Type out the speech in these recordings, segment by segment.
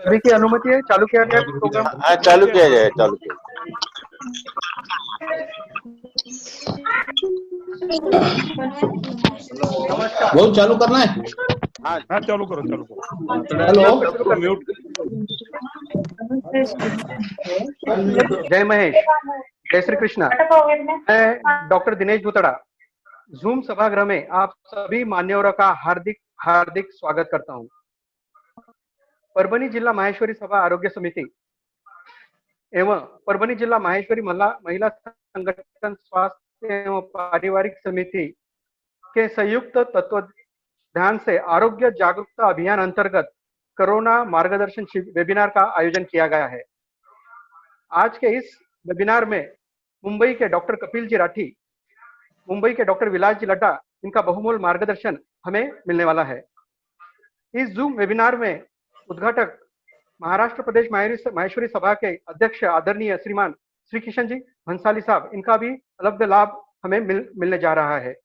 सभी की अनुमति है, चालू किया जाए प्रोग्राम। हाँ, चालू किया जाए, चालू किया। नमस्कार। बहुत चालू करना है। हाँ, चालू करो, चालू करो। Hello, mute. जय महेश, जय श्री कृष्णा। मैं डॉक्टर दिनेश भुतड़ा जूम सभागृह में आप सभी मान्यवरों का हार्दिक हार्दिक स्वागत करता हूं। परभणी जिला माहेश्वरी सभा आरोग्य समिति एवं परभणी जिला माहेश्वरी महिला संगठन स्वास्थ्य एवं पारिवारिक समिति के संयुक्त तत्वाधान से आरोग्य जागरूकता अभियान अंतर्गत कोरोना मार्गदर्शन वेबिनार का आयोजन किया गया है। आज के इस वेबिनार में मुंबई के डॉक्टर कपिल जी राठी, मुंबई के डॉक्टर विलास जी लड्डा, इनका बहुमूल्य मार्गदर्शन हमें मिलने वाला है। इस जूम वेबिनार में उद्घाटक महाराष्ट्र प्रदेश माहेश्वरी सभा के अध्यक्ष आदरणीय श्रीमान श्री किशन जी भंसाली साहब, इनका भी अलग लाभ हमें मिलने जा रहा है।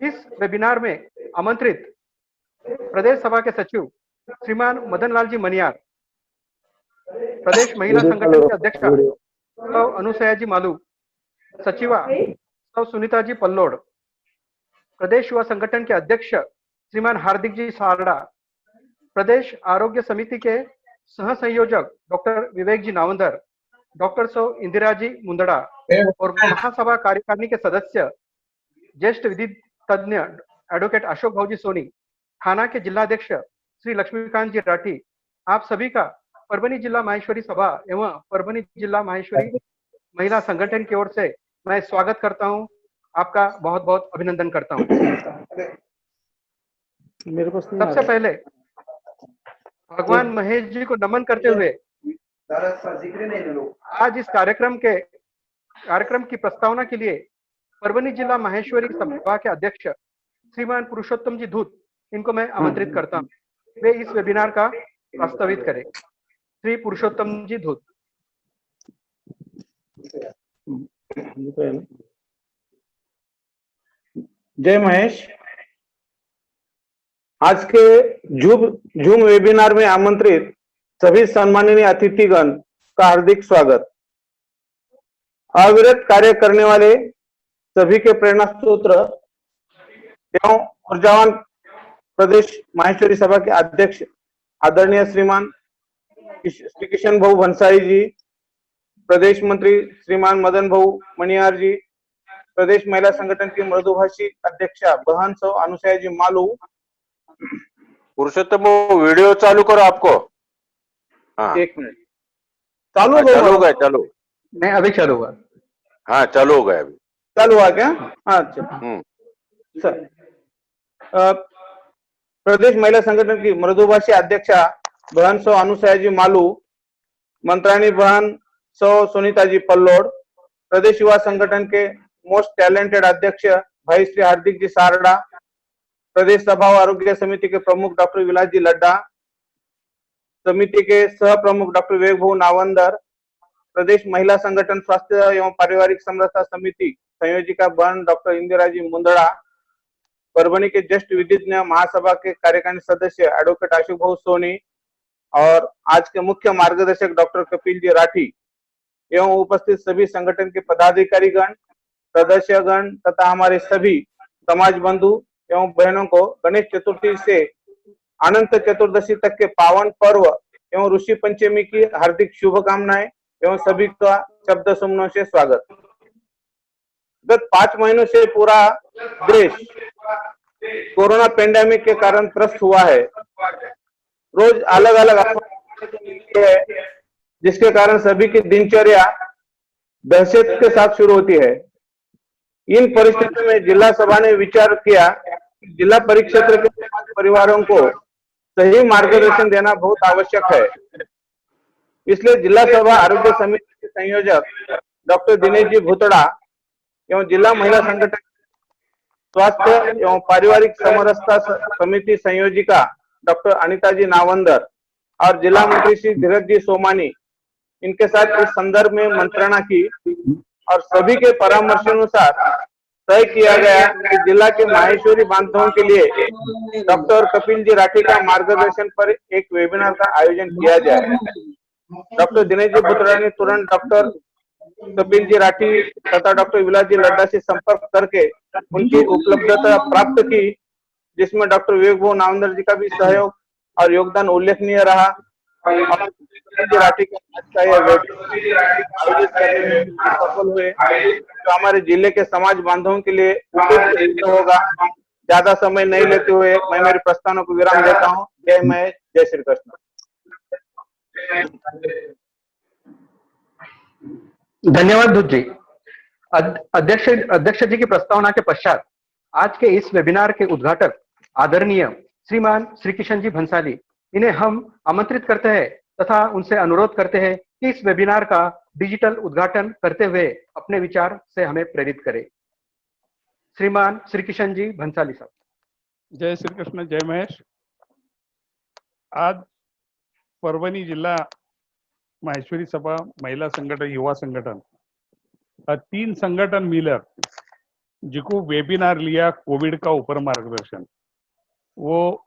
इस वेबिनार में आमंत्रित प्रदेश सभा के सचिव श्रीमान मदन लाल जी मनियार, प्रदेश महिला संगठन के अध्यक्ष अनुसया जी मालू, सचिवा सुनीता जी पल्लोड, प्रदेश युवा संगठन के अध्यक्ष श्रीमान हार्दिक जी सारड़ा, प्रदेश आरोग्य समिति के सह संयोजक डॉक्टर विवेक जी नावंदर, डॉक्टर सौ इंदिरा जी मुंदड़ा और महासभा कार्यकारिणी के सदस्य ज्येष्ठ विधि तज्ञ एडवोकेट अशोक भाऊजी सोनी, थाना के जिलाध्यक्ष श्री लक्ष्मीकांत जी राठी, आप सभी का परभणी जिला माहेश्वरी सभा एवं परभणी जिला माहेश्वरी महिला संगठन की ओर से मैं स्वागत करता हूं। आपका बहुत बहुत अभिनंदन करता हूं। मेरे पास सबसे पहले भगवान महेश जी को नमन करते हुए आज इस कार्यक्रम की प्रस्तावना के लिए परभणी जिला माहेश्वरी सभा के अध्यक्ष श्रीमान पुरुषोत्तम जी धूत, इनको मैं आमंत्रित करता हूं, वे इस वेबिनार का प्रस्तावित करें। श्री पुरुषोत्तम जी धूत। जय महेश। आज के जूम वेबिनार में आमंत्रित सभी सम्माननीय अतिथिगण का हार्दिक स्वागत। अविरत कार्य करने वाले सभी के प्रेरणा स्रोत एवं ऊर्जावान प्रदेश माहेश्वरी सभा के अध्यक्ष आदरणीय श्रीमान श्री किशन भाऊ भंसाली जी, प्रदेश मंत्री श्रीमान मदन भाऊ मनियार जी, प्रदेश महिला संगठन की मृदुभाषी अध्यक्षा बहन सौ अनुसया जी मालू। पुरुषोत्तम वीडियो चालू करो आपको। हाँ, एक मिनट चालू हो गया, चालू नहीं, अभी चालू हुआ। हाँ, चालू हो गया, अभी चालू हुआ क्या? अच्छा सर। प्रदेश महिला संगठन की मृदुभाषी अध्यक्षा बहन सौ अनुसया जी मालू, मंत्राणी बहन सौ सुनीता जी पल्लोड, प्रदेश युवा संगठन के मोस्ट टैलेंटेड अध्यक्ष भाई श्री हार्दिक जी सारड़ा, प्रदेश सभा और आरोग्य समिति के प्रमुख डॉक्टर विलास जी लड्डा, समिति के सह प्रमुख डॉक्टर विवेक भाऊ नावंदर, प्रदेश महिला संगठन स्वास्थ्य एवं पारिवारिक समरसता समिति संयोजिका बहन डॉक्टर इंदिरा जी मुंदड़ा, परभणी के ज्येष्ठ विधिज्ञ महासभा के कार्यकारिणी सदस्य एडवोकेट अशोक भाऊ सोनी और आज के मुख्य मार्गदर्शक डॉक्टर कपिल जी राठी एवं उपस्थित सभी संगठन के पदाधिकारी गण, सदस्यगण तथा हमारे सभी समाज बंधु एवं बहनों को गणेश चतुर्थी से अनंत चतुर्दशी तक के पावन पर्व एवं ऋषि पंचमी की हार्दिक शुभकामनाएं एवं सभी का शब्द सुमनों से स्वागत। गत 5 महीनों से पूरा देश कोरोना पेंडेमिक के कारण त्रस्त हुआ है। रोज अलग अलग है, जिसके कारण सभी की दिनचर्या दहशत के साथ शुरू होती है। इन परिस्थितियों में जिला सभा ने विचार किया कि जिला परिक्षेत्र के परिवारों को सही मार्गदर्शन देना बहुत आवश्यक है। इसलिए जिला सभा आरोग्य समिति के संयोजक डॉक्टर दिनेश जी भुतड़ा एवं जिला महिला संगठन स्वास्थ्य एवं पारिवारिक समरसता समिति संयोजिका डॉक्टर अनिता जी नावंदर और जिला मंत्री श्री धीरज जी सोमानी, इनके साथ इस संदर्भ में मंत्रणा की और सभी के परामर्शानुसार तय किया गया कि जिला के माहेश्वरी बांधवों के लिए डॉक्टर कपिल जी राठी का मार्गदर्शन पर एक वेबिनार का आयोजन किया जाए। डॉक्टर दिनेश जी भुतड़ा ने तुरंत डॉक्टर कपिल जी राठी तथा डॉक्टर विलास जी लड्डा से संपर्क करके उनकी उपलब्धता प्राप्त की, जिसमें डॉक्टर विवेक भाऊ नावंदर जी का भी सहयोग और योगदान उल्लेखनीय रहा। और कपिल जी राठी का आज का यह वेबिनार आयोजित करने में सफल हुए, जो हमारे जिले के समाज बांधवों के लिए उपयुक्त सिद्ध होगा। ज्यादा समय नहीं लेते हुए मैं मेरे प्रस्तावों को विराम देता हूँ। जय महेश, जय श्री कृष्ण। धन्यवाद धूत जी। अध्यक्ष जी की प्रस्तावना के पश्चात आज के इस वेबिनार के उद्घाटक आदरणीय श्रीमान श्री किशन जी भंसाली, इन्हें हम आमंत्रित करते हैं तथा उनसे अनुरोध करते हैं कि इस वेबिनार का डिजिटल उद्घाटन करते हुए अपने विचार से हमें प्रेरित करें। श्रीमान श्री किशन जी भंसाली साहब। जय श्री कृष्ण, जय महेश। आज परभणी जिला माहेश्वरी सभा, महिला संगठन, युवा संगठन, 3 संगठन मिलकर जिको वेबिनार लिया कोविड का ऊपर मार्गदर्शन, वो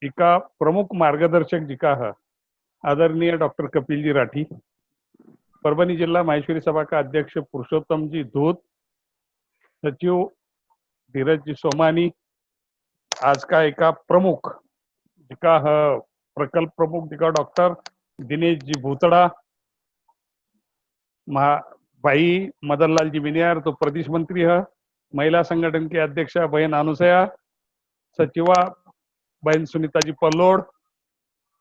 जिका प्रमुख मार्गदर्शक जिका है आदरणीय डॉक्टर कपिल जी राठी, परभणी जिला माहेश्वरी सभा का अध्यक्ष पुरुषोत्तम जी धूत, सचिव धीरज जी सोमानी, आज का एक प्रमुख जिका है प्रकल्प प्रमुख जिका डॉक्टर दिनेश जी भूतड़ा, भाई मदनलाल जी मिनियार तो प्रदेश मंत्री है, महिला संगठन के अध्यक्ष बहन अनुसया, सचिवा बहन सुनीता जी पल्लोड,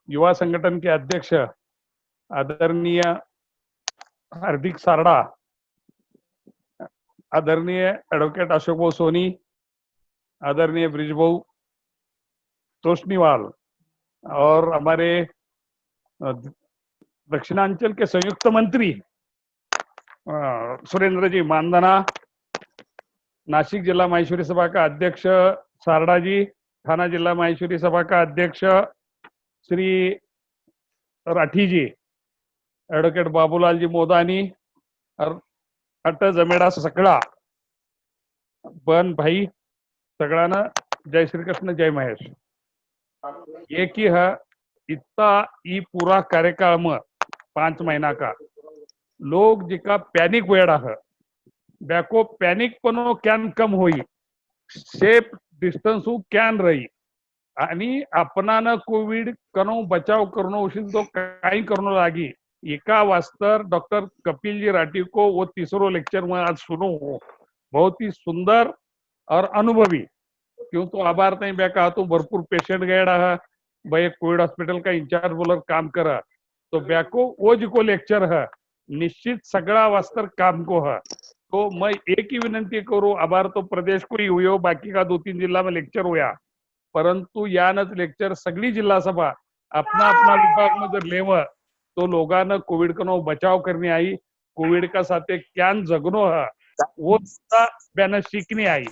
युवा संगठन के अध्यक्ष आदरणीय हार्दिक सारड़ा, आदरणीय एडवोकेट अशोक भाऊ सोनी, आदरणीय ब्रिजभाऊ तोष्णीवाल, और हमारे दक्षिणांचल के संयुक्त मंत्री सुरेंद्र जी मानधना, नासिक जिला माहेश्वरी सभा का अध्यक्ष सारड़ा जी, थाना जिला माहेश्वरी सभा का अध्यक्ष श्री राठी जी, एडवोकेट बाबूलाल जी मोदानी और अट जमेडा सगळा बन भाई सगळ्यांना जय श्री कृष्ण, जय महेश। एक ही है इतना ये पूरा कार्यकाल में 5 महीना का लोग जिका पैनिक वेड़ा है, बैको पैनिक पनो कैन कम होई, सेफ डिस्टन्स कैन रही, आणि अपना कोविड कनो बचाव करनो उचित तो कहीं करनो लागी। एका वास्तर डॉक्टर कपिल जी राठी को वो 3रो लेक्चर में आज सुनो हो, बहुत ही सुंदर और अनुभवी, क्यों तो आभार नहीं बैका तो भरपूर पेशेंट गया है, भाई कोविड हॉस्पिटल का इंचार्ज बोलर काम करा, तो बैको वो जिको लेक्चर है निश्चित सगड़ा वास्तर काम को है। तो मैं एक ही विनंती करूँ, आभार तो प्रदेश को ही हुई, बाकी का 2-3 जिला में लेक्चर हुआ, परंतु यानच लेक्चर सगळी जिला सभा अपना अपना विभाग में जर लेव तो लोगांना कोविड कनो बचाव करने आई, कोविड का साथे क्यान जगनो है वो बैन सीखने आई।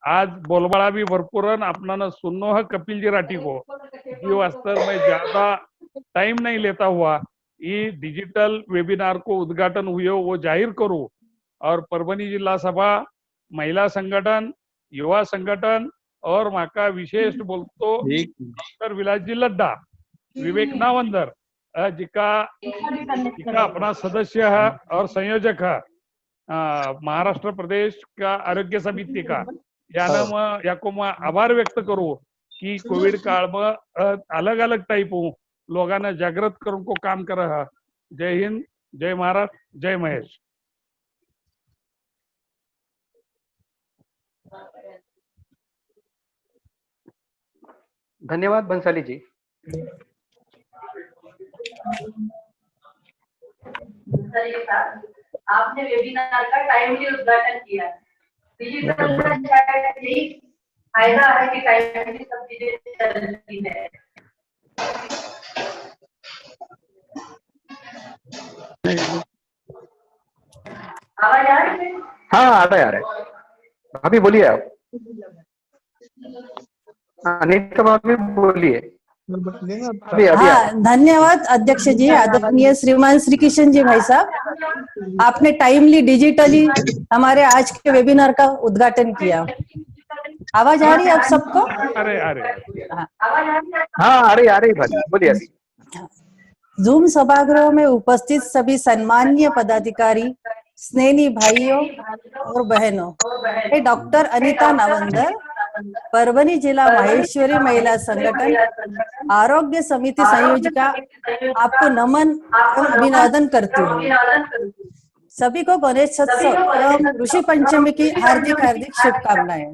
आज बोलबाला भी भरपूर अपना सुननो है कपिल जी राठी को, जी वास्तर में ज्यादा टाइम नहीं लेता हुआ ये डिजिटल वेबिनार को उद्घाटन हुए वो जाहिर करूं, और परभणी जिला सभा, महिला संगठन, युवा संगठन और माका विशेष बोलतो डॉक्टर विलास जी लड्डा, विवेक नावंदर जिका अपना सदस्य है और संयोजक है महाराष्ट्र प्रदेश का आरोग्य समिति का, याको मैं आभार व्यक्त करूं कि कोविड काल में अलग अलग टाइप लोगांना जागृत करून को काम कर रहा। जय हिंद, जय महाराष्ट्र, जय महेश। धन्यवाद बंसाली जी। आपने वेबिनार का टाइमली उद्घाटन किया। डिजिटल का शायद यही फायदा है कि टाइमली सब चीजें चलती है। आवाज आ रही है? हाँ आ रहा है, अभी बोलिए आप। अनिता भाभी बोलिए। हाँ, धन्यवाद अध्यक्ष जी, आदरणीय श्रीमान श्री किशन जी भाई साहब। आपने टाइमली डिजिटली हमारे आज के वेबिनार का उद्घाटन किया। आवाज आ रही है आप सबको? अरे अरे हाँ आ रही भाई, बोलिए। जूम सभागृह में उपस्थित सभी सम्मानीय पदाधिकारी, स्नेही भाइयों और बहनों, मैं डॉक्टर अनीता नावंदर, परभनी जिला माहेश्वरी महिला संगठन आरोग्य समिति संयोजिका, आपको नमन एवं अभिवादन करती हूँ। सभी को गणेश उत्सव एवं ऋषि पंचमी की हार्दिक हार्दिक शुभकामनाएं।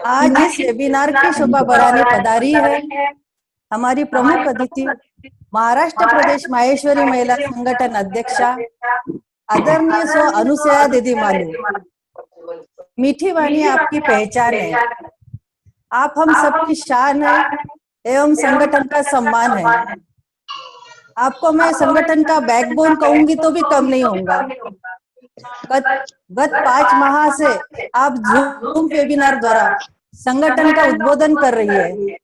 आज इस वेबिनार की शोभा बढ़ाने पधारी है हमारी प्रमुख अतिथि, महाराष्ट्र प्रदेश माहेश्वरी महिला संगठन अध्यक्षा आदरणीय सो अनुसया दीदी मालू। मीठी वाणी आपकी पहचान है, आप हम सबकी शान है एवं संगठन का सम्मान है। आपको मैं संगठन का बैकबोन कहूंगी तो भी कम नहीं होगा। गत 5 माह से आप जूम वेबिनार द्वारा संगठन का उद्बोधन कर रही है।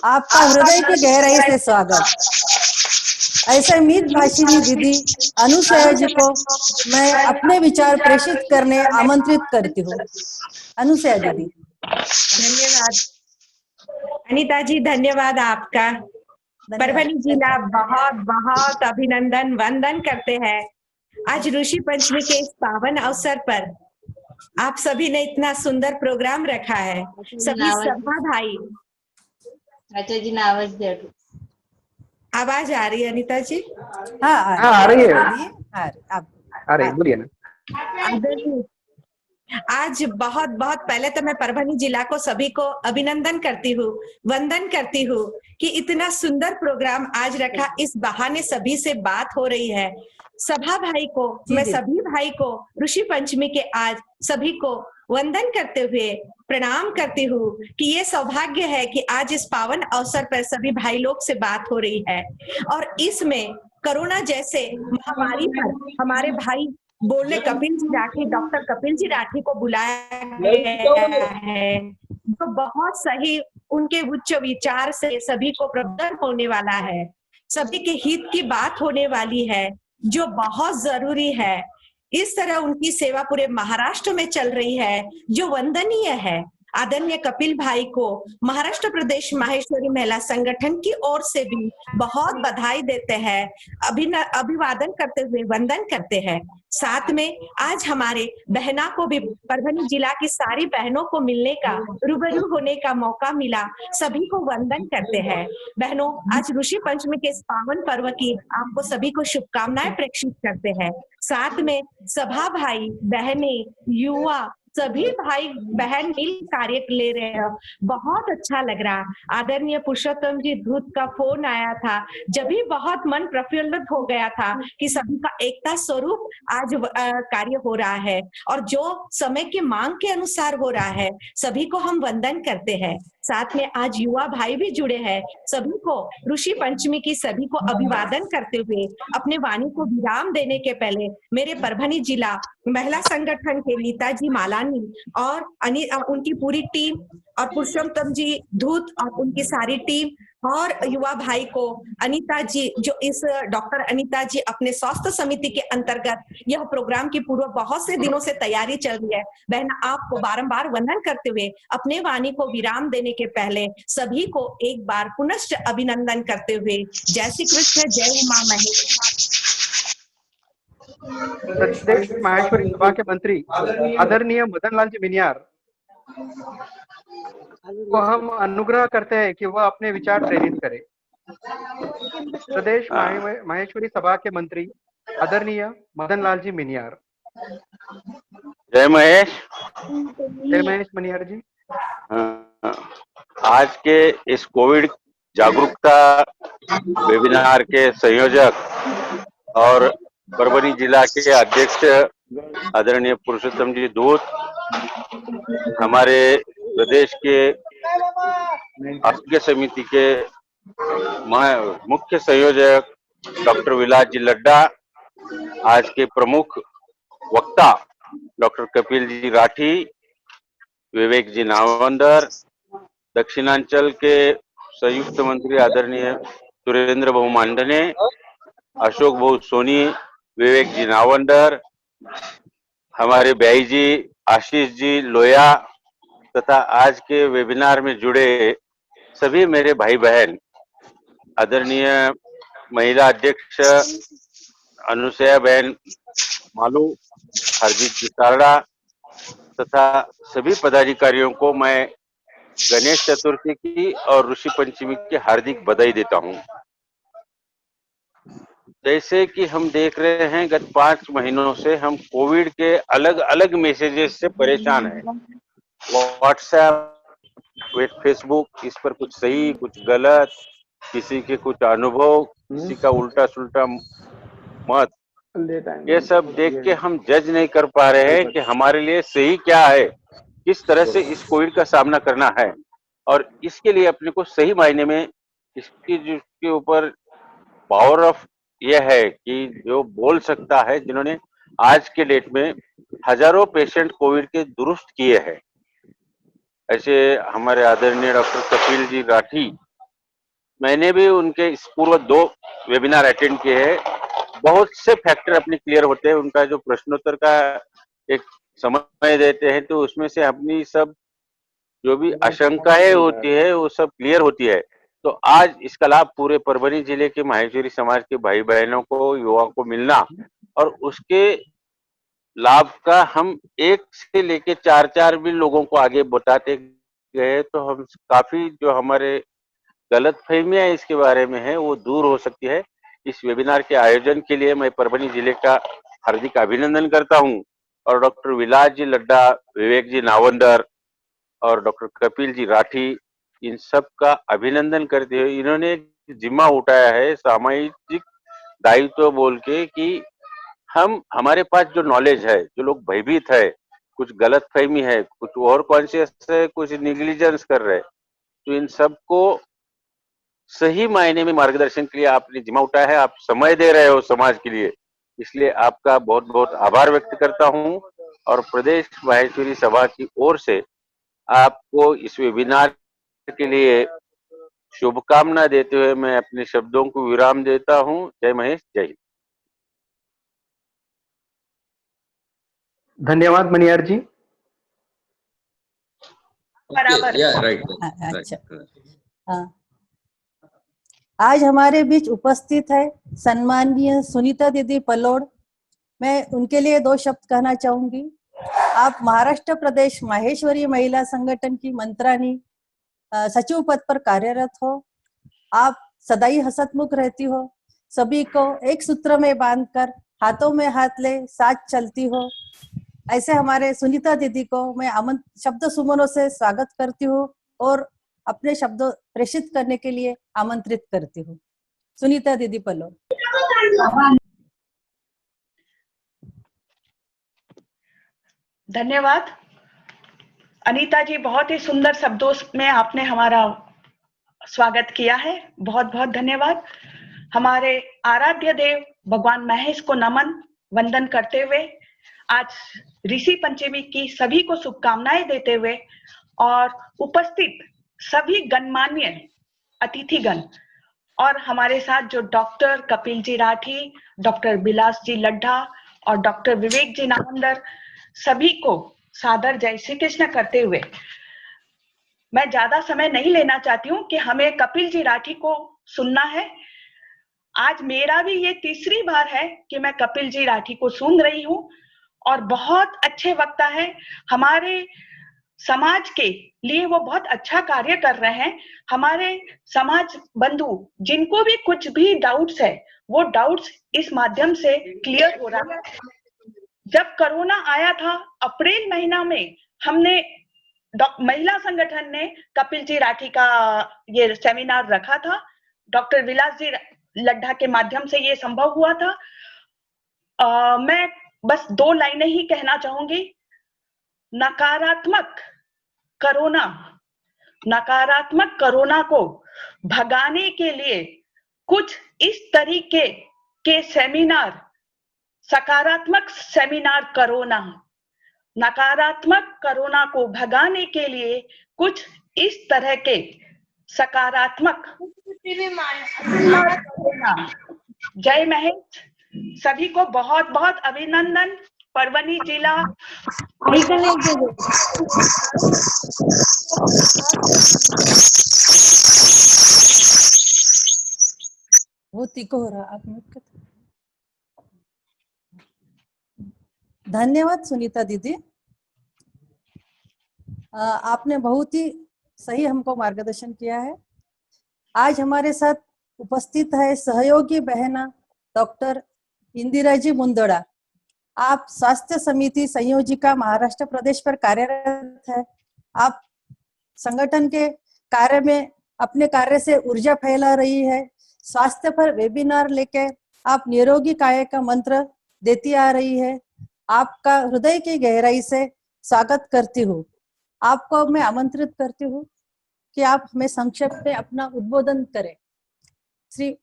आपका हृदय की गहराई से स्वागत। ऐसे मीत भाषिनी दीदी अनुसया जी को मैं अपने विचार प्रेषित करने आमंत्रित करती हूँ। अनुसया दीदी। धन्यवाद अनीता जी, धन्यवाद आपका। परभनी जिला बहुत बहुत अभिनंदन वंदन करते हैं। आज ऋषि पंचमी के इस पावन अवसर पर आप सभी ने इतना सुंदर प्रोग्राम रखा है। सभी सभा भाई, अच्छा जी आवाज दे। आवाज आ रही है अनीता जी? हाँ आ रही है। आ रही, बोलिए ना। आज बहुत बहुत पहले तो मैं परभनी जिला को सभी को अभिनंदन करती हूँ, वंदन करती हूँ कि इतना सुंदर प्रोग्राम आज रखा। इस बहाने सभी से बात हो रही है। सभा भाई को, मैं सभी भाई को ऋषि पंचमी के आज सभी को वंदन करते हुए प्रणाम करती हूँ कि ये सौभाग्य है कि आज इस पावन अवसर पर सभी भाई लोग से बात हो रही है। और इसमें कोरोना जैसे महामारी पर हमारे भाई बोलने कपिल जी राठी, डॉक्टर कपिल जी राठी को बुलाया गया है, जो बहुत सही, उनके उच्च विचार से सभी को प्रबोधन होने वाला है, सभी के हित की बात होने वाली है, जो बहुत जरूरी है। इस तरह उनकी सेवा पूरे महाराष्ट्र में चल रही है, जो वंदनीय है। आदरणीय कपिल भाई को महाराष्ट्र प्रदेश माहेश्वरी महिला संगठन की ओर से भी बहुत बधाई देते हैं, अभिवादन करते हुए वंदन करते हैं। साथ में आज हमारे बहना को भी, परभनी जिला की सारी बहनों को मिलने का, रूबरू होने का मौका मिला, सभी को वंदन करते हैं। बहनों, आज ऋषि पंचमी के इस पावन पर्व की आपको सभी को शुभकामनाएं प्रेषित करते हैं। साथ में सभा भाई बहने, युवा सभी भाई बहन मिल कार्य ले रहे हैं, बहुत अच्छा लग रहा। आदरणीय पुरुषोत्तम जी धूत का फोन आया था, जब भी बहुत मन प्रफुल्लित हो गया था कि सभी का एकता स्वरूप आज कार्य हो रहा है और जो समय की मांग के अनुसार हो रहा है, सभी को हम वंदन करते हैं। साथ में आज युवा भाई भी जुड़े हैं, सभी को ऋषि पंचमी की सभी को अभिवादन करते हुए अपने वाणी को विराम देने के पहले मेरे परभनी जिला महिला संगठन के नीता जी मालानी और उनकी पूरी टीम और पुरुषोत्तम जी धूत और उनकी सारी टीम और युवा भाई को अनीता जी, जो इस डॉक्टर अनीता जी अपने स्वास्थ्य समिति के अंतर्गत यह प्रोग्राम की पूर्व बहुत से दिनों से तैयारी चल रही है। बहन, आपको बारंबार वंदन करते हुए अपने वाणी को विराम देने के पहले सभी को एक बार पुनश्च अभिनंदन करते हुए जय श्री कृष्ण, जय उमा महेश्वरी। प्रदेश माहेश्वरी सभा के मंत्री आदरणीय मदन लाल जी मिनियार को हम अनुग्रह करते हैं कि वह अपने विचार प्रेरित करें। प्रदेश माहेश्वरी सभा के मंत्री आदरणीय मदन लाल जी मिनियार। जय महेश। जय महेश मनियार जी। आज के इस कोविड जागरूकता वेबिनार के संयोजक और परभनी जिला के अध्यक्ष आदरणीय पुरुषोत्तम जी धूत, हमारे प्रदेश के आरोग्य समिति के मुख्य संयोजक डॉक्टर विलास जी लड्डा, आज के प्रमुख वक्ता डॉक्टर कपिल जी राठी, विवेक जी नावंदर, दक्षिणांचल के संयुक्त मंत्री आदरणीय सुरेंद्र भाऊ मांडने, अशोक भाऊ सोनी, विवेक जी नावंदर, हमारे भाई जी आशीष जी लोया तथा आज के वेबिनार में जुड़े सभी मेरे भाई बहन, आदरणीय महिला अध्यक्ष अनुसया बहन मालू, हरजीत जी सारड़ा तथा सभी पदाधिकारियों को मैं गणेश चतुर्थी की और ऋषि पंचमी की हार्दिक बधाई देता हूं। जैसे कि हम देख रहे हैं गत 5 महीनों से हम कोविड के अलग अलग मैसेजेस से परेशान हैं। व्हाट्सएप, फेसबुक, इस पर कुछ सही कुछ गलत, किसी के कुछ अनुभव, किसी का उल्टा सुल्टा मत, ये सब देख के हम जज नहीं कर पा रहे हैं कि हमारे लिए सही क्या है, किस तरह से इस कोविड का सामना करना है। और इसके लिए अपने को सही मायने में इसकी जिसके ऊपर पावर ऑफ यह है कि जो बोल सकता है, जिन्होंने आज के डेट में हजारों पेशेंट कोविड के दुरुस्त किए हैं, ऐसे हमारे आदरणीय डॉक्टर कपिल जी राठी, मैंने भी उनके इस पूर्व 2 वेबिनार अटेंड किए हैं। बहुत से फैक्टर अपने क्लियर होते हैं, उनका जो प्रश्नोत्तर का एक समय देते हैं तो उसमें से अपनी सब जो भी आशंकाएं होती है वो सब क्लियर होती है। तो आज इसका लाभ पूरे परभनी जिले के माहेश्वरी समाज के भाई बहनों को, युवाओं को मिलना और उसके लाभ का हम 1 से लेके 4 भी लोगों को आगे बताते गए तो हम काफी जो हमारे गलतफहमियां इसके बारे में है वो दूर हो सकती है। इस वेबिनार के आयोजन के लिए मैं परभनी जिले का हार्दिक अभिनंदन करता हूं और डॉक्टर विलास जी लड्डा, विवेक जी नावंदर और डॉक्टर कपिल जी राठी, इन सब का अभिनंदन करते हुए इन्होंने जिम्मा उठाया है सामाजिक दायित्व बोल के कि हम हमारे पास जो नॉलेज है, जो लोग भयभीत है, कुछ गलतफहमी है, कुछ ओवर कॉन्शियस है, कुछ निग्लिजेंस कर रहे हैं, तो इन सबको सही मायने में मार्गदर्शन के लिए आपने जिम्मा उठाया है, आप समय दे रहे हो समाज के लिए, इसलिए आपका बहुत बहुत आभार व्यक्त करता हूं और प्रदेश माहेश्वरी सभा की ओर से आपको इस वेबिनार के लिए शुभकामना देते हुए मैं अपने शब्दों को विराम देता हूं। जय महेश, जय हिंद। धन्यवाद मनियार जी। बराबर। अच्छा, हाँ, आज हमारे बीच उपस्थित है सम्माननीय सुनीता दीदी पल्लोड। मैं उनके लिए 2 शब्द कहना चाहूंगी। आप महाराष्ट्र प्रदेश माहेश्वरी महिला संगठन की मंत्रानी सचिव पद पर कार्यरत हो। आप सदैव हसतमुख रहती हो, सभी को एक सूत्र में बांधकर हाथों में हाथ ले साथ चलती हो। ऐसे हमारे सुनीता दीदी को मैं शब्द सुमनों से स्वागत करती हूँ और अपने शब्द प्रेषित करने के लिए आमंत्रित करती हूँ। सुनीता दीदी पल्लोड। धन्यवाद अनीता जी, बहुत ही सुंदर शब्दों में आपने हमारा स्वागत किया है, बहुत बहुत धन्यवाद। हमारे आराध्य देव भगवान महेश को नमन वंदन करते हुए आज ऋषि पंचमी की सभी को शुभकामनाएं देते हुए और उपस्थित सभी गणमान्य अतिथिगण और हमारे साथ जो डॉक्टर कपिल जी राठी, डॉक्टर विलास जी लड्ढा और डॉक्टर विवेक जी नावंदर, सभी को सादर जय श्री कृष्ण करते हुए मैं ज्यादा समय नहीं लेना चाहती हूँ कि हमें कपिल जी राठी को सुनना है। आज मेरा भी ये 3री बार है कि मैं कपिल जी राठी को सुन रही हूँ और बहुत अच्छे वक्ता है। हमारे समाज के लिए वो बहुत अच्छा कार्य कर रहे हैं। हमारे समाज बंधु जिनको भी कुछ भी डाउट्स है, वो डाउट्स इस माध्यम से क्लियर हो रहा है। जब कोरोना आया था अप्रैल महीना में, हमने महिला संगठन ने कपिल जी राठी का ये सेमिनार रखा था। डॉक्टर विलास जी लड्ढा के माध्यम से ये संभव हुआ था। मैं बस 2 लाइनें ही कहना चाहूंगी। नकारात्मक कोरोना को भगाने के लिए कुछ इस तरीके के सेमिनार, सकारात्मक सेमिनार कोरोना, नकारात्मक कोरोना को भगाने के लिए कुछ इस तरह के सकारात्मक। जय महेश, सभी को बहुत बहुत अभिनंदन। परभणी जिला वो तीखा हो रहा, आप म्यूट कर। धन्यवाद सुनीता दीदी, आपने बहुत ही सही हमको मार्गदर्शन किया है। आज हमारे साथ उपस्थित है सहयोगी बहना डॉक्टर इंदिरा जी मुंदड़ा। आप स्वास्थ्य समिति संयोजिका महाराष्ट्र प्रदेश पर कार्यरत है। आप संगठन के कार्य में अपने कार्य से ऊर्जा फैला रही है। स्वास्थ्य पर वेबिनार लेके आप निरोगी काया का मंत्र देती आ रही है। आपका हृदय की गहराई से स्वागत करती हूँ। आपको मैं आमंत्रित करती हूँ कि आप हमें संक्षेप में अपना उद्बोधन करें। श्री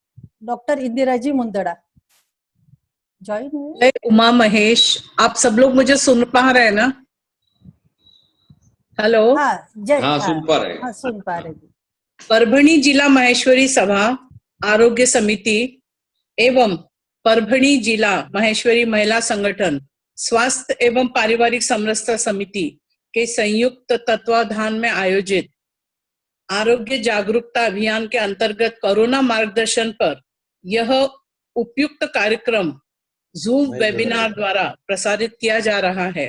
डॉक्टर इंदिरा जी मुंदड़ा ज्वाइन हुए। उमा महेश, आप सब लोग मुझे सुन पा रहे हैं ना? हेलो। हाँ जय। हाँ, सुन पा रहे। हाँ सुन पा रहे। परभणी जिला महेश्वरी सभा आरोग्य समिति एवं परभणी जिला महेश्वरी महिला संगठन स्वास्थ्य एवं पारिवारिक समरसता समिति के संयुक्त तत्वाधान में आयोजित आरोग्य जागरूकता अभियान के अंतर्गत कोरोना मार्गदर्शन पर यह उपयुक्त कार्यक्रम जूम वेबिनार द्वारा प्रसारित किया जा रहा है।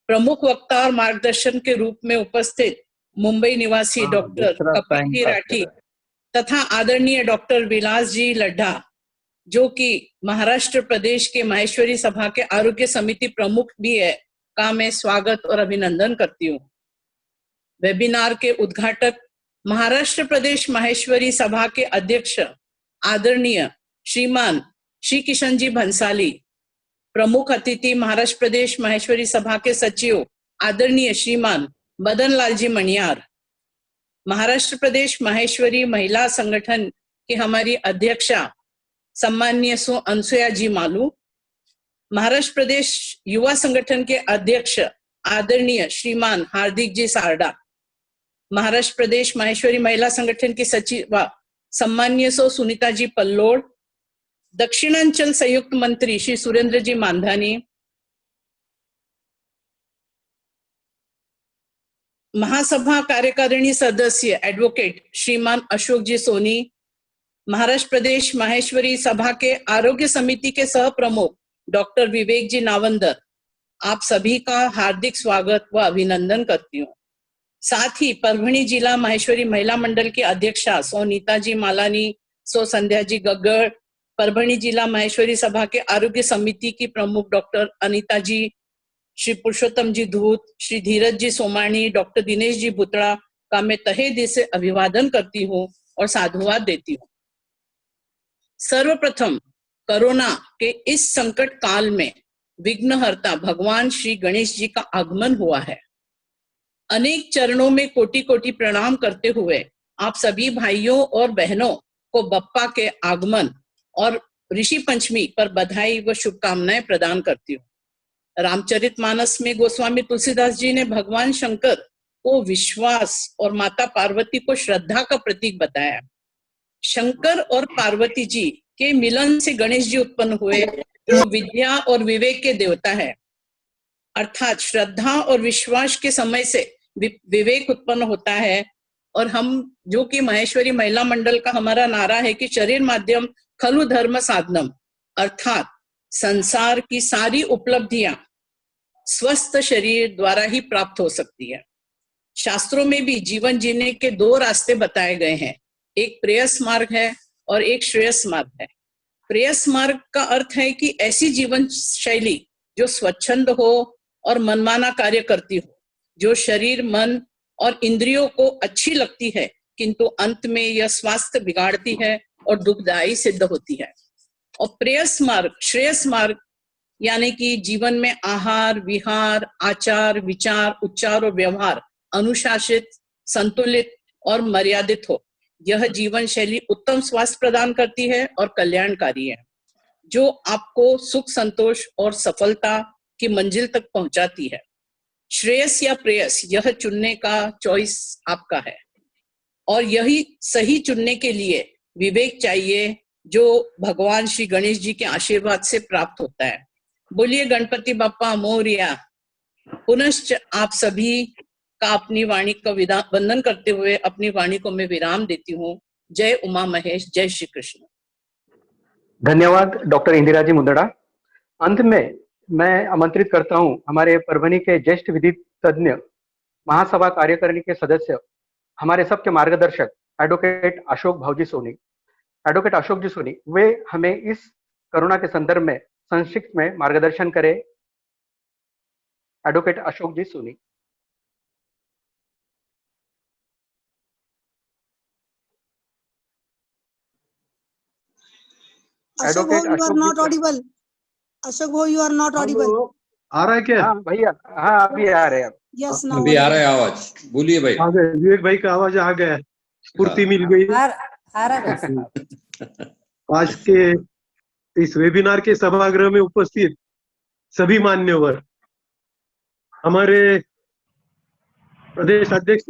प्रमुख वक्ता और मार्गदर्शन के रूप में उपस्थित मुंबई निवासी डॉक्टर कपिल जी राठी तथा आदरणीय डॉक्टर विलास जी लड्ढा, जो कि महाराष्ट्र प्रदेश के महेश्वरी सभा के आरोग्य समिति प्रमुख भी है, का मैं स्वागत और अभिनंदन करती हूँ। वेबिनार के उद्घाटक महाराष्ट्र प्रदेश महेश्वरी सभा के अध्यक्ष आदरणीय श्रीमान श्री किशन जी भंसाली, प्रमुख अतिथि महाराष्ट्र प्रदेश महेश्वरी सभा के सचिव आदरणीय श्रीमान मदन लाल जी मणियार, महाराष्ट्र प्रदेश महेश्वरी महिला संगठन की हमारी अध्यक्षा सम्माननीय अनसुया जी मालू, महाराष्ट्र प्रदेश युवा संगठन के अध्यक्ष आदरणीय श्रीमान हार्दिक जी सारडा, महाराष्ट्र प्रदेश महेश्वरी महिला संगठन की सचिव सम्माननीय सुनीता जी पल्लोड, दक्षिणांचल संयुक्त मंत्री श्री सुरेंद्र जी मांधानी, महासभा कार्यकारिणी सदस्य एडवोकेट श्रीमान अशोक जी सोनी, महाराष्ट्र प्रदेश महेश्वरी सभा के आरोग्य समिति के सह प्रमुख डॉक्टर विवेक जी नावंदर, आप सभी का हार्दिक स्वागत व अभिनंदन करती हूँ। साथ ही परभणी जिला महेश्वरी महिला मंडल की अध्यक्षा नीता जी मालानी, संध्या जी गग्गड़, परभणी जिला महेश्वरी सभा के आरोग्य समिति की प्रमुख डॉक्टर अनीता जी, श्री पुरुषोत्तम जी धूत, श्री धीरज जी सोमानी, डॉक्टर दिनेश जी बुतड़ा का मैं तहे दिल से अभिवादन करती हूँ और साधुवाद देती हूँ। सर्वप्रथम कोरोना के इस संकट काल में विघ्नहर्ता भगवान श्री गणेश जी का आगमन हुआ है। अनेक चरणों में कोटि कोटि प्रणाम करते हुए आप सभी भाइयों और बहनों को बप्पा के आगमन और ऋषि पंचमी पर बधाई व शुभकामनाएं प्रदान करती हूँ। रामचरितमानस में गोस्वामी तुलसीदास जी ने भगवान शंकर को विश्वास और माता पार्वती को श्रद्धा का प्रतीक बताया। शंकर और पार्वती जी के मिलन से गणेश जी उत्पन्न हुए, जो विद्या और विवेक के देवता है। अर्थात श्रद्धा और विश्वास के समय से विवेक उत्पन्न होता है। और हम जो कि महेश्वरी महिला मंडल का हमारा नारा है कि शरीर माध्यम खलु धर्म साधनम, अर्थात संसार की सारी उपलब्धियां स्वस्थ शरीर द्वारा ही प्राप्त हो सकती है। शास्त्रों में भी जीवन जीने के दो रास्ते बताए गए हैं, एक प्रेयस मार्ग है और एक श्रेयस मार्ग है। प्रेयस मार्ग का अर्थ है कि ऐसी जीवन शैली जो स्वच्छंद हो और मनमाना कार्य करती हो, जो शरीर मन और इंद्रियों को अच्छी लगती है किंतु अंत में यह स्वास्थ्य बिगाड़ती है और दुखदायी सिद्ध होती है। और प्रेयस मार्ग, श्रेयस मार्ग यानी कि जीवन में आहार विहार आचार विचार उच्चार और व्यवहार अनुशासित संतुलित और मर्यादित हो। यह जीवन शैली उत्तम स्वास्थ्य प्रदान करती है और कल्याणकारी है, जो आपको सुख संतोष और सफलता की मंजिल तक पहुंचाती है। श्रेयस या प्रेयस यह चुनने का चॉइस आपका है और यही सही चुनने के लिए विवेक चाहिए, जो भगवान श्री गणेश जी के आशीर्वाद से प्राप्त होता है। बोलिए गणपति बप्पा मोरया। पुनश्च आप सभी का अपनी वाणी का वंदन करते हुए अपनी वाणी को मैं विराम देती हूँ। जय उमा महेश, जय श्री कृष्ण। धन्यवाद डॉक्टर इंदिरा जी मुंदड़ा। अंत में मैं आमंत्रित करता हूं हमारे परभनी के ज्येष्ठ विधि तज्ञ, महासभा कार्यकारिणी के सदस्य, हमारे सबके मार्गदर्शक एडवोकेट अशोक भाऊजी सोनी। एडवोकेट अशोक जी सोनी वे हमें इस कोरोना के संदर्भ में संक्षिप्त में मार्गदर्शन करें। Advocate Ashok ji Soni. Ashok Bhau, you are not audible. Ashok Bhau, you are not audible. आ रहा है क्या? हाँ भैया, हाँ अभी आ रहे हैं। Yes, now. अभी आ रहा है आवाज, बोलिए भाई। आ गए, विवेक भाई का आवाज आ गया, स्फूर्ति मिल गई। आ रहा है। आज के इस वेबिनार के सभागृह में उपस्थित सभी मान्यवर, हमारे प्रदेश अध्यक्ष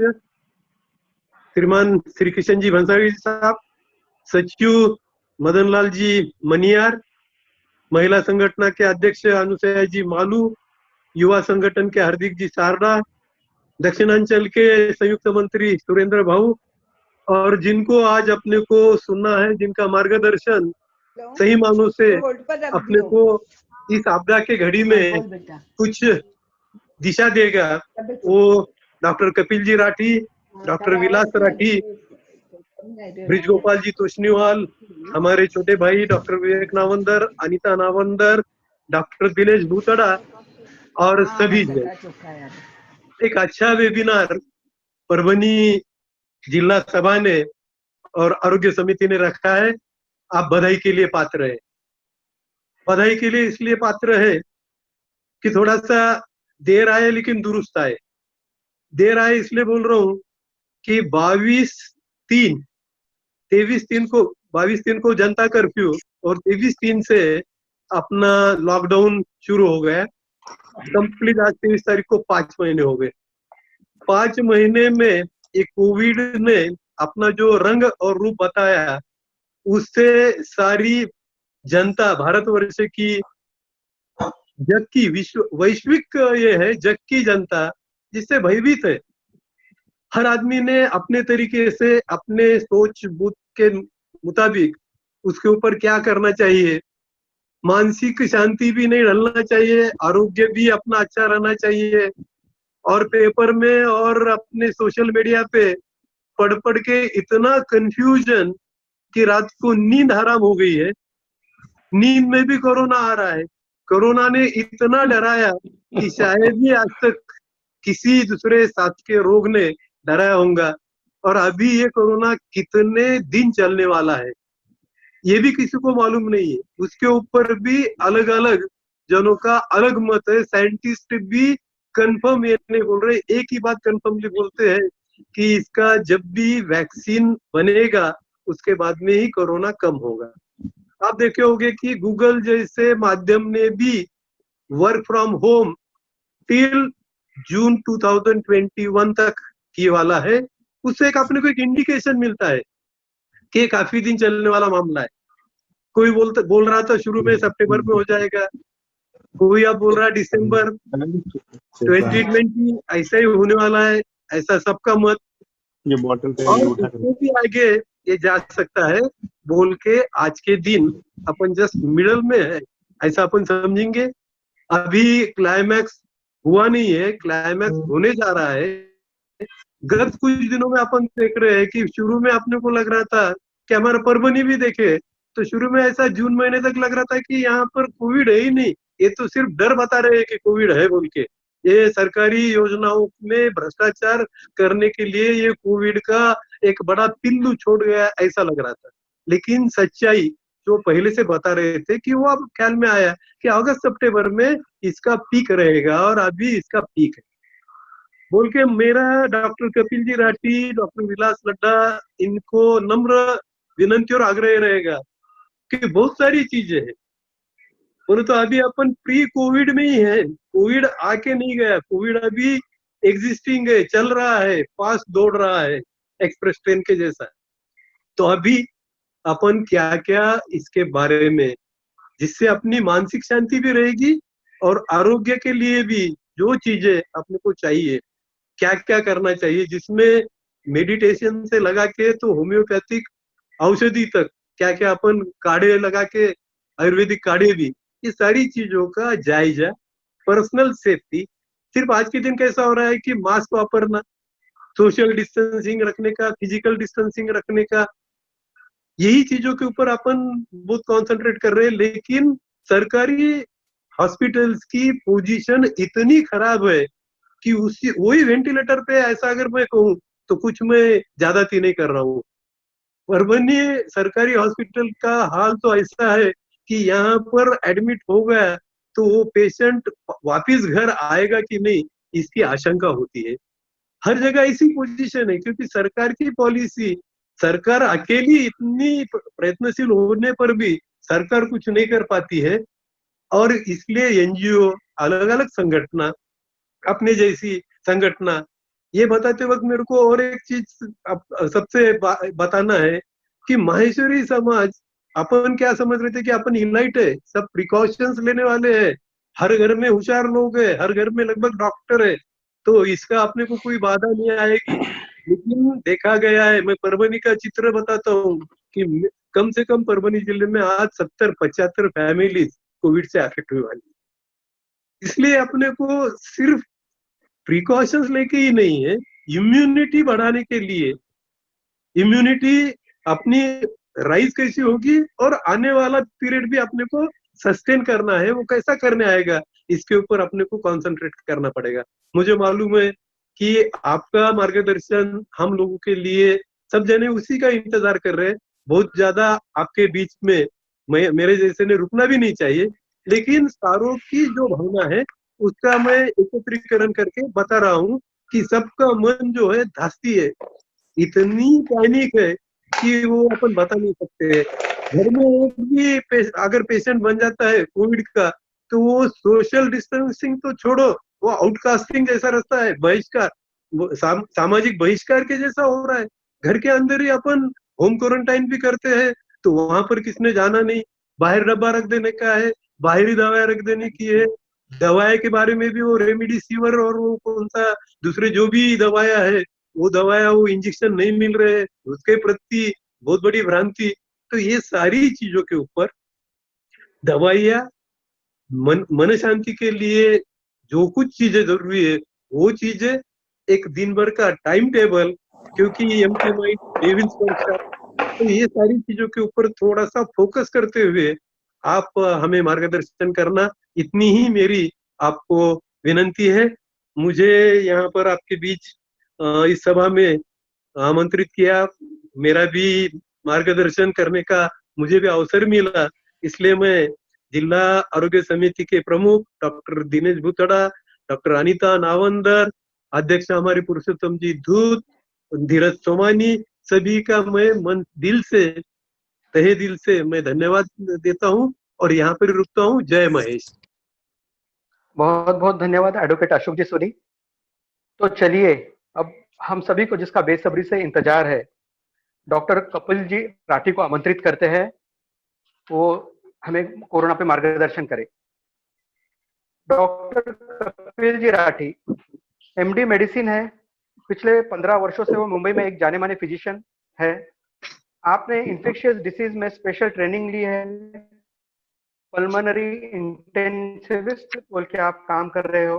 श्रीमान श्री कृष्ण जी भंसाली साहब, सचिव मदन लाल जी मनियार, महिला संगठन के अध्यक्ष अनुसया जी मालू, युवा संगठन के हार्दिक जी सारडा, दक्षिणांचल के संयुक्त मंत्री सुरेंद्र भाऊ, और जिनको आज अपने को सुनना है, जिनका मार्गदर्शन सही मानों से अपने को इस आपदा के घड़ी में कुछ दिशा देगा, वो डॉक्टर कपिल जी राठी, डॉक्टर विलास राठी, ब्रिज गोपाल जी तोशनीवाल, हमारे छोटे भाई डॉक्टर विवेक नावंदर, अनीता नावंदर, डॉक्टर दिनेश भूतड़ा और सभी। एक अच्छा वेबिनार परभनी जिला सभा ने और आरोग्य समिति ने रखा है। आप बधाई के लिए पात्र है। बधाई के लिए इसलिए पात्र है कि थोड़ा सा देर आए लेकिन दुरुस्त आए। देर आए इसलिए बोल रहा हूं कि 22/3 को जनता कर्फ्यू और 23/3 से अपना लॉकडाउन शुरू हो गया। कंप्लीट आज 23 तारीख को 5 महीने हो गए। 5 महीने में ये कोविड ने अपना जो रंग और रूप बताया, उससे सारी जनता, भारतवर्ष की, जग की, वैश्विक ये है, जग की जनता जिससे भयभीत है। हर आदमी ने अपने तरीके से, अपने सोच बुद्ध के मुताबिक उसके ऊपर क्या करना चाहिए, मानसिक शांति भी नहीं ढलना चाहिए, आरोग्य भी अपना अच्छा रहना चाहिए। और पेपर में और अपने सोशल मीडिया पे पढ़ के इतना कंफ्यूजन कि रात को नींद हराम हो गई है। नींद में भी कोरोना आ रहा है। कोरोना ने इतना डराया कि शायद ही आज तक किसी दूसरे साथ के रोग ने डराया होगा। और अभी ये कोरोना कितने दिन चलने वाला है ये भी किसी को मालूम नहीं है। उसके ऊपर भी अलग अलग जनों का अलग मत है। साइंटिस्ट भी कंफर्म ये नहीं बोल रहे, एक ही बात कंफर्मली बोलते हैं कि इसका जब भी वैक्सीन बनेगा उसके बाद में ही कोरोना कम होगा। आप देखे होंगे कि गूगल जैसे माध्यम ने भी work from home till June 2021 तक किए वाला है। उससे एक अपने को एक इंडिकेशन मिलता है कि काफी दिन चलने वाला मामला है। कोई बोल रहा था शुरू में सितंबर में हो जाएगा, कोई अब बोल रहा है दिसंबर 2020 ऐसा ही होने वाला है, ऐसा सबका मत। ये बॉटल भी आगे ये जा सकता है बोल के आज के दिन अपन जस्ट मिडल में है ऐसा अपन समझेंगे। अभी क्लाइमैक्स हुआ नहीं है, क्लाइमैक्स होने जा रहा है। गत कुछ दिनों में अपन देख रहे हैं कि शुरू में अपने को लग रहा था कि हमारा परभनी भी देखे तो शुरू में ऐसा जून महीने तक लग रहा था कि यहाँ पर कोविड है ही नहीं, ये तो सिर्फ डर बता रहे हैं कि कोविड है बोल के। ये सरकारी योजनाओं में भ्रष्टाचार करने के लिए ये कोविड का एक बड़ा पिल्लू छोड़ गया ऐसा लग रहा था। लेकिन सच्चाई जो पहले से बता रहे थे कि वो अब ख्याल में आया कि अगस्त सितंबर में इसका पीक रहेगा और अभी इसका पीक है बोल के। मेरा डॉक्टर कपिल जी राठी, डॉक्टर विलास लड्डा, इनको नम्र विनंती और आग्रह रहेगा कि बहुत सारी चीजें हैं परंतु अभी अपन प्री कोविड में ही है। कोविड आके नहीं गया, कोविड अभी एग्जिस्टिंग है, चल रहा है, पास दौड़ रहा है एक्सप्रेस ट्रेन के जैसा। तो अभी अपन क्या क्या इसके बारे में, जिससे अपनी मानसिक शांति भी रहेगी और आरोग्य के लिए भी जो चीजें अपने को चाहिए, क्या क्या करना चाहिए, जिसमें मेडिटेशन से लगा के तो होम्योपैथिक औषधि तक, क्या क्या अपन काढ़े लगा के आयुर्वेदिक काढ़े भी, ये सारी चीजों का जायजा, पर्सनल सेफ्टी। सिर्फ आज के दिन कैसा हो रहा है कि मास्क वापरना, सोशल डिस्टेंसिंग रखने का, फिजिकल डिस्टेंसिंग रखने का, यही चीजों के ऊपर अपन बहुत कंसंट्रेट कर रहे हैं। लेकिन सरकारी हॉस्पिटल्स की पोजीशन इतनी खराब है कि उसी वही वेंटिलेटर पे, ऐसा अगर मैं कहूँ तो कुछ मैं ज्यादती नहीं कर रहा हूँ। परभनी सरकारी हॉस्पिटल का हाल तो ऐसा है कि यहाँ पर एडमिट हो गया तो वो पेशेंट वापिस घर आएगा कि नहीं, इसकी आशंका होती है। हर जगह ऐसी पोजीशन है, क्योंकि सरकार की पॉलिसी, सरकार अकेली इतनी प्रयत्नशील होने पर भी सरकार कुछ नहीं कर पाती है, और इसलिए एनजीओ, अलग अलग संगठना, अपने जैसी संगठना, ये बताते वक्त मेरे को और एक चीज सबसे बताना है कि माहेश्वरी समाज, अपन क्या समझ रहे थे कि अपन इलाइट है, सब प्रिकॉशंस लेने वाले हैं, हर घर में होशियार लोग है, हर घर में लगभग डॉक्टर है, तो इसका अपने को कोई बाधा नहीं आएगी। लेकिन देखा गया है, मैं परभनी का चित्र बताता हूँ कि कम से कम परभनी जिले में आज 70-75 फैमिलीज कोविड से अफेक्ट हुई वाली। इसलिए अपने को सिर्फ प्रिकॉशंस लेके ही नहीं है, इम्यूनिटी बढ़ाने के लिए, इम्यूनिटी अपनी राइज कैसी होगी और आने वाला पीरियड भी अपने को सस्टेन करना है, वो कैसा करने आएगा, इसके ऊपर अपने को कंसंट्रेट करना पड़ेगा। मुझे मालूम है कि आपका मार्गदर्शन हम लोगों के लिए, सब जने उसी का इंतजार कर रहे हैं। बहुत ज्यादा आपके बीच में मेरे जैसे ने रुकना भी नहीं चाहिए, लेकिन सारों की जो भावना है उसका मैं एकत्रीकरण करके बता रहा हूँ कि सबका मन जो है धास्ती है, इतनी पैनिक है कि वो अपन बता नहीं सकते। घर में एक भी अगर पेशेंट बन जाता है कोविड का, तो वो सोशल डिस्टेंसिंग तो छोड़ो, वो आउटकास्टिंग जैसा रास्ता है, बहिष्कार, सामाजिक बहिष्कार के जैसा हो रहा है। घर के अंदर ही अपन होम क्वारंटाइन भी करते हैं, तो वहां पर किसने जाना नहीं, बाहर डब्बा रख देने का है, बाहरी दवाएं रख देने की है, दवाएं के बारे में भी वो रेमडेसिविर और वो कौन सा दूसरे जो भी दवाया है, वो दवाया, वो इंजेक्शन नहीं मिल रहे हैं, उसके प्रति बहुत बड़ी भ्रांति। तो ये सारी चीजों के ऊपर दवाइयाँ, मन शांति के लिए जो कुछ चीजें जरूरी है वो चीजें, एक दिन भर का टाइम टेबल, क्योंकि एम्प्टी माइंड डेविल्स वर्कशॉप, तो ये सारी चीजों के ऊपर थोड़ा सा फोकस करते हुए आप हमें मार्गदर्शन करना, इतनी ही मेरी आपको विनंती है। मुझे यहाँ पर आपके बीच इस सभा में आमंत्रित किया, मेरा भी मार्गदर्शन करने का मुझे भी अवसर मिला, इसलिए मैं जिला आरोग्य समिति के प्रमुख डॉक्टर दिनेश भुतड़ा, डॉक्टर अनीता नावंदर, अध्यक्ष हमारे पुरुषोत्तम जी धूत, धीरज सोमानी, सभी का मैं मन दिल से, तहे दिल से मैं धन्यवाद देता हूँ और यहाँ पर रुकता हूँ। जय महेश। बहुत बहुत धन्यवाद एडवोकेट अशोक जी सोनी। तो चलिए अब हम सभी को जिसका बेसब्री से इंतजार है, डॉक्टर कपिल जी राठी को आमंत्रित करते हैं, वो हमें कोरोना पे मार्गदर्शन करे। Doctor Kapil ji Rathi MD medicine है, पिछले 15 वर्षों से वो मुंबई में एक जाने माने फिजिशियन है। आपने इन्फेक्शियस डिसीज में स्पेशल ट्रेनिंग ली है, पल्मोनरी इंटेंसिविस्ट बोल के आप काम कर रहे हो।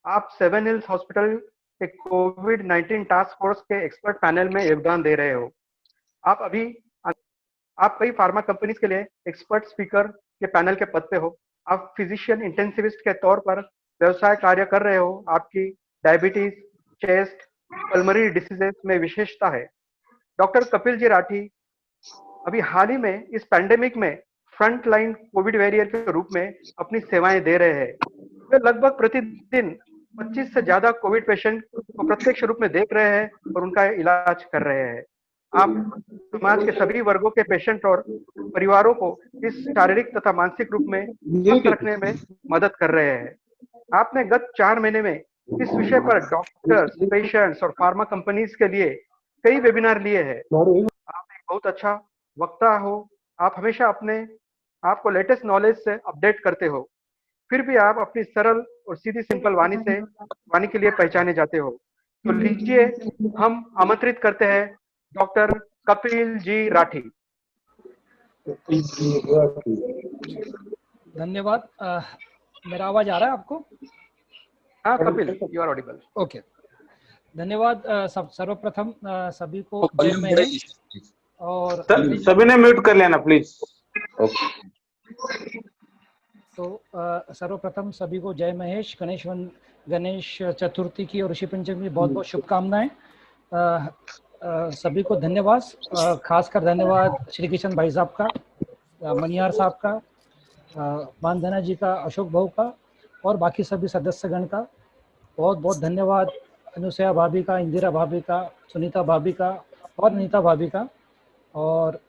आप 7 हिल्स हॉस्पिटल के कोविड-19 टास्क फोर्स के एक्सपर्ट पैनल में योगदान दे रहे हो। आप कई फार्मा कंपनीज के लिए एक्सपर्ट स्पीकर के पैनल के पद पे हो। आप फिजिशियन इंटेंसिविस्ट के तौर पर व्यवसाय कार्य कर रहे हो। आपकी डायबिटीज, चेस्ट, पल्मोनरी डिसीजेस में विशेषता है। डॉक्टर कपिल जी राठी अभी हाल ही में इस पैंडेमिक में फ्रंट लाइन कोविड वॉरियर के रूप में अपनी सेवाएं दे रहे हैं। वे लगभग प्रतिदिन 25 से ज्यादा कोविड पेशेंट को प्रत्यक्ष रूप में देख रहे हैं और उनका इलाज कर रहे हैं। आप समाज के सभी वर्गों के पेशेंट और परिवारों को इस शारीरिक तथा मानसिक रूप में स्वस्थ रखने में मदद कर रहे हैं। आपने गत 4 महीने में इस विषय पर डॉक्टर्स, पेशेंट्स और फार्मा कंपनीज के लिए कई वेबिनार लिए हैं। आप एक बहुत अच्छा वक्ता हो, आप हमेशा अपने आप को लेटेस्ट नॉलेज से अपडेट करते हो, फिर भी आप अपनी सरल और सीधी सिंपल वाणी के लिए पहचाने जाते हो। तो लीजिए हम आमंत्रित करते हैं डॉक्टर कपिल जी राठी। धन्यवाद। मेरा आवाज आ रहा है आपको? हाँ Kapil, you are audible. Okay, धन्यवाद। सर्वप्रथम सभी को जय महेश। और सभी ने म्यूट कर लेना प्लीज। तो सर्वप्रथम सभी को जय महेश, गणेश चतुर्थी की और ऋषि पंचमी की बहुत बहुत शुभकामनाएं। सभी को धन्यवाद, खासकर धन्यवाद श्री किशन भाई साहब का, मनियार साहब का, मानधना जी का, अशोक भाऊ का और बाकी सभी सदस्यगण का बहुत बहुत धन्यवाद। अनुसया भाभी का, इंदिरा भाभी का, सुनीता भाभी का और नीता भाभी का, और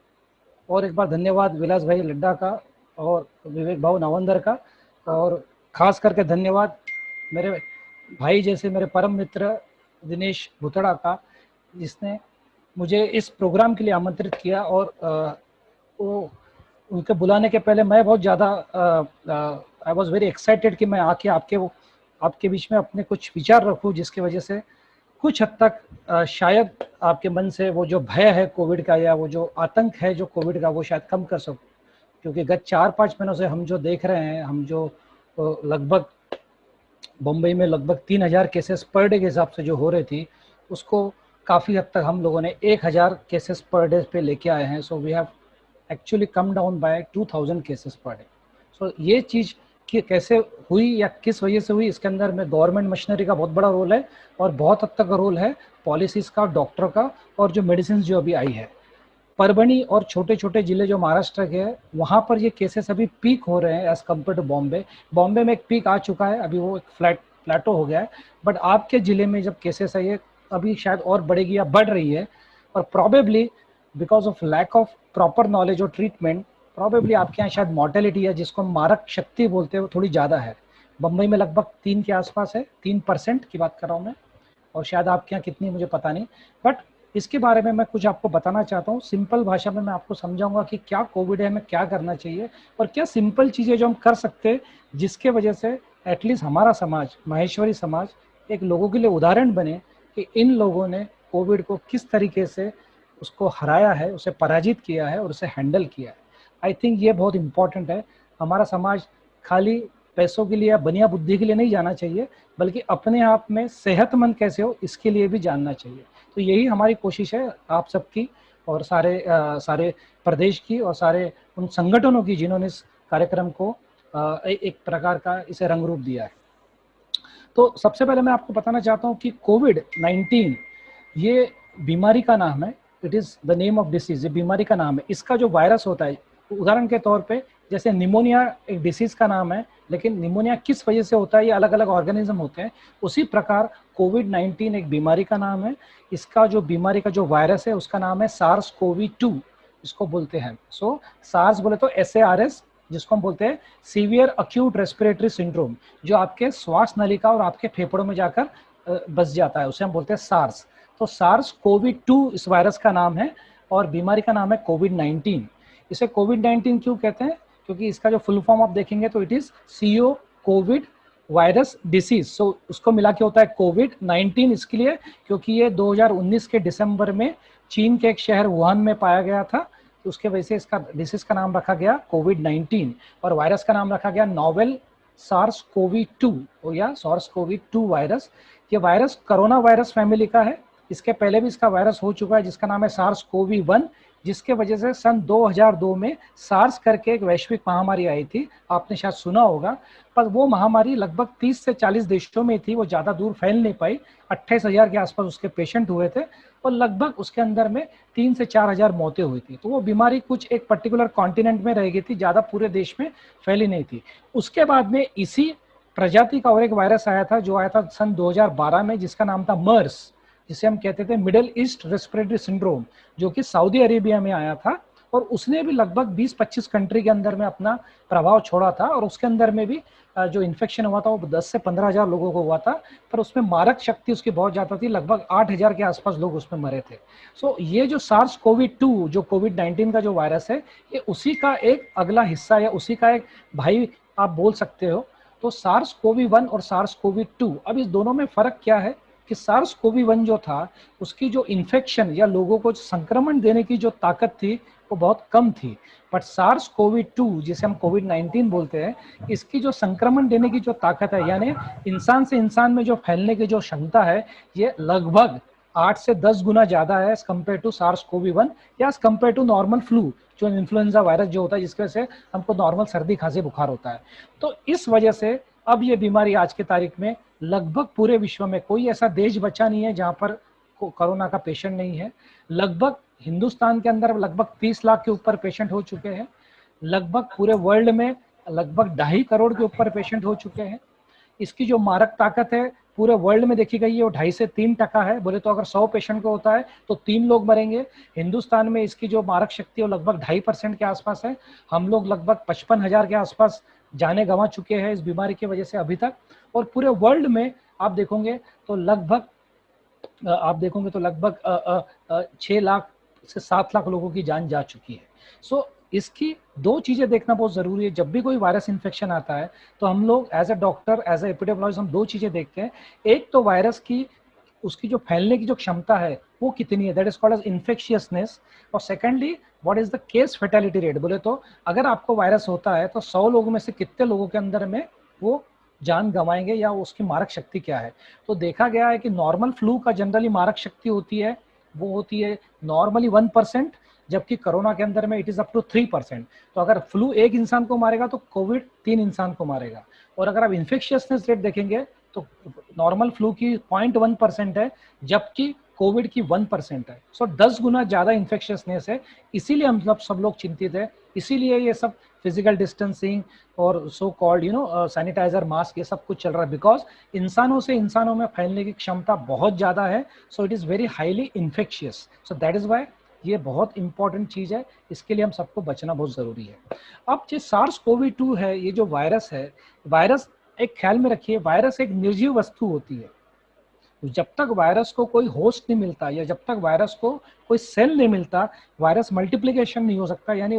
एक बार धन्यवाद विलास भाई लड्डा का और विवेक भाऊ नावंदर का, और खास करके धन्यवाद मेरे भाई जैसे मेरे परम मित्र दिनेश भुतड़ा का, जिसने मुझे इस प्रोग्राम के लिए आमंत्रित किया। और वो उनके बुलाने के पहले मैं बहुत ज़्यादा आई वॉज वेरी एक्साइटेड कि मैं आके आपके बीच में अपने कुछ विचार रखूं, जिसकी वजह से कुछ हद तक शायद आपके मन से वो जो भय है कोविड का या वो जो आतंक है जो कोविड का, वो शायद कम कर सकूं। क्योंकि गत 4-5 महीनों से हम जो देख रहे हैं, हम जो लगभग बम्बई में लगभग 3000 केसेस पर डे के हिसाब से जो हो रही थी, उसको काफ़ी हद तक हम लोगों ने 1000 केसेस पर डे पे लेके आए हैं। So we have actually come down by 2000 cases per day. So ये चीज़ कि कैसे हुई या किस वजह से हुई, इसके अंदर में गवर्नमेंट मशीनरी का बहुत बड़ा रोल है और बहुत हद तक का रोल है पॉलिसीज़ का, डॉक्टर का, और जो मेडिसिन जो अभी आई है। परभनी और छोटे छोटे ज़िले जो महाराष्ट्र के हैं, वहाँ पर ये केसेस अभी पीक हो रहे हैं as compare to Bombay. Bombay में एक पीक आ चुका है, अभी वो एक प्लेटो हो गया है, बट आपके ज़िले में जब केसेस है ये अभी शायद और बढ़ेगी या बढ़ रही है, और probably because of lack of proper knowledge और ट्रीटमेंट, प्रॉबेबली आपके यहाँ शायद मॉर्टेलिटी है, जिसको मारक शक्ति बोलते हैं, वो थोड़ी ज़्यादा है। बम्बई में लगभग 3 के आसपास है, 3% की बात कर रहा हूँ मैं, और शायद आपके यहाँ कितनी मुझे पता नहीं। बट इसके बारे में मैं कुछ आपको बताना चाहता हूँ, सिंपल भाषा में मैं आपको समझाऊंगा कि क्या कोविड है, हमें क्या करना चाहिए और क्या सिंपल चीज़ें जो हम कर सकते हैं, जिसके वजह से एटलीस्ट हमारा समाज, माहेश्वरी समाज, एक लोगों के लिए उदाहरण बने कि इन लोगों ने कोविड को किस तरीके से उसको हराया है, उसे पराजित किया है और उसे हैंडल किया है। आई थिंक ये बहुत इंपॉर्टेंट है। हमारा समाज खाली पैसों के लिए या बनिया बुद्धि के लिए नहीं जाना चाहिए, बल्कि अपने आप में सेहतमंद कैसे हो इसके लिए भी जानना चाहिए। तो यही हमारी कोशिश है आप सबकी और सारे प्रदेश की और सारे उन संगठनों की जिन्होंने इस कार्यक्रम को एक प्रकार का इसे रंग रूप दिया है। तो सबसे पहले मैं आपको बताना चाहता हूँ कि कोविड-19 ये बीमारी का नाम है, it is the name of disease, ये बीमारी का नाम है। इसका जो वायरस होता है, उदाहरण के तौर पे जैसे निमोनिया एक डिसीज का नाम है, लेकिन निमोनिया किस वजह से होता है, ये अलग अलग ऑर्गेनिज्म होते हैं। उसी प्रकार कोविड-19 एक बीमारी का नाम है। इसका जो बीमारी का जो वायरस है उसका नाम है SARS-CoV-2, इसको बोलते हैं। सो SARS बोले तो SARS, जिसको हम बोलते हैं सीवियर अक्यूट रेस्पिरेटरी सिंड्रोम, जो आपके श्वास नलिका और आपके फेफड़ों में जाकर बस जाता है, उसे हम बोलते हैं SARS। तो SARS-CoV-2 इस वायरस का नाम है और बीमारी का नाम है कोविड-19। इसे कोविड-19 क्यों कहते हैं? क्योंकि इसका जो फुल फॉर्म आप देखेंगे तो it is CO COVID virus disease. So उसको मिला के होता है कोविड-19 इसके लिए, क्योंकि ये 2019 के दिसंबर में चीन के एक शहर वुहान में पाया गया था, तो उसके वजह से इसका डिसीज का नाम रखा गया कोविड-19 और वायरस का नाम रखा गया नोवेल SARS-CoV-2 या SARS-CoV-2 वायरस। ये वायरस कोरोना वायरस फैमिली का है। इसके पहले भी इसका वायरस हो चुका है जिसका नाम है SARS-CoV-1, जिसके वजह से सन 2002 में सार्स करके एक वैश्विक महामारी आई थी, आपने शायद सुना होगा। पर वो महामारी लगभग 30 से 40 देशों में थी, वो ज़्यादा दूर फैल नहीं पाई। 28,000 के आसपास उसके पेशेंट हुए थे और लगभग उसके अंदर में 3 से 4,000 मौतें हुई थी। तो वो बीमारी कुछ एक पर्टिकुलर कॉन्टिनेंट में रह गई थी, ज़्यादा पूरे देश में फैली नहीं थी। उसके बाद में इसी प्रजाति का और एक वायरस आया था, जो आया था सन 2012 में, जिसका नाम था मर्स, जिसे हम कहते थे मिडिल ईस्ट रेस्पिरेटरी सिंड्रोम, जो कि सऊदी अरेबिया में आया था और उसने भी लगभग 20-25 कंट्री के अंदर में अपना प्रभाव छोड़ा था, और उसके अंदर में भी जो इन्फेक्शन हुआ था वो 10 से 15,000 लोगों को हुआ था, पर उसमें मारक शक्ति उसकी बहुत ज्यादा थी, लगभग 8,000 के आसपास लोग उसमें मरे थे। सो ये जो सार्स कोविड-2 जो कोविड-19 का जो वायरस है, ये उसी का एक अगला हिस्सा या उसी का एक भाई आप बोल सकते हो। तो सार्स कोवी-1 और सार्स कोवी-2, अब इस दोनों में फर्क क्या है कि सार्स कोवी-1 जो था उसकी जो इन्फेक्शन या लोगों को संक्रमण देने की जो ताकत थी वो बहुत कम थी, बट सार्स कोवी-2 जिसे हम कोविड-19 बोलते हैं, इसकी जो संक्रमण देने की जो ताकत है, यानी इंसान से इंसान में जो फैलने की जो क्षमता है, ये लगभग 8 से 10 गुना ज्यादा है as compare to SARS CoV या as compare to normal flu, जो इन्फ्लुएंजा वायरस जो होता है जिसकी वजह से हमको नॉर्मल सर्दी खांसी बुखार होता है। तो इस वजह से अब ये बीमारी आज की तारीख में लगभग पूरे विश्व में कोई ऐसा देश बचा नहीं है जहां पर कोरोना का पेशेंट नहीं है। लगभग हिंदुस्तान के अंदर लगभग 30 लाख के ऊपर पेशेंट हो चुके हैं, लगभग पूरे वर्ल्ड में लगभग 2.5 करोड़ के ऊपर पेशेंट हो चुके हैं। इसकी जो मारक ताकत है पूरे वर्ल्ड में देखी गई है वो 2.5 से 3% है। बोले तो अगर 100 पेशेंट को होता है तो 3 लोग मरेंगे। हिंदुस्तान में इसकी जो मारक शक्ति है वो लगभग 2.5% के आसपास है। हम लोग लगभग 55,000 के आसपास जाने गंवा चुके हैं इस बीमारी की वजह से अभी तक, और पूरे वर्ल्ड में आप देखोगे तो लगभग 6 लाख से 7 लाख लोगों की जान जा चुकी है। सो इसकी 2 चीजें देखना बहुत जरूरी है। जब भी कोई वायरस इन्फेक्शन आता है तो हम लोग as a doctor, as a epidemiologist, हम 2 चीजें देखते हैं। एक तो वायरस की उसकी जो फैलने की जो क्षमता है वो कितनी है, दैट इज कॉल्ड एज इन्फेक्शियसनेस, और secondly what is the case fatality rate. बोले तो अगर आपको वायरस होता है तो 100 लोगों में से कितने लोगों के अंदर में वो जान गंवाएंगे या उसकी मारक शक्ति क्या है। तो देखा गया है कि नॉर्मल फ्लू का जनरली मारक शक्ति होती है वो होती है नॉर्मली 1%, जबकि कोरोना के अंदर में इट इज अप टू 3%। तो अगर फ्लू 1 इंसान को मारेगा तो कोविड 3 इंसान को मारेगा। और अगर आप इन्फेक्शियसनेस रेट देखेंगे तो नॉर्मल फ्लू की 0.1% है, जबकि कोविड की 1% है। सो 10 गुना ज्यादा इन्फेक्शियसनेस है। इसीलिए हम सब लोग चिंतित है, इसीलिए ये सब फिजिकल डिस्टेंसिंग और सो कॉल्ड सैनिटाइजर, मास्क, ये सब कुछ चल रहा है, बिकॉज इंसानों से इंसानों में फैलने की क्षमता बहुत ज्यादा है। So it is very highly infectious. So that is why ये बहुत इंपॉर्टेंट चीज है, इसके लिए हम सबको बचना बहुत जरूरी है। अब जो सार्स कोवी-2 है, ये जो वायरस है, वायरस एक ख्याल में रखिए, वायरस एक निर्जीव वस्तु होती है। जब तक वायरस को कोई होस्ट नहीं मिलता या जब तक वायरस को कोई सेल नहीं मिलता, वायरस मल्टीप्लिकेशन नहीं हो सकता, यानी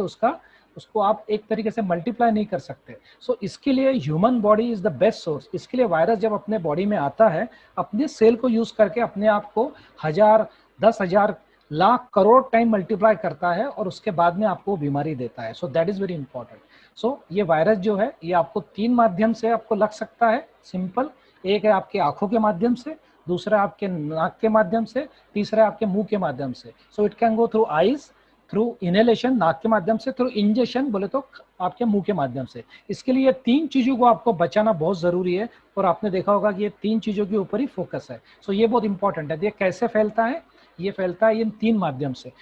उसको आप एक तरीके से मल्टीप्लाई नहीं कर सकते। सो इसके लिए human body is the best source. इसके लिए वायरस जब अपने बॉडी में आता है, अपने सेल को यूज करके अपने आप को 1000, 10,000, लाख, करोड़ टाइम मल्टीप्लाई करता है और उसके बाद में आपको बीमारी देता है। So that is very important. So ये वायरस जो है ये आपको 3 माध्यम से आपको लग सकता है, सिंपल। एक है आपके आंखों के माध्यम से, दूसरा आपके नाक के माध्यम से, तीसरा आपके मुंह के माध्यम से। सो it can go through eyes, through inhalation नाक के माध्यम से, थ्रू इंजेक्शन बोले तो आपके मुंह के माध्यम से। इसके लिए 3 चीजों को आपको बचाना बहुत जरूरी है, और आपने देखा होगा कि ये 3 चीजों के ऊपर ही फोकस है। सो ये बहुत इंपॉर्टेंट है। ये कैसे फैलता है? ये फैलता है इन 3 माध्यम से।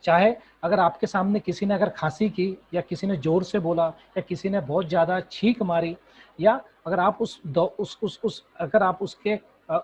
चाहे अगर आपके सामने किसी ने अगर खांसी की, या किसी ने जोर से बोला, या किसी ने बहुत ज्यादा छींक मारी, या अगर आप अगर आप उसके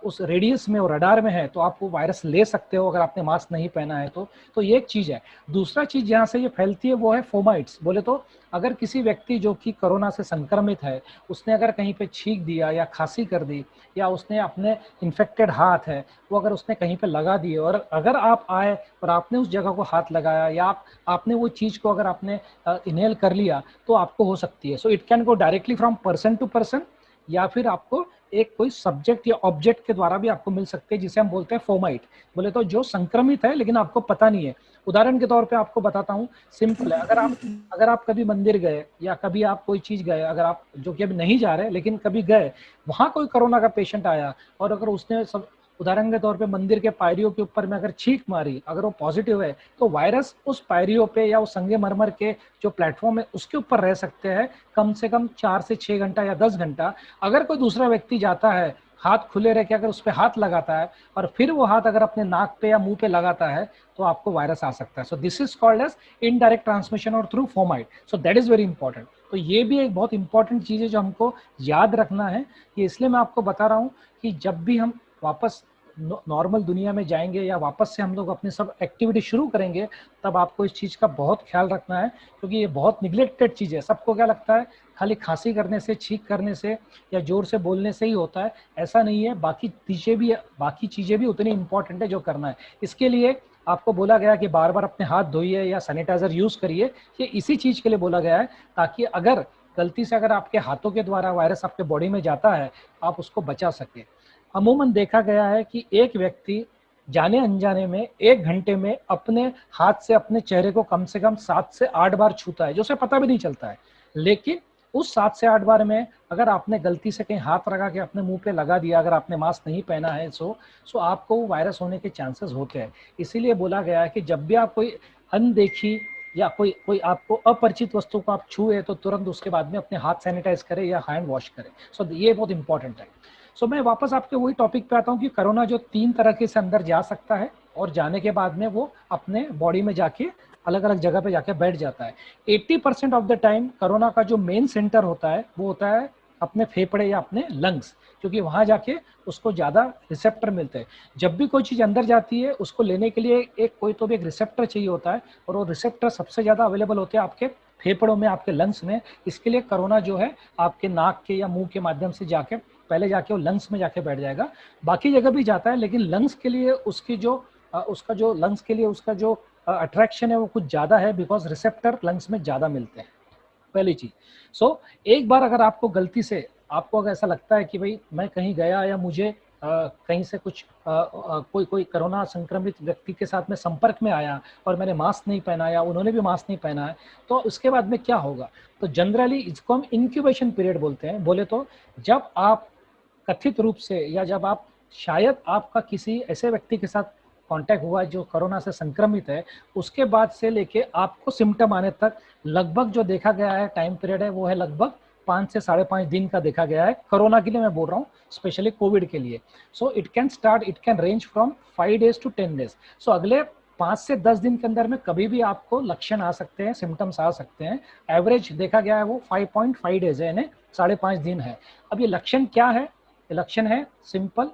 उस रेडियस में और रडार में है तो आप वो वायरस ले सकते हो अगर आपने मास्क नहीं पहना है तो ये एक चीज है। दूसरा चीज जहाँ से ये फैलती है वो है फोमाइट्स। बोले तो अगर किसी व्यक्ति जो कि कोरोना से संक्रमित है, उसने अगर कहीं पे छींक दिया या खांसी कर दी, या उसने अपने इन्फेक्टेड हाथ है वो अगर उसने कहीं पे लगा दिए, और अगर आप आए और आपने उस जगह को हाथ लगाया, या आपने वो चीज को अगर आपने इनहेल कर लिया, तो आपको हो सकती है। So it can go directly from person to person, या फिर आपको एक कोई सब्जेक्ट या ऑब्जेक्ट के द्वारा भी आपको मिल सकते हैं, जिसे हम बोलते हैं फोमाइट। बोले तो जो संक्रमित है लेकिन आपको पता नहीं है। उदाहरण के तौर पे आपको बताता हूँ, सिंपल है। अगर आप कभी मंदिर गए, या कभी आप कोई चीज गए, अगर आप जो कि अभी नहीं जा रहे लेकिन कभी गए, वहां कोई कोरोना का पेशेंट आया, और अगर उसने सब उदाहरण के तौर पे मंदिर के पायरियों के ऊपर में अगर छींक मारी, अगर वो पॉजिटिव है, तो वायरस उस पायरियों पे या उस संगमरमर के जो प्लेटफॉर्म है उसके ऊपर रह सकते हैं कम से कम 4 से 6 घंटा या 10 घंटा। अगर कोई दूसरा व्यक्ति जाता है, हाथ खुले रह के अगर उस पर हाथ लगाता है, और फिर वो हाथ अगर अपने नाक पे या मुंह पे लगाता है, तो आपको वायरस आ सकता है। So this is called as indirect transmission और through fomite. So that is very important. तो ये भी एक बहुत इंपॉर्टेंट चीज है जो हमको याद रखना है। ये इसलिए मैं आपको बता रहा हूँ कि जब भी हम वापस नॉर्मल दुनिया में जाएंगे या वापस से हम लोग अपनी सब एक्टिविटी शुरू करेंगे, तब आपको इस चीज़ का बहुत ख्याल रखना है, क्योंकि ये बहुत निगलेक्टेड चीज़ है। सबको क्या लगता है खाली खांसी करने से, छींक करने से या जोर से बोलने से ही होता है, ऐसा नहीं है। बाकी चीज़ें भी उतनी इंपॉर्टेंट है जो करना है। इसके लिए आपको बोला गया कि बार बार अपने हाथ धोइए या सैनिटाइजर यूज़ करिए, ये इसी चीज़ के लिए बोला गया है, ताकि अगर गलती से अगर आपके हाथों के द्वारा वायरस आपके बॉडी में जाता है, आप उसको बचा सके। अमूमन देखा गया है कि एक व्यक्ति जाने अनजाने में 1 घंटे में अपने हाथ से अपने चेहरे को कम से कम 7 से 8 बार छूता है, जो उसे पता भी नहीं चलता है। लेकिन उस 7 से 8 बार में अगर आपने गलती से कहीं हाथ लगा के अपने मुंह पे लगा दिया, अगर आपने मास्क नहीं पहना है, सो आपको वायरस होने के चांसेस होते हैं। इसीलिए बोला गया है कि जब भी आप कोई अनदेखी या कोई आपको अपरिचित वस्तु को आप छुए, तो तुरंत उसके बाद में अपने हाथ सैनिटाइज करें या हैंड वॉश करें। सो ये बहुत इंपॉर्टेंट है। सो मैं वापस आपके वही टॉपिक पे आता हूँ कि कोरोना जो 3 तरीके से अंदर जा सकता है, और जाने के बाद में वो अपने बॉडी में जाके अलग अलग जगह पे जाके बैठ जाता है। 80% ऑफ द टाइम कोरोना का जो मेन सेंटर होता है वो होता है अपने फेफड़े या अपने लंग्स, क्योंकि वहां जाके उसको ज्यादा रिसेप्टर मिलते हैं। जब भी कोई चीज अंदर जाती है, उसको लेने के लिए एक रिसेप्टर चाहिए होता है, और वो रिसेप्टर सबसे ज्यादा अवेलेबल होते हैं आपके फेफड़ों में, आपके लंग्स में। इसके लिए कोरोना जो है आपके नाक के या मुंह के माध्यम से जाके पहले जाके वो लंग्स में जाके बैठ जाएगा। बाकी जगह भी जाता है, लेकिन लंग्स के लिए उसका जो अट्रैक्शन है वो कुछ ज्यादा है, बिकॉज रिसेप्टर लंग्स में ज्यादा मिलते हैं, पहली चीज। सो एक बार अगर आपको गलती से आपको अगर ऐसा लगता है कि भाई मैं कहीं गया या मुझे कहीं से कुछ कोई कोरोना संक्रमित व्यक्ति के साथ में संपर्क में आया और मैंने मास्क नहीं पहना या उन्होंने भी मास्क नहीं पहना है, तो उसके बाद में क्या होगा? तो जनरली इसको हम इंक्यूबेशन पीरियड बोलते हैं। बोले तो जब आप कथित रूप से या जब आप शायद आपका किसी ऐसे व्यक्ति के साथ कांटेक्ट हुआ है जो कोरोना से संक्रमित है, उसके बाद से लेके आपको सिम्टम आने तक लगभग जो देखा गया है टाइम पीरियड है वो है लगभग 5 से 5.5 दिन का देखा गया है। कोरोना के लिए मैं बोल रहा हूँ, स्पेशली कोविड के लिए। सो it can range from 5 days to 10 days। सो अगले 5 से 10 दिन के अंदर में कभी भी आपको लक्षण आ सकते हैं, सिम्टम्स आ सकते हैं। एवरेज देखा गया है वो 5.5 days है, यानी 5.5 दिन है। अब ये लक्षण क्या है? लक्षण है सिंपल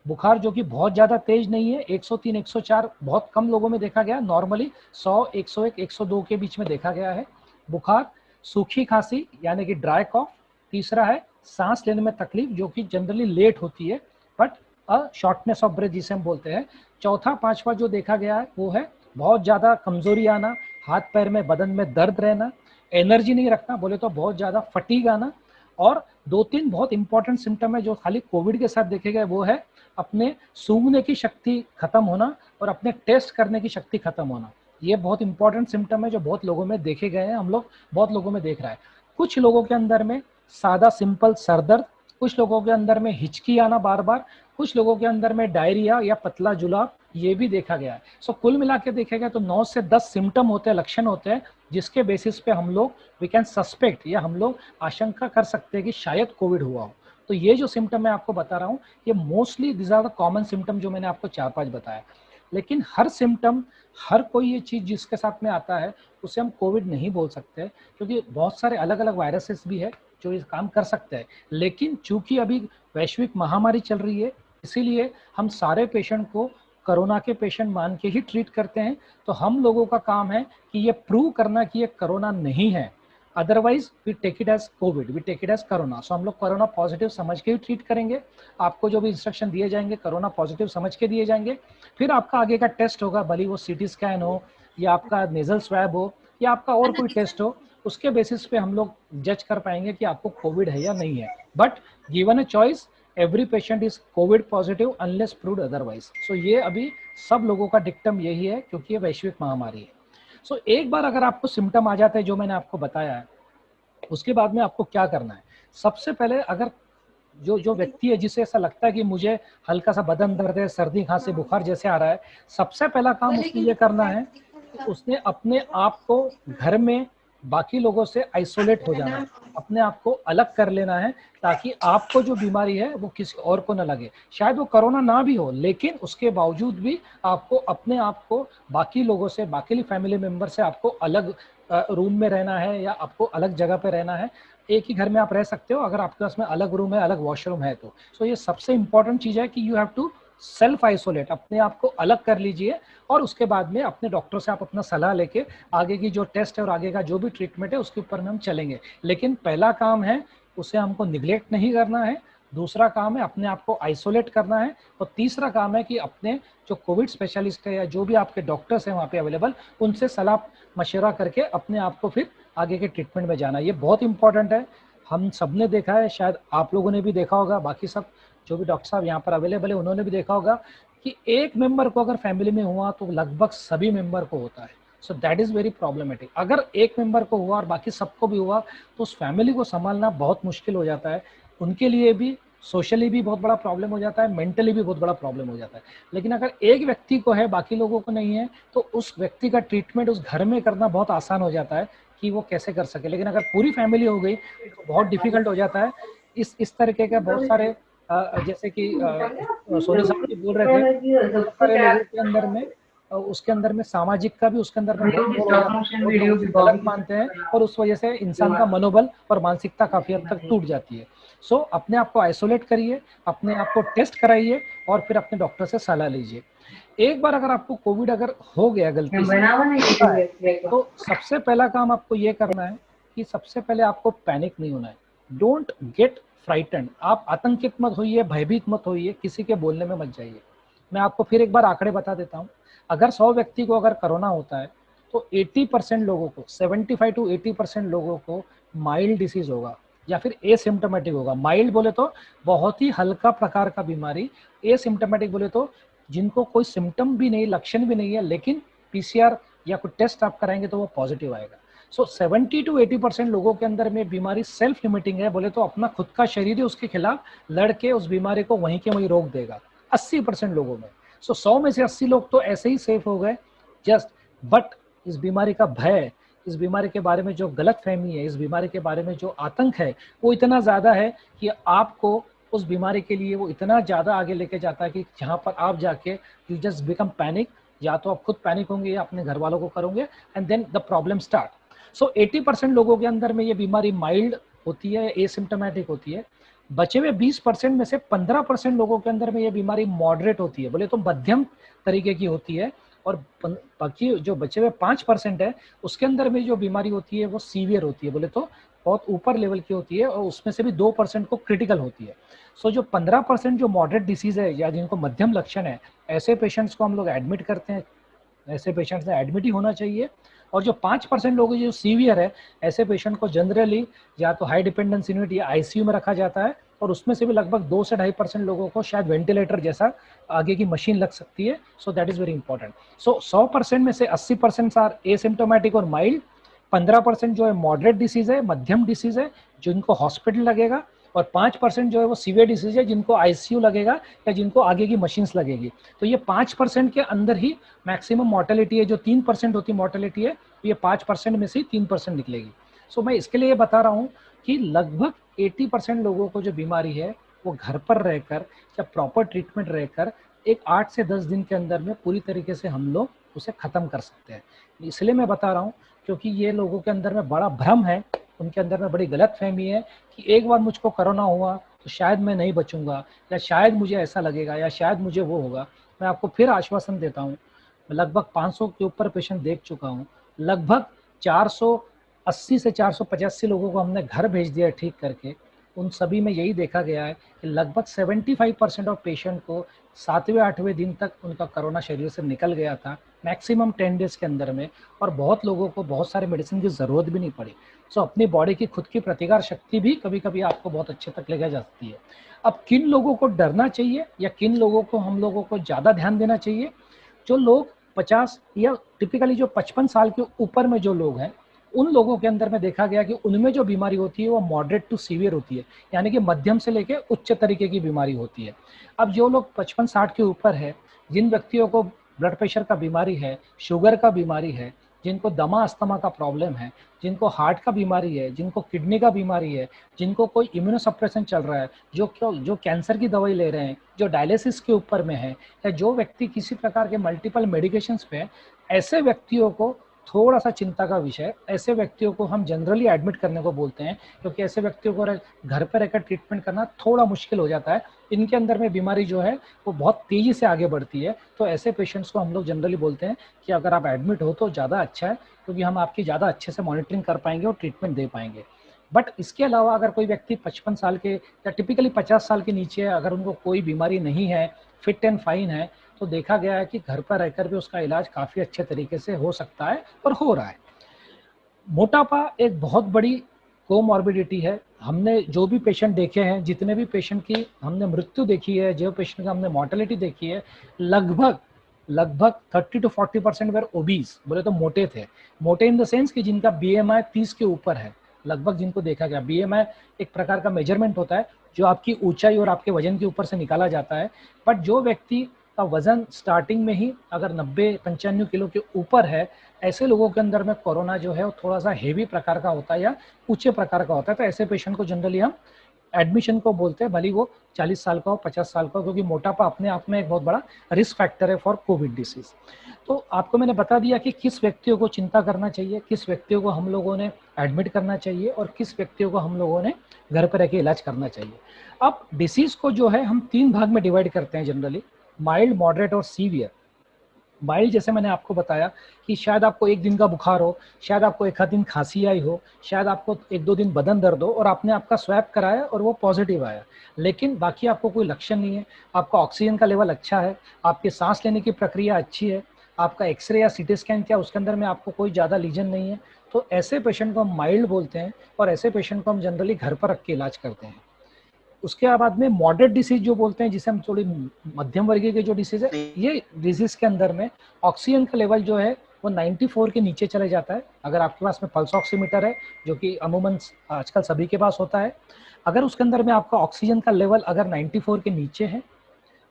बुखार जो कि बहुत ज्यादा तेज नहीं है, 103 104 बहुत कम लोगों में देखा गया, नॉर्मली 100 101 102 के बीच में देखा गया है बुखार। सूखी खांसी यानी कि ड्राई कॉफ। तीसरा है सांस लेने में तकलीफ, जो कि जनरली लेट होती है, बट शॉर्टनेस ऑफ ब्रेथ जिसे हम बोलते हैं। चौथा पांचवा जो देखा गया है वो है बहुत ज्यादा कमजोरी आना, हाथ पैर में बदन में दर्द रहना, एनर्जी नहीं रखना, बोले तो बहुत ज्यादा फटीग आना। और 2-3 बहुत इंपॉर्टेंट सिम्टम है जो खाली कोविड के साथ देखे गए, वो है अपने सूंघने की शक्ति खत्म होना और अपने टेस्ट करने की शक्ति खत्म होना। ये बहुत इंपॉर्टेंट सिम्टम है जो बहुत लोगों में देखे गए हैं, हम लोग बहुत लोगों में देख रहा है। कुछ लोगों के अंदर में सादा सिंपल सरदर्द, कुछ लोगों के अंदर में हिचकी आना बार बार, कुछ लोगों के अंदर में डायरिया या पतला जुलाब, ये भी देखा गया है। सो कुल मिला के देखे गए तो 9 से 10 सिम्टम होते हैं, लक्षण होते हैं, जिसके बेसिस पे हम लोग वी कैन सस्पेक्ट या हम लोग आशंका कर सकते हैं कि शायद कोविड हुआ हो। तो ये जो सिम्टम मैं आपको बता रहा हूँ ये mostly this are the common symptom जो मैंने आपको 4-5 बताया। लेकिन हर सिम्टम, हर कोई ये चीज जिसके साथ में आता है उसे हम कोविड नहीं बोल सकते, क्योंकि बहुत सारे अलग अलग वायरसेस भी है जो ये काम कर सकते हैं। लेकिन चूंकि अभी वैश्विक महामारी चल रही है, इसीलिए हम सारे पेशेंट को कोरोना के पेशेंट मान के ही ट्रीट करते हैं। तो हम लोगों का काम है कि ये प्रूव करना कि ये कोरोना नहीं है, otherwise we take it as COVID, we take it as corona. So हम लोग कोरोना पॉजिटिव समझ के ही ट्रीट करेंगे। आपको जो भी इंस्ट्रक्शन दिए जाएंगे कोरोना पॉजिटिव समझ के दिए जाएंगे। फिर आपका आगे का टेस्ट होगा, भले वो सीटी स्कैन हो या आपका नेजल स्वैब हो या आपका और कोई टेस्ट हो, उसके बेसिस पे हम लोग जज कर पाएंगे कि आपको कोविड है या नहीं है। But given a choice, every patient is COVID positive unless proved otherwise. So ये अभी सब लोगों का डिक्टम यही है, क्योंकि ये वैश्विक महामारी है। सो एक बार अगर आपको सिम्टम आ जाते हैं जो मैंने आपको बताया है, उसके बाद में आपको क्या करना है? सबसे पहले अगर जो व्यक्ति है जिसे ऐसा लगता है कि मुझे हल्का सा बदन दर्द है, सर्दी खांसी बुखार जैसे आ रहा है, सबसे पहला काम उसने ये करना है कि उसने अपने आप को घर में बाकी लोगों से आइसोलेट हो जाना है, अपने आप को अलग कर लेना है, ताकि आपको जो बीमारी है वो किसी और को ना लगे। शायद वो कोरोना ना भी हो, लेकिन उसके बावजूद भी आपको अपने आप को बाकी लोगों से, बाकी फैमिली मेंबर से आपको अलग रूम में रहना है या आपको अलग जगह पे रहना है। एक ही घर में आप रह सकते हो अगर आपके पास में अलग रूम है, अलग वॉशरूम है तो। सो ये सबसे इंपॉर्टेंट चीज है कि you have to self isolate, अपने आप को अलग कर लीजिए और उसके बाद में अपने डॉक्टर से आप अपना सलाह लेके आगे की जो टेस्ट है और आगे का जो भी ट्रीटमेंट है उसके ऊपर में हम चलेंगे। लेकिन पहला काम है उसे हमको निगलेक्ट नहीं करना है, दूसरा काम है अपने आप को आइसोलेट करना है, और तीसरा काम है कि अपने जो कोविड स्पेशलिस्ट है या जो भी आपके डॉक्टर्स हैं वहाँ पे अवेलेबल, उनसे सलाह मशवरा करके अपने आप को फिर आगे के ट्रीटमेंट में जाना। ये बहुत इंपॉर्टेंट है। हम सब ने देखा है, शायद आप लोगों ने भी देखा होगा, बाकी सब जो भी डॉक्टर साहब यहाँ पर अवेलेबल है उन्होंने भी देखा होगा कि एक मेंबर को अगर फैमिली में हुआ तो लगभग सभी मेंबर को होता है। So that is very problematic. अगर एक मेंबर को हुआ और बाकी सबको भी हुआ तो उस फैमिली को संभालना बहुत मुश्किल हो जाता है, उनके लिए भी सोशली भी बहुत बड़ा प्रॉब्लम हो जाता है, मेंटली भी बहुत बड़ा प्रॉब्लम हो जाता है। लेकिन अगर एक व्यक्ति को है बाकी लोगों को नहीं है तो उस व्यक्ति का ट्रीटमेंट उस घर में करना बहुत आसान हो जाता है कि वो कैसे कर सके। लेकिन अगर पूरी फैमिली हो गई तो बहुत डिफिकल्ट हो जाता है। इस तरीके के बहुत सारे जैसे कि सोनी साहब जी बोल रहे थे, बहुत सारे लोगों के अंदर में उसके अंदर में सामाजिक का भी उसके अंदर में गलत मानते हैं और उस वजह से इंसान का मनोबल और मानसिकता काफी हद तक टूट जाती है। सो अपने आप को आइसोलेट करिए, अपने आप को टेस्ट कराइए और फिर अपने डॉक्टर से सलाह लीजिए। एक बार अगर आपको कोविड अगर हो गया गलती से तो सबसे पहला काम आपको ये करना है कि सबसे पहले आपको पैनिक नहीं होना है। Don't get frightened. आप आतंकित मत होइए, भयभीत मत होइए, किसी के बोलने में मत जाइए। मैं आपको फिर एक बार आंकड़े बता देता हूँ। अगर 100 व्यक्ति को अगर कोरोना होता है तो 80% लोगों को, 75 to 80% लोगों को माइल्ड डिसीज होगा या फिर एसिम्टोमेटिक होगा। माइल्ड बोले तो बहुत ही हल्का प्रकार का बीमारी, एसिम्टोमेटिक बोले तो जिनको कोई सिम्टम भी नहीं, लक्षण भी नहीं है, लेकिन पीसीआर या कोई टेस्ट आप कराएंगे तो वो पॉजिटिव आएगा। सो 70 to 80% लोगों के अंदर में बीमारी सेल्फ लिमिटिंग है, बोले तो अपना खुद का शरीर ही उसके खिलाफ लड़के उस बीमारी को वहीं के वहीं रोक देगा 80% लोगों में। सो 100 में से 80 लोग तो ऐसे ही सेफ हो गए जस्ट। बट इस बीमारी का भय, इस बीमारी के बारे में जो गलत फहमी है, इस बीमारी के बारे में जो आतंक है वो इतना ज्यादा है कि आपको उस बीमारी के लिए वो इतना ज्यादा आगे लेके जाता है कि जहां पर आप जाके यू जस्ट बिकम पैनिक। या तो आप खुद पैनिक होंगे या अपने घर वालों को करोगे and then the problem start. So 80% लोगों के अंदर में ये बीमारी माइल्ड होती है, एसिम्टोमेटिक होती है। बचे हुए 20% में से 15% लोगों के अंदर में ये बीमारी मॉडरेट होती है, बोले तो मध्यम तरीके की होती है। और बाकी जो बचे हुए 5% है उसके अंदर में जो बीमारी होती है वो सीवियर होती है, बोले तो बहुत ऊपर लेवल की होती है, और उसमें से भी 2% को क्रिटिकल होती है। सो जो 15% जो मॉडरेट डिसीज है या जिनको मध्यम लक्षण है, ऐसे पेशेंट्स को हम लोग एडमिट करते हैं, ऐसे पेशेंट्स ने एडमिट ही होना चाहिए। और जो 5% लोग जो सीवियर है, ऐसे पेशेंट को जनरली या तो हाई डिपेंडेंस यूनिट या आईसीयू में रखा जाता है, और उसमें से भी लगभग 2 से 2.5% लोगों को शायद वेंटिलेटर जैसा आगे की मशीन लग सकती है। So that is very important. So 100% में से 80% आर एसिम्टोमेटिक और माइल्ड, 15% जो है मॉडरेट डिसीज है, मध्यम डिसीज है जिनको हॉस्पिटल लगेगा, और 5% जो है वो सीवियर डिसीज है जिनको आईसीयू लगेगा या जिनको आगे की मशीन्स लगेगी। तो ये 5% के अंदर ही मैक्सिमम मॉर्टेलिटी है। जो 3% होती मॉर्टेलिटी है, तो ये 5% में से 3% निकलेगी। सो मैं इसके लिए बता रहा हूँ कि लगभग 80% लोगों को जो बीमारी है वो घर पर रहकर या प्रॉपर ट्रीटमेंट रहकर एक 8 से 10 दिन के अंदर में पूरी तरीके से हम लोग उसे खत्म कर सकते हैं। इसलिए मैं बता रहा हूँ क्योंकि ये लोगों के अंदर में बड़ा भ्रम है, उनके अंदर में बड़ी गलत फहमी है कि एक बार मुझको कोरोना हुआ तो शायद मैं नहीं बचूंगा, या शायद मुझे ऐसा लगेगा, या शायद मुझे वो होगा। मैं आपको फिर आश्वासन देता हूँ, मैं लगभग 500 के ऊपर पेशेंट देख चुका हूँ, लगभग 480 से 485 लोगों को हमने घर भेज दिया ठीक करके। उन सभी में यही देखा गया है कि लगभग 75% ऑफ पेशेंट को 7वें 8वें दिन तक उनका कोरोना शरीर से निकल गया था, मैक्सिमम 10 डेज के अंदर में, और बहुत लोगों को बहुत सारे मेडिसिन की ज़रूरत भी नहीं पड़ी। सो अपनी बॉडी की खुद की प्रतिकार शक्ति भी कभी कभी आपको बहुत अच्छे तक ले जा सकती है। अब किन लोगों को डरना चाहिए या किन लोगों को हम लोगों को ज़्यादा ध्यान देना चाहिए? जो लोग 50 या टिपिकली जो 55 साल के ऊपर में जो लोग हैं, उन लोगों के अंदर में देखा गया कि उनमें जो बीमारी होती है वो मॉडरेट टू सीवियर होती है, यानी कि मध्यम से लेकर उच्च तरीके की बीमारी होती है। अब जो लोग 55-60 के ऊपर है, जिन व्यक्तियों को ब्लड प्रेशर का बीमारी है, शुगर का बीमारी है, जिनको दमा अस्थमा का प्रॉब्लम है, जिनको हार्ट का बीमारी है, जिनको किडनी का बीमारी है, जिनको कोई इम्यूनोसप्रेशन चल रहा है, जो कैंसर की दवाई ले रहे हैं, जो डायलिसिस के ऊपर में है, या जो व्यक्ति किसी प्रकार के मल्टीपल मेडिकेशंस पे है, ऐसे व्यक्तियों को थोड़ा सा चिंता का विषय है। ऐसे व्यक्तियों को हम जनरली एडमिट करने को बोलते हैं, क्योंकि ऐसे व्यक्तियों को घर पर रहकर ट्रीटमेंट करना थोड़ा मुश्किल हो जाता है। इनके अंदर में बीमारी जो है वो बहुत तेजी से आगे बढ़ती है। तो ऐसे पेशेंट्स को हम लोग जनरली बोलते हैं कि अगर आप एडमिट हो तो ज़्यादा अच्छा है, क्योंकि हम आपकी ज़्यादा अच्छे से मॉनिटरिंग कर पाएंगे और ट्रीटमेंट दे पाएंगे। बट इसके अलावा अगर कोई व्यक्ति 55 साल के या टिपिकली 50 साल के नीचे है, अगर उनको कोई बीमारी नहीं है, फिट एंड फाइन है, तो देखा गया है कि घर पर रहकर भी उसका इलाज काफ़ी अच्छे तरीके से हो सकता है और हो रहा है। मोटापा एक बहुत बड़ी कोमॉर्बिडिटी है। हमने जो भी पेशेंट देखे हैं, जितने भी पेशेंट की हमने मृत्यु देखी है, जो पेशेंट का हमने मॉर्टेलिटी देखी है, लगभग 30 to 40% वेर ओबीज, बोले तो मोटे थे। मोटे इन द सेंस कि जिनका BMI 30 के ऊपर है, लगभग जिनको देखा गया। BMI एक प्रकार का मेजरमेंट होता है जो आपकी ऊंचाई और आपके वजन के ऊपर से निकाला जाता है। बट जो व्यक्ति का वजन स्टार्टिंग में ही अगर 90-95 किलो के ऊपर है, ऐसे लोगों के अंदर में कोरोना जो है वो थोड़ा सा हेवी प्रकार का होता है या ऊंचे प्रकार का होता है। तो ऐसे पेशेंट को जनरली हम एडमिशन को बोलते हैं, भले वो 40 साल का हो, 50 साल का हो, क्योंकि मोटापा अपने आप में एक बहुत बड़ा रिस्क फैक्टर है फॉर कोविड डिसीज। तो आपको मैंने बता दिया कि किस व्यक्तियों को चिंता करना चाहिए, किस व्यक्तियों को हम लोगों ने एडमिट करना चाहिए और किस व्यक्तियों को हम लोगों ने घर पर रह के इलाज करना चाहिए। अब डिसीज को जो है हम 3 भाग में डिवाइड करते हैं जनरली, माइल्ड, मॉडरेट और सीवियर। माइल्ड जैसे मैंने आपको बताया कि शायद आपको 1 दिन का बुखार हो, शायद आपको 1 आध दिन खांसी आई हो, शायद आपको 1-2 दिन बदन दर्द हो और आपने आपका स्वैब कराया और वो पॉजिटिव आया, लेकिन बाकी आपको कोई लक्षण नहीं है, आपका ऑक्सीजन का लेवल अच्छा है, आपके सांस लेने की प्रक्रिया अच्छी है, आपका एक्सरे या CT स्कैन किया उसके अंदर में आपको कोई ज़्यादा लीजन नहीं है, तो ऐसे पेशेंट को हम माइल्ड बोलते हैं और ऐसे पेशेंट को हम जनरली घर पर रख के इलाज करते हैं। उसके बाद में मॉडरेट डिसीज जो बोलते हैं, जिसे हम थोड़ी मध्यम वर्गीय के जो डिसीज है, ये डिसीज के अंदर में ऑक्सीजन का लेवल जो है वो 94 के नीचे चले जाता है। अगर आपके पास में पल्स ऑक्सीमीटर है, जो कि अमूमन आजकल सभी के पास होता है, अगर उसके अंदर में आपका ऑक्सीजन का लेवल अगर 94 के नीचे है,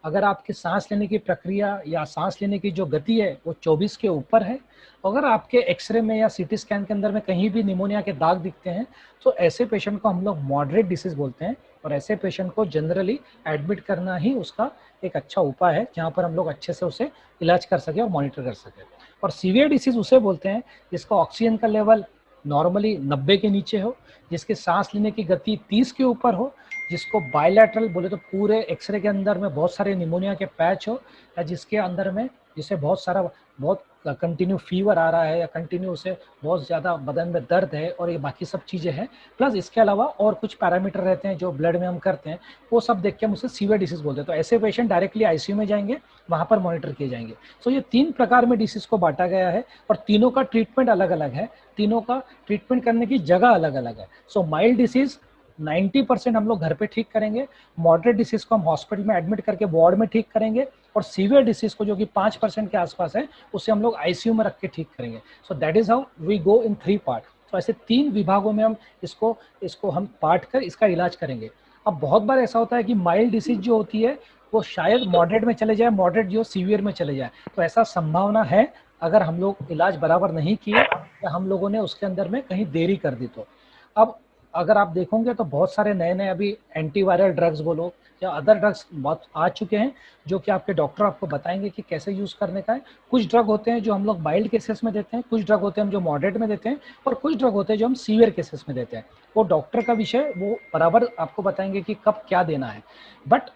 अगर आपकी सांस लेने की प्रक्रिया या सांस लेने की जो गति है वो 24 के ऊपर है, अगर आपके एक्सरे में या CT स्कैन के अंदर में कहीं भी निमोनिया के दाग दिखते हैं, तो ऐसे पेशेंट को हम लोग मॉडरेट डिसीज बोलते हैं और ऐसे पेशेंट को जनरली एडमिट करना ही उसका एक अच्छा उपाय है, जहाँ पर हम लोग अच्छे से उसे इलाज कर सके और मॉनिटर कर सके। और सीवियर डिसीज उसे बोलते हैं जिसका ऑक्सीजन का लेवल नॉर्मली 90 के नीचे हो, जिसके सांस लेने की गति 30 के ऊपर हो, जिसको बायलैटरल बोले तो पूरे एक्सरे के अंदर में बहुत सारे निमोनिया के पैच हो, या जिसके अंदर में जिसे बहुत कंटिन्यू फीवर आ रहा है या कंटिन्यू उसे बहुत ज़्यादा बदन में दर्द है और ये बाकी सब चीज़ें हैं, प्लस इसके अलावा और कुछ पैरामीटर रहते हैं जो ब्लड में हम करते हैं, वो सब देख के हम उसे सीवियर डिसीज बोलते हैं। तो ऐसे पेशेंट डायरेक्टली ICU में जाएंगे, वहाँ पर मॉनिटर किए जाएंगे। सो ये 3 प्रकार में डिसीज को बांटा गया है और तीनों का ट्रीटमेंट अलग अलग है, तीनों का ट्रीटमेंट करने की जगह अलग अलग है। सो माइल्ड डिसीज 90% हम लोग घर पे ठीक करेंगे, मॉडरेट डिसीज को हम हॉस्पिटल में एडमिट करके वार्ड में ठीक करेंगे, और सीवियर डिसीज को जो कि 5% के आसपास है उसे हम लोग ICU में रख के ठीक करेंगे। So that is how we go in 3 part. तो ऐसे 3 विभागों में हम इसको हम बांट कर इसका इलाज करेंगे। अब बहुत बार ऐसा होता है कि माइल्ड डिसीज जो होती है वो शायद मॉडरेट में चले जाए, मॉडरेट जो सीवियर में चले जाए, तो ऐसा संभावना है अगर हम लोग इलाज बराबर नहीं किए या हम लोगों ने उसके अंदर में कहीं देरी कर दी। तो अब अगर आप देखोगे तो बहुत सारे नए अभी एंटीवायरल ड्रग्स बोलो या अदर ड्रग्स बहुत आ चुके हैं, जो कि आपके डॉक्टर आपको बताएंगे कि कैसे यूज़ करने का है। कुछ ड्रग होते हैं जो हम लोग माइल्ड केसेस में देते हैं, कुछ ड्रग होते हैं हम जो मॉडरेट में देते हैं, और कुछ ड्रग होते हैं जो हम सीवियर केसेस में देते हैं। वो डॉक्टर का विषय, वो बराबर आपको बताएंगे कि कब क्या देना है। बट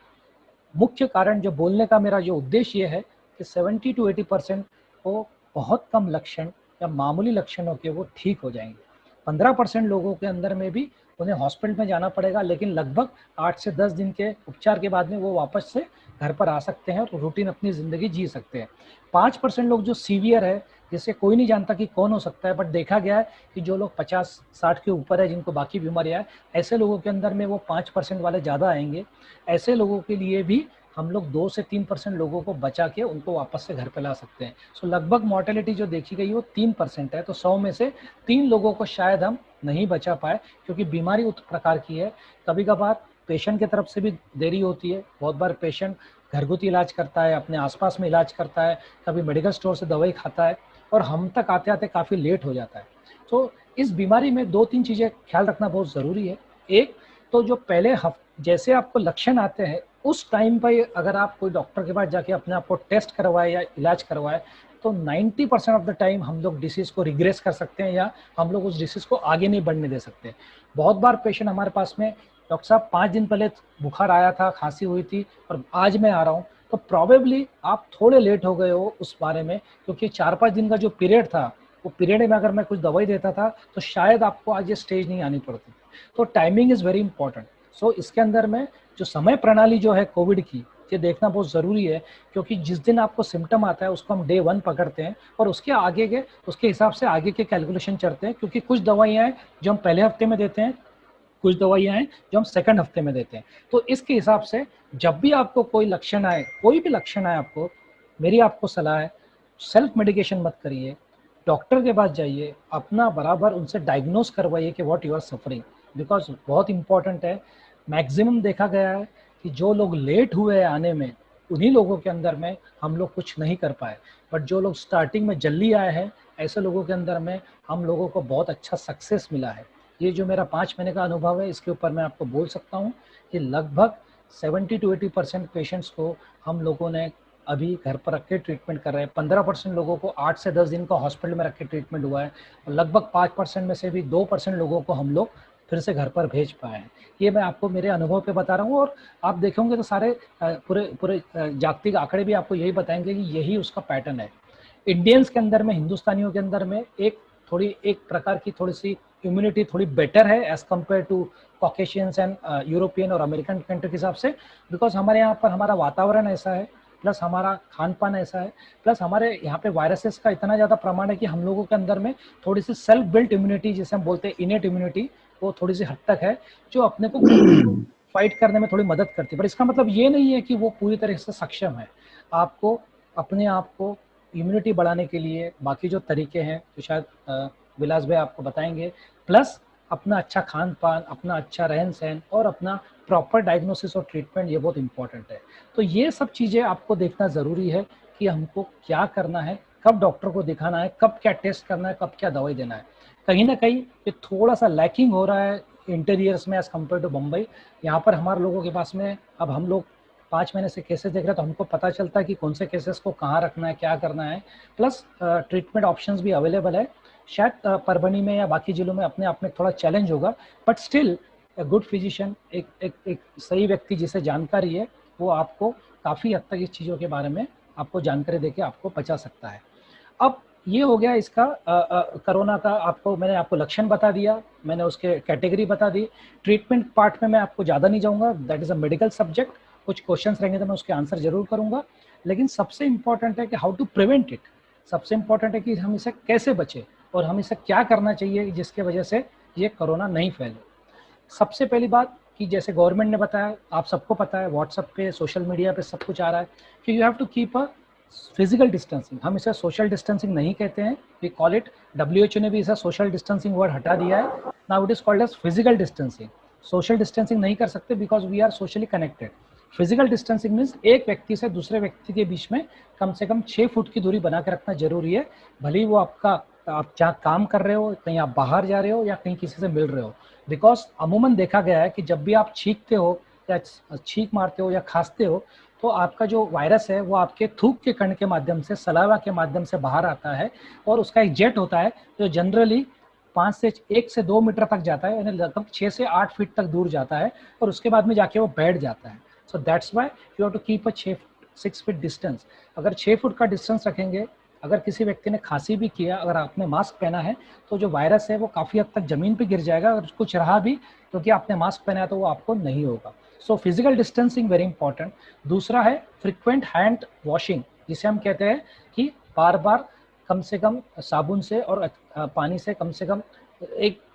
मुख्य कारण जो बोलने का मेरा जो उद्देश्य ये है कि 70 to 80% को बहुत कम लक्षण या मामूली लक्षणों के वो ठीक हो जाएंगे। 15% लोगों के अंदर में भी उन्हें हॉस्पिटल में जाना पड़ेगा, लेकिन लगभग 8 से 10 दिन के उपचार के बाद में वो वापस से घर पर आ सकते हैं और रूटीन अपनी ज़िंदगी जी सकते हैं। 5% लोग जो सीवियर है, जिससे कोई नहीं जानता कि कौन हो सकता है, बट देखा गया है कि जो लोग 50-60 के ऊपर है, जिनको बाकी बीमारियाँ है, ऐसे लोगों के अंदर में वो 5% वाले ज़्यादा आएंगे। ऐसे लोगों के लिए भी हम लोग 2 से 3% लोगों को बचा के उनको वापस से घर पे ला सकते हैं। सो लगभग मॉर्टेलिटी जो देखी गई वो 3% है। तो 100 में से 3 लोगों को शायद हम नहीं बचा पाए, क्योंकि बीमारी उस प्रकार की है। कभी कभार पेशेंट की तरफ से भी देरी होती है। बहुत बार पेशेंट घरगुती इलाज करता है, अपने आसपास में इलाज करता है, कभी मेडिकल स्टोर से दवाई खाता है और हम तक आते आते काफ़ी लेट हो जाता है। तो इस बीमारी में 2-3 चीज़ें ख्याल रखना बहुत ज़रूरी है। एक तो जो पहले जैसे आपको लक्षण आते हैं उस टाइम पर अगर आप कोई डॉक्टर के पास जाके अपने आप को टेस्ट करवाए या इलाज करवाए, तो 90% ऑफ द टाइम हम लोग डिसीज को रिग्रेस कर सकते हैं या हम लोग उस डिसीज को आगे नहीं बढ़ने दे सकते। बहुत बार पेशेंट हमारे पास में, डॉक्टर साहब 5 दिन पहले बुखार आया था, खांसी हुई थी और आज मैं आ रहा हूँ, तो प्रॉबेबली आप थोड़े लेट हो गए हो उस बारे में, क्योंकि 4-5 दिन का जो पीरियड था, वो पीरियड में अगर मैं कुछ दवाई देता था तो शायद आपको आज ये स्टेज नहीं आनी पड़ती। तो टाइमिंग इज़ वेरी इंपॉर्टेंट। सो इसके अंदर में जो समय प्रणाली जो है कोविड की, ये देखना बहुत ज़रूरी है, क्योंकि जिस दिन आपको सिम्टम आता है उसको हम डे 1 पकड़ते हैं और उसके हिसाब से आगे के कैलकुलेशन चलते हैं, क्योंकि कुछ दवाइयाँ हैं जो हम पहले हफ्ते में देते हैं, कुछ दवाइयाँ हैं जो हम सेकंड हफ्ते में देते हैं। तो इसके हिसाब से जब भी आपको कोई लक्षण आए, कोई भी लक्षण आए आपको, मेरी आपको सलाह है, सेल्फ मेडिकेशन मत करिए, डॉक्टर के पास जाइए, अपना बराबर उनसे डायग्नोज करवाइए कि what you are suffering, because बहुत इंपॉर्टेंट है। मैक्सिमम देखा गया है कि जो लोग लेट हुए आने में, उन्हीं लोगों के अंदर में हम लोग कुछ नहीं कर पाए, बट जो लोग स्टार्टिंग में जल्दी आए हैं, ऐसे लोगों के अंदर में हम लोगों को बहुत अच्छा सक्सेस मिला है। ये जो मेरा 5 महीने का अनुभव है, इसके ऊपर मैं आपको बोल सकता हूँ कि लगभग 70 to 80% पेशेंट्स को हम लोगों ने अभी घर पर रख के ट्रीटमेंट कर रहे हैं। 15% लोगों को 8 से 10 दिन का हॉस्पिटल में रख के ट्रीटमेंट हुआ है और लगभग 5% में से भी 2% लोगों को हम लोग फिर से घर पर भेज पाए हैं। ये मैं आपको मेरे अनुभव पे बता रहा हूँ और आप देखेंगे तो सारे पूरे जागतिक आंकड़े भी आपको यही बताएंगे कि यही उसका पैटर्न है। इंडियंस के अंदर में, हिंदुस्तानियों के अंदर में एक प्रकार की थोड़ी सी इम्यूनिटी थोड़ी बेटर है as compare to Caucasians and European और अमेरिकन कंट्री के हिसाब से, बिकॉज हमारे यहाँ पर हमारा वातावरण ऐसा है, प्लस हमारा खान पान ऐसा है, प्लस हमारे यहाँ पे वायरसेस का इतना ज़्यादा प्रमाण है कि हम लोगों के अंदर में थोड़ी सी सेल्फ बिल्ट इम्यूनिटी, जिसे हम बोलते हैं इनेट इम्यूनिटी, वो थोड़ी सी हद तक है, जो अपने को फाइट करने में थोड़ी मदद करती है। पर इसका मतलब ये नहीं है कि वो पूरी तरह से सक्षम है। आपको अपने आप को इम्यूनिटी बढ़ाने के लिए बाकी जो तरीके हैं, तो शायद विलास भाई आपको बताएंगे, प्लस अपना अच्छा खान पान, अपना अच्छा रहन सहन और अपना प्रॉपर डायग्नोसिस और ट्रीटमेंट, ये बहुत इंपॉर्टेंट है। तो ये सब चीज़ें आपको देखना ज़रूरी है कि हमको क्या करना है, कब डॉक्टर को दिखाना है, कब क्या टेस्ट करना है, कब क्या दवाई देना है। कहीं ना कहीं ये थोड़ा सा लैकिंग हो रहा है इंटीरियर्स में एज कम्पेयर टू मुंबई। यहाँ पर हमारे लोगों के पास में, अब हम लोग 5 महीने से केसेस देख रहे हैं, तो हमको पता चलता है कि कौन से केसेस को कहाँ रखना है, क्या करना है, प्लस ट्रीटमेंट ऑप्शंस भी अवेलेबल है। शायद परभणी में या बाकी जिलों में अपने आप में थोड़ा चैलेंज होगा, बट स्टिल गुड फिजिशियन, एक सही व्यक्ति जिसे जानकारी है, वो आपको काफ़ी हद तक इस चीज़ों के बारे में आपको जानकारी देके आपको बचा सकता है। अब ये हो गया इसका कोरोना का, मैंने आपको लक्षण बता दिया, मैंने उसके कैटेगरी बता दी। ट्रीटमेंट पार्ट में मैं आपको ज़्यादा नहीं जाऊँगा, that is a medical subject. कुछ क्वेश्चंस रहेंगे तो मैं उसके आंसर जरूर करूँगा, लेकिन सबसे इम्पॉर्टेंट है कि हाउ टू प्रिवेंट इट। सबसे इम्पॉर्टेंट है कि हम इसे कैसे बचें और हम इसे क्या करना चाहिए जिसके वजह से ये कोरोना नहीं फैले। सबसे पहली बात कि जैसे गवर्नमेंट ने बताया, आप सबको पता है, व्हाट्सएप पे, सोशल मीडिया पे सब कुछ आ रहा है कि you have to keep a physical distancing. हम इसे सोशल डिस्टेंसिंग नहीं कहते हैं, वी कॉल इट, WHO ने भी इसे सोशल डिस्टेंसिंग वर्ड हटा दिया है, now it is called as physical distancing. Social distancing नहीं कर सकते because we are socially connected. Physical distancing means एक व्यक्ति से दूसरे व्यक्ति के बीच में कम से कम 6 फुट की दूरी बना के रखना जरूरी है, भले ही वो आप जहाँ काम कर रहे हो, कहीं आप बाहर जा रहे हो या कहीं किसी से मिल रहे हो। बिकॉज अमूमन देखा गया है कि जब भी आप छींकते हो या छींक मारते हो या खांसते हो, तो आपका जो वायरस है वो आपके थूक के कण के माध्यम से, सलावा के माध्यम से बाहर आता है और उसका एक जेट होता है जो जनरली 1 से 2 मीटर तक जाता है, यानी लगभग 6 से 8 फीट तक दूर जाता है और उसके बाद में जाके वो बैठ जाता है। So that's why you have to keep a 6 feet distance. अगर 6 फुट का डिस्टेंस रखेंगे, अगर किसी व्यक्ति ने खांसी भी किया, अगर आपने मास्क पहना है, तो जो वायरस है वो काफ़ी हद तक ज़मीन पे गिर जाएगा, और कुछ रहा भी क्योंकि आपने मास्क पहना है तो वो आपको नहीं होगा। So physical distancing very important. दूसरा है फ्रिक्वेंट हैंड वॉशिंग, जिसे हम कहते हैं कि बार बार कम से कम साबुन से और पानी से कम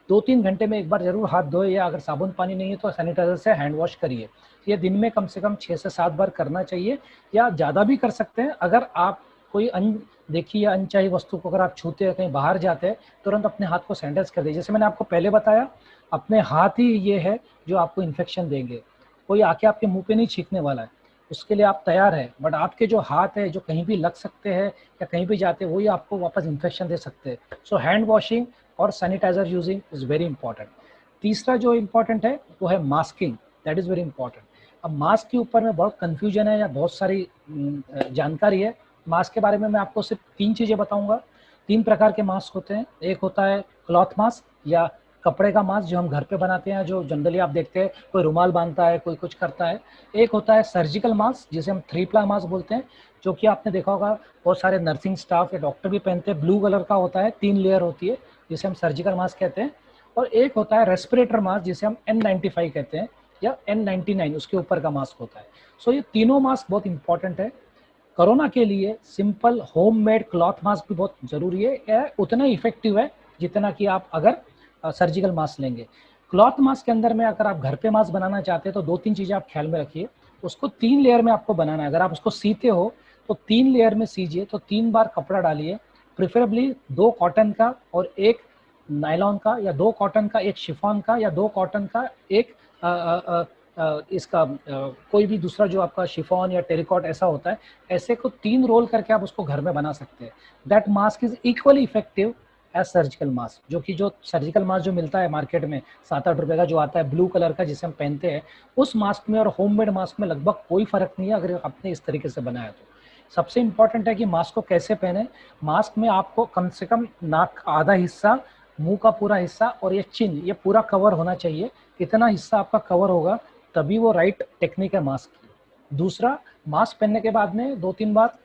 2-3 घंटे में एक बार जरूर हाथ धोए, या अगर साबुन पानी नहीं है तो सैनिटाइजर से हैंड वॉश करिए। ये दिन में कम से कम 6 से 7 बार करना चाहिए, या ज़्यादा भी कर सकते हैं। अगर आप कोई देखिए अनचाही वस्तु को अगर आप छूते हैं, कहीं बाहर जाते हैं, तुरंत अपने हाथ को सैनिटाइज कर दीजिए। जैसे मैंने आपको पहले बताया, अपने हाथ ही ये है जो आपको इन्फेक्शन देंगे। कोई आके आपके मुंह पे नहीं छींकने वाला है, उसके लिए आप तैयार है, बट आपके जो हाथ है जो कहीं भी लग सकते हैं या कहीं भी जाते हैं, वही आपको वापस इन्फेक्शन दे सकते हैं। सो हैंड वॉशिंग और sanitiser using is very important. तीसरा जो इम्पॉर्टेंट है वो है masking, that is very important. अब मास्क के ऊपर में बहुत कन्फ्यूजन है या बहुत सारी जानकारी है, मास्क के बारे में मैं आपको सिर्फ 3 चीजें बताऊंगा। 3 प्रकार के मास्क होते हैं। एक होता है क्लॉथ मास्क या कपड़े का मास्क जो हम घर पे बनाते हैं, जो जनरली आप देखते हैं कोई रुमाल बांधता है, कोई कुछ करता है। एक होता है सर्जिकल मास्क जिसे हम 3 प्ला मास्क बोलते हैं, जो कि आपने देखा होगा बहुत सारे नर्सिंग स्टाफ या डॉक्टर भी पहनते हैं। ब्लू कलर का होता है, 3 लेयर होती है, जिसे हम सर्जिकल मास्क कहते हैं। और एक होता है रेस्पिरेटर मास्क जिसे हम N95 कहते हैं या N99, उसके ऊपर का मास्क होता है। सो ये तीनों मास्क बहुत इंपॉर्टेंट है। कोरोना के लिए सिंपल होममेड क्लॉथ मास्क भी बहुत जरूरी है, यह उतना ही इफेक्टिव है जितना कि आप अगर सर्जिकल मास्क लेंगे। क्लॉथ मास्क के अंदर में अगर आप घर पे मास्क बनाना चाहते हैं तो 2-3 चीजें आप ख्याल में रखिए। उसको 3 लेयर में आपको बनाना है। अगर आप उसको सीते हो तो 3 लेयर में सीजिए, तो 3 बार कपड़ा डालिए, प्रेफरेबली 2 कॉटन का और 1 नायलॉन का, या 2 कॉटन का 1 शिफॉन का, या 2 कॉटन का 1 इसका कोई भी दूसरा जो आपका शिफॉन या टेरिकॉट ऐसा होता है, ऐसे को 3 रोल करके आप उसको घर में बना सकते हैं। That mask is equally effective as surgical mask, जो कि जो सर्जिकल मास्क जो मिलता है मार्केट में 7-8 रुपए का जो आता है ब्लू कलर का जिसे हम पहनते हैं, उस मास्क में और होममेड मास्क में लगभग कोई फर्क नहीं है अगर आपने इस तरीके से बनाया तो। सबसे इंपॉर्टेंट है कि मास्क को कैसे पहने। मास्क में आपको कम से कम नाक का आधा हिस्सा, मुंह का पूरा हिस्सा और ये चिन, ये पूरा कवर होना चाहिए। इतना हिस्सा आपका कवर होगा तभी वो राइट टेक्निक है मास्क की। दूसरा, मास्क पहनने के बाद में 2-3 बार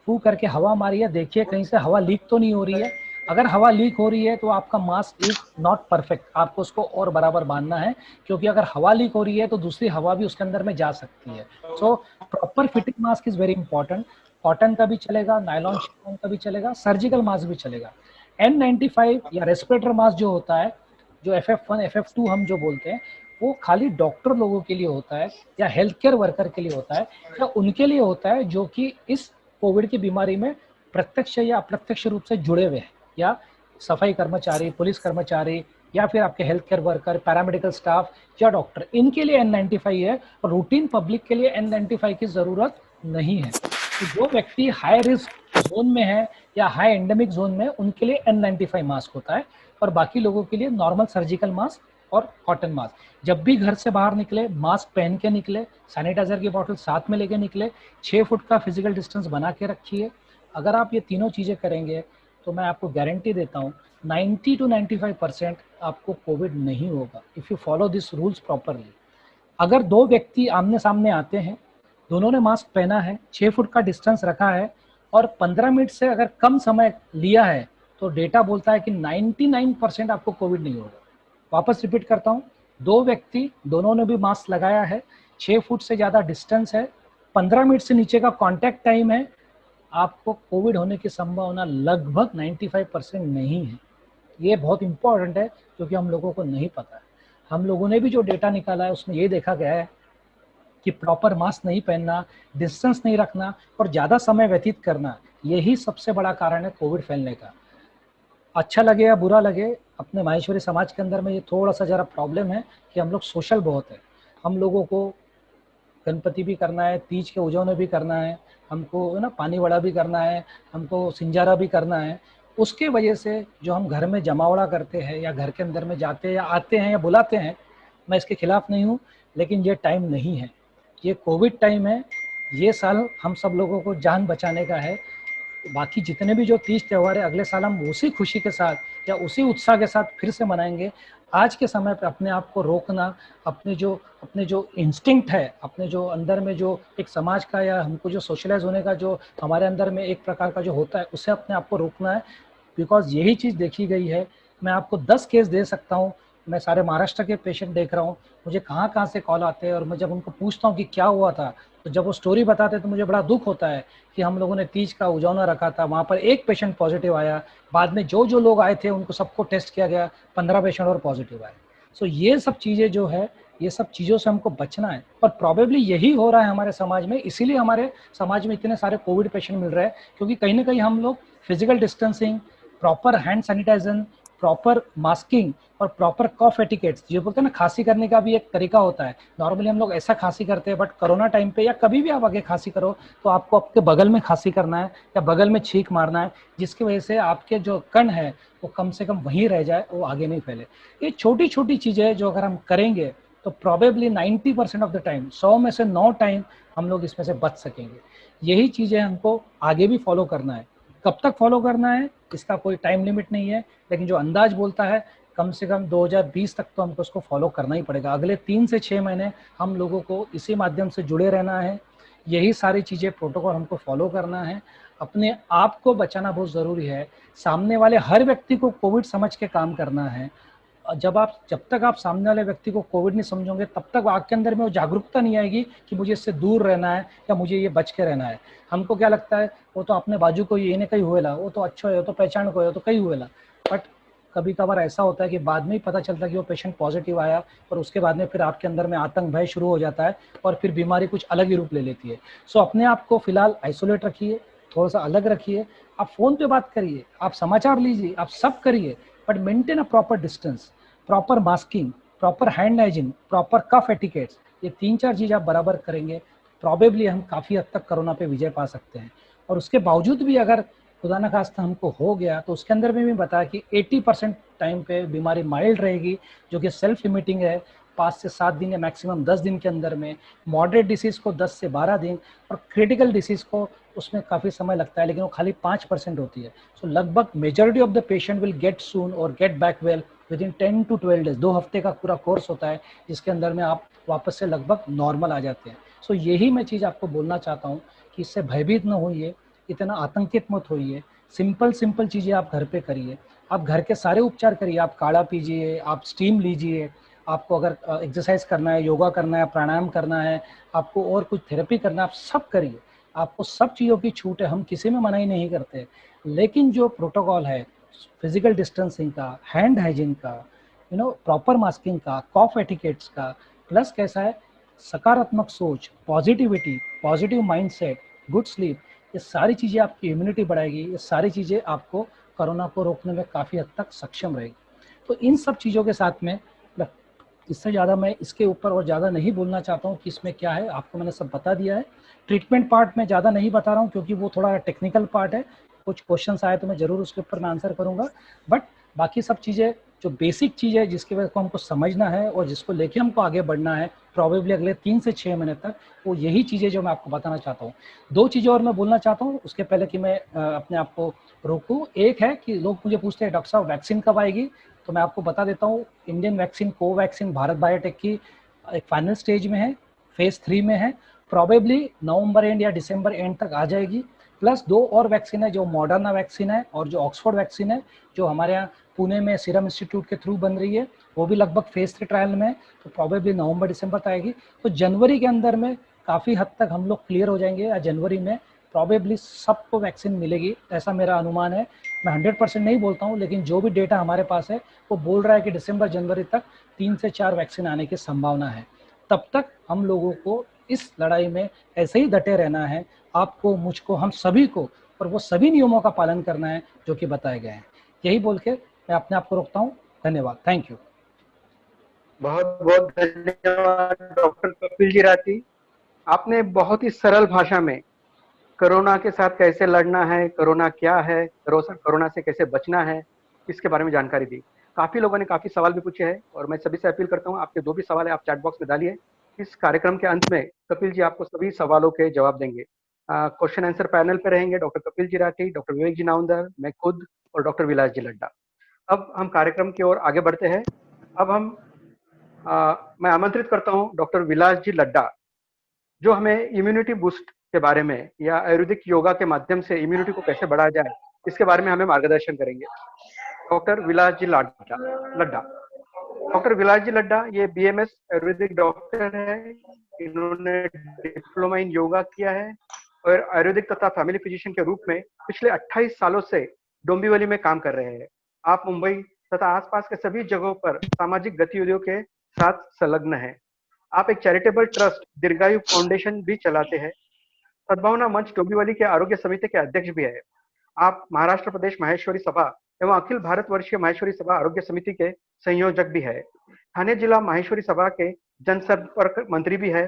फू करके हवा मारिए, देखिए कहीं से हवा लीक तो नहीं हो रही है। अगर हवा लीक हो रही है तो आपका मास्क इज नॉट परफेक्ट, आपको उसको और बराबर बांधना है, क्योंकि अगर हवा लीक हो रही है तो दूसरी हवा भी उसके अंदर में जा सकती है। So proper fitting mask is very important. Cotton का भी चलेगा, नायलॉन शिफॉन का भी चलेगा, सर्जिकल मास्क भी चलेगा। N95 या रेस्पिरेटर मास्क जो होता है, जो FF1 FF2 हम जो बोलते हैं, वो खाली डॉक्टर लोगों के लिए होता है या हेल्थ केयर वर्कर के लिए होता है, या उनके लिए होता है जो कि इस कोविड की बीमारी में प्रत्यक्ष या अप्रत्यक्ष रूप से जुड़े हुए हैं, या सफाई कर्मचारी, पुलिस कर्मचारी, या फिर आपके health care worker, paramedical staff या डॉक्टर, इनके लिए N95 है। और रूटीन पब्लिक के लिए N95 की जरूरत नहीं है। तो जो व्यक्ति हाई रिस्क जोन में है या हाई एंडेमिक जोन में, उनके लिए N95 मास्क होता है, और बाकी लोगों के लिए नॉर्मल सर्जिकल मास्क और कॉटन मास्क। जब भी घर से बाहर निकले मास्क पहन के निकले, सैनिटाइजर की बोतल साथ में लेके निकले, 6 फुट का फिजिकल डिस्टेंस बना के रखिए। अगर आप ये तीनों चीजें करेंगे तो मैं आपको गारंटी देता हूँ 90 to 95% आपको कोविड नहीं होगा, if you follow this rules properly. अगर 2 व्यक्ति आमने सामने आते हैं, दोनों ने मास्क पहना है, 6 फुट का डिस्टेंस रखा है और 15 मिनट से अगर कम समय लिया है, तो डेटा बोलता है कि 99% आपको कोविड नहीं होगा। वापस रिपीट करता हूँ, 2 व्यक्ति, दोनों ने भी मास्क लगाया है, 6 फुट से ज्यादा डिस्टेंस है, 15 मिनट से नीचे का कांटेक्ट टाइम है, आपको कोविड होने की संभावना लगभग 95% नहीं है। ये बहुत इंपॉर्टेंट है क्योंकि हम लोगों को नहीं पता है। हम लोगों ने भी जो डेटा निकाला है उसमें ये देखा गया है कि प्रॉपर मास्क नहीं पहनना, डिस्टेंस नहीं रखना और ज़्यादा समय व्यतीत करना, यही सबसे बड़ा कारण है कोविड फैलने का। अच्छा लगे या बुरा लगे, अपने माहेश्वरी समाज के अंदर में ये थोड़ा सा ज़रा प्रॉब्लम है कि हम लोग सोशल बहुत है। हम लोगों को गणपति भी करना है, तीज के उजवने भी करना है, हमको ना पानी वड़ा भी करना है, हमको सिंजारा भी करना है। उसके वजह से जो हम घर में जमावड़ा करते हैं या घर के अंदर में जाते या आते हैं या बुलाते हैं, मैं इसके खिलाफ नहीं हूँ, लेकिन ये टाइम नहीं है, ये कोविड टाइम है। ये साल हम सब लोगों को जान बचाने का है। बाकी जितने भी जो तीज त्यौहार है, अगले साल हम उसी खुशी के साथ या उसी उत्साह के साथ फिर से मनाएंगे। आज के समय पे अपने आप को रोकना, अपने जो इंस्टिंक्ट है, अपने जो अंदर में जो एक समाज का या हमको जो सोशलाइज होने का जो हमारे अंदर में एक प्रकार का जो होता है, उससे अपने आप को रोकना है। बिकॉज यही चीज़ देखी गई है। मैं आपको 10 केस दे सकता हूँ। मैं सारे महाराष्ट्र के पेशेंट देख रहा हूँ, मुझे कहाँ कहाँ से कॉल आते हैं, और मैं जब उनको पूछता हूँ कि क्या हुआ था, तो जब वो स्टोरी बताते हैं तो मुझे बड़ा दुख होता है कि हम लोगों ने तीज का उजवना रखा था, वहाँ पर एक पेशेंट पॉजिटिव आया, बाद में जो जो लोग आए थे उनको सबको टेस्ट किया गया, 15 पेशेंट और पॉजिटिव आए। सो ये सब चीज़ें जो है, ये सब चीज़ों से हमको बचना है, और प्रॉबेबली यही हो रहा है हमारे समाज में। इसीलिए हमारे समाज में इतने सारे कोविड पेशेंट मिल रहे हैं, क्योंकि कहीं ना कहीं हम लोग physical distancing, proper hand sanitiser, proper masking और प्रॉपर कॉफ एटिकेट्स, जो बोलते हैं ना, खांसी करने का भी एक तरीका होता है। नॉर्मली हम लोग ऐसा खांसी करते हैं, बट कोरोना टाइम पे या कभी भी आप आगे खांसी करो तो आपको आपके बगल में खांसी करना है या बगल में छींक मारना है, जिसकी वजह से आपके जो कण है वो कम से कम वहीं रह जाए, वो आगे नहीं फैले। ये छोटी छोटी चीज़ें जो अगर हम करेंगे तो तो प्रोबेबली 90% ऑफ द टाइम, 100 में से 9 टाइम हम लोग इसमें से बच सकेंगे। यही चीज़ें हमको आगे भी फॉलो करना है। कब तक फॉलो करना है इसका कोई टाइम लिमिट नहीं है, लेकिन जो अंदाज बोलता है कम से कम 2020 तक तो हमको उसको फॉलो करना ही पड़ेगा। अगले 3 से 6 महीने हम लोगों को इसी माध्यम से जुड़े रहना है। यही सारी चीज़ें प्रोटोकॉल हमको फॉलो करना है। अपने आप को बचाना बहुत ज़रूरी है। सामने वाले हर व्यक्ति को कोविड समझ के काम करना है। जब तक आप सामने वाले व्यक्ति को कोविड नहीं समझोगे तब तक आपके अंदर में वो जागरूकता नहीं आएगी कि मुझे इससे दूर रहना है या मुझे ये बच के रहना है। हमको क्या लगता है वो तो अपने बाजू को ये नहीं कहीं हुएला, वो तो अच्छा है, तो पहचान को है, तो कहीं हुएला। बट कभी कभार ऐसा होता है कि बाद में ही पता चलता है कि वो पेशेंट पॉजिटिव आया और उसके बाद में फिर आपके अंदर में आतंक भय शुरू हो जाता है और फिर बीमारी कुछ अलग ही रूप ले लेती है। सो अपने आप को फिलहाल आइसोलेट रखिए, थोड़ा सा अलग रखिए। आप फोन पे बात करिए, आप समाचार लीजिए, आप सब करिए, but maintain a proper distance, proper masking, proper hand hygiene, proper cough etiquettes. ये 3-4 चीज़ आप बराबर करेंगे, प्रॉबेबली हम काफ़ी हद तक कोरोना पे विजय पा सकते हैं। और उसके बावजूद भी अगर खुदा न खास्ता हमको हो गया तो उसके अंदर में भी बताया कि 80% टाइम पे बीमारी माइल्ड रहेगी, जो कि सेल्फ लिमिटिंग है, 5 से 7 दिन या मैक्सिमम 10 दिन के अंदर में। मॉडरेट डिसीज़ को 10 से 12 दिन और क्रिटिकल डिसीज़ को उसमें काफ़ी समय लगता है, लेकिन वो खाली 5% होती है। सो लगभग majority of the patient will get soon और get back well within 10 to 12 days. 2 हफ्ते का पूरा कोर्स होता है जिसके अंदर में आप वापस से लगभग नॉर्मल आ जाते हैं। सो यही मैं चीज़ आपको बोलना चाहता हूँ कि इससे भयभीत न होइए, इतना आतंकित मत होइए। सिंपल चीज़ें आप घर पे करिए, आप घर के सारे उपचार करिए। आप काढ़ा पीजिए, आप स्टीम लीजिए, आपको अगर एक्सरसाइज करना है, योगा करना है, प्राणायाम करना है, आपको और कुछ थेरेपी करना है, आप सब करिए। आपको सब चीज़ों की छूट है, हम किसी में मनाही नहीं करते। लेकिन जो प्रोटोकॉल है फिजिकल डिस्टेंसिंग का, हैंड हाइजीन का, प्रॉपर मास्किंग का, कॉफ एटिकेट्स का, प्लस कैसा है सकारात्मक सोच, positivity, positive mindset, good sleep, ये सारी चीज़ें आपकी इम्यूनिटी बढ़ाएगी। ये सारी चीज़ें आपको कोरोना को रोकने में काफ़ी हद तक सक्षम रहेगी। तो इन सब चीज़ों के साथ में इससे ज़्यादा मैं इसके ऊपर और ज़्यादा नहीं बोलना चाहता हूँ कि इसमें क्या है, आपको मैंने सब बता दिया है। ट्रीटमेंट पार्ट में ज़्यादा नहीं बता रहा हूँ क्योंकि वो थोड़ा टेक्निकल पार्ट है। कुछ क्वेश्चंस आए तो मैं ज़रूर उसके ऊपर मैं आंसर करूँगा, बट बाकी सब चीज़ें जो बेसिक चीज़ है जिसकी वजह को हमको समझना है और जिसको लेके हमको आगे बढ़ना है प्रॉबेबली अगले 3 से 6 महीने तक, वो यही चीज़ें जो मैं आपको बताना चाहता हूँ। 2 चीज़ें और मैं बोलना चाहता हूँ उसके पहले कि मैं अपने आप को रोकूँ। एक है कि लोग मुझे पूछते हैं डॉक्टर साहब वैक्सीन कब आएगी, तो मैं आपको बता देता हूँ Indian vaccine Covaxin Bharat biotech की एक फाइनल स्टेज में है, फेज 3 में है। प्रॉबेबली नवंबर एंड या दिसंबर एंड तक आ जाएगी। प्लस 2 और वैक्सीन है, जो मॉडर्ना वैक्सीन है और जो ऑक्सफोर्ड वैक्सीन है, जो हमारे यहाँ पुणे में सीरम इंस्टीट्यूट के थ्रू बन रही है, वो भी लगभग फेज 3 ट्रायल में है। तो प्रॉबेबली नवंबर दिसंबर तक आएगी। तो जनवरी के अंदर में काफ़ी हद तक हम लोग क्लियर हो जाएंगे या जनवरी में प्रॉबेबली सबको वैक्सीन मिलेगी, ऐसा मेरा अनुमान है। मैं 100% नहीं बोलता हूँ, लेकिन जो भी डेटा हमारे पास है वो बोल रहा है कि दिसंबर जनवरी तक 3 से 4 वैक्सीन आने की संभावना है। तब तक हम लोगों को इस लड़ाई में ऐसे ही डटे रहना है, आपको, मुझको, हम सभी को, और वो सभी नियमों का पालन करना है जो कि बताए गए हैं। यही बोल के मैं अपने आप को रोकता हूँ। धन्यवाद, थैंक यू। बहुत बहुत धन्यवाद डॉक्टर कपिल जी राठी। आपने बहुत ही सरल भाषा में कोरोना के साथ कैसे लड़ना है, कोरोना क्या है, कोरोना से कैसे बचना है, इसके बारे में जानकारी दी। काफी लोगों ने काफी सवाल भी पूछे हैं और मैं सभी से अपील करता हूँ आपके जो भी सवाल है आप चैट बॉक्स में डालिए। इस कार्यक्रम के अंत में कपिल जी आपको सभी सवालों के जवाब देंगे। क्वेश्चन आंसर पैनल पे रहेंगे डॉक्टर कपिल जी राठी, डॉक्टर विवेक जी नावंदर, मैं खुद और डॉक्टर विलास जी लड्डा। अब हम कार्यक्रम की ओर आगे बढ़ते हैं। अब मैं आमंत्रित करता हूँ डॉक्टर विलास जी लड्डा, जो हमें इम्यूनिटी बूस्ट के बारे में या आयुर्वेदिक योगा के माध्यम से इम्यूनिटी को कैसे बढ़ाया जाए इसके बारे में हमें मार्गदर्शन करेंगे। डॉक्टर विलास जी लड्डा। डॉक्टर विलास जी लड्डा ये BMS आयुर्वेदिक डॉक्टर है। इन्होंने डिप्लोमा इन योगा किया है और आयुर्वेदिक तथा फैमिली फिजिशियन के रूप में पिछले 28 सालों से डोंबिवली में काम कर रहे हैं। आप मुंबई तथा आसपास के सभी जगहों पर सामाजिक गतिविधियों के साथ संलग्न हैं। आप एक चैरिटेबल ट्रस्ट दीर्घायु फाउंडेशन भी चलाते हैं। सद्भावना मंच डोंबिवली के आरोग्य समिति के अध्यक्ष भी है। आप महाराष्ट्र प्रदेश माहेश्वरी सभा एवं अखिल भारत वर्षीय माहेश्वरी सभा आरोग्य समिति के संयोजक भी है। ठाणे जिला माहेश्वरी सभा के जनसंपर्क मंत्री भी है।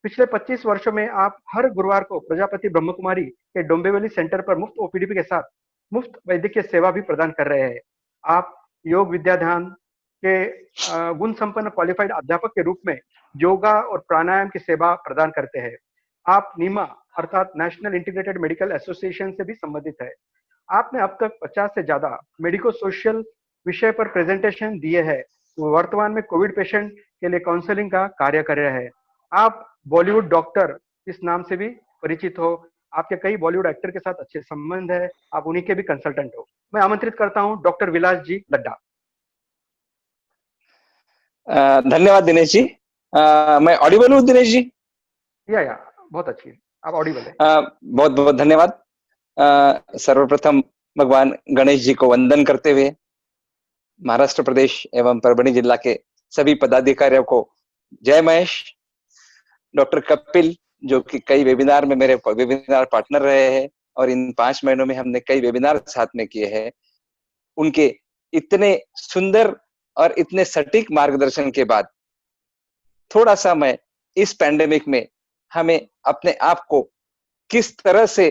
पिछले 25 वर्षों में आप हर गुरुवार को प्रजापति ब्रह्मकुमारी के डोंबिवली सेंटर पर मुफ्त OPD के साथ मुफ्त वैद्यकीय सेवा भी प्रदान कर रहे हैं। आप योग विद्या ध्यान के गुण संपन्न क्वालिफाइड अध्यापक के रूप में योगा और प्राणायाम की सेवा प्रदान करते हैं। आप नीमा अर्थात नेशनल इंटीग्रेटेड मेडिकल एसोसिएशन से भी संबंधित है। आपने अब तक 50 से ज्यादा मेडिको सोशल विषय पर प्रेजेंटेशन दिए हैं। वर्तमान में कोविड पेशेंट के लिए काउंसलिंग का कार्य कर रहे हैं। आप बॉलीवुड डॉक्टर इस नाम से भी परिचित हो। आपके कई बॉलीवुड एक्टर के साथ अच्छे संबंध है। आप उन्हीं के भी कंसल्टेंट हो। मैं आमंत्रित करता हूं डॉक्टर विलास जी लड्डा। धन्यवाद दिनेश जी। मैं ऑडिबल हूँ दिनेश जी? या बहुत अच्छी, आप ऑडिबल है। बहुत बहुत धन्यवाद। सर्वप्रथम भगवान गणेश जी को वंदन करते हुए महाराष्ट्र प्रदेश एवं परभनी जिला के सभी पदाधिकारियों को जय महेश। डॉक्टर कपिल जो कि कई वेबिनार में मेरे वेबिनार पार्टनर रहे हैं और इन 5 महीनों में हमने कई वेबिनार साथ में किए हैं, उनके इतने सुंदर और इतने सटीक मार्गदर्शन के बाद थोड़ा सा मैं इस पैंडेमिक में हमें अपने आप को किस तरह से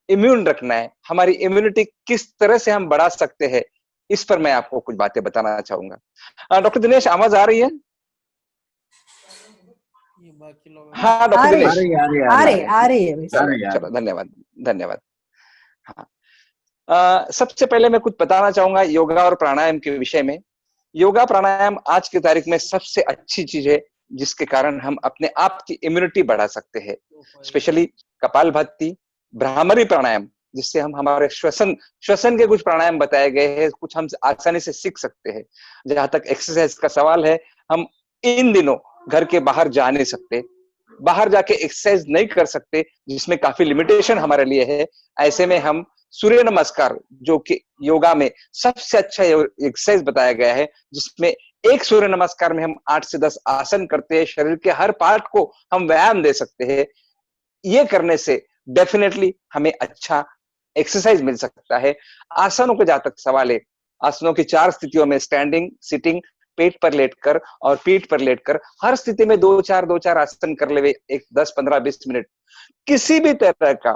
इम्यून रखना है, हमारी इम्यूनिटी किस तरह से हम बढ़ा सकते हैं, इस पर मैं आपको कुछ बातें बताना चाहूंगा। डॉक्टर दिनेश आवाज आ रही है? हाँ डॉक्टर दिनेश आ रही है। चलो धन्यवाद। हाँ, सबसे पहले मैं कुछ बताना चाहूंगा योगा और प्राणायाम के विषय में। योगा प्राणायाम आज की तारीख में सबसे अच्छी चीज है जिसके कारण हम अपने आप की इम्यूनिटी बढ़ा सकते हैं। स्पेशली कपालभाति, भ्रामरी प्राणायाम, जिससे हम हमारे श्वसन के कुछ प्राणायाम बताए गए हैं, कुछ हम आसानी से सीख सकते हैं। जहां तक एक्सरसाइज का सवाल है, हम इन दिनों घर के बाहर जा नहीं सकते, बाहर जाके एक्सरसाइज नहीं कर सकते, जिसमें काफी लिमिटेशन हमारे लिए है। ऐसे में हम सूर्य नमस्कार, जो कि योगा में सबसे अच्छा एक्सरसाइज बताया गया है, जिसमें एक सूर्य नमस्कार में हम 8 से 10 आसन करते हैं, शरीर के हर पार्ट को हम व्यायाम दे सकते हैं। ये करने से डेफिनेटली हमें अच्छा एक्सरसाइज मिल सकता है। आसनों का जहां तक सवाल है, आसनों की 4 स्थितियों में स्टैंडिंग, सिटिंग, पेट पर लेटकर और पीठ पर लेटकर हर स्थिति में 2-4 आसन कर ले, एक 10-15-20 मिनट। किसी भी तरह का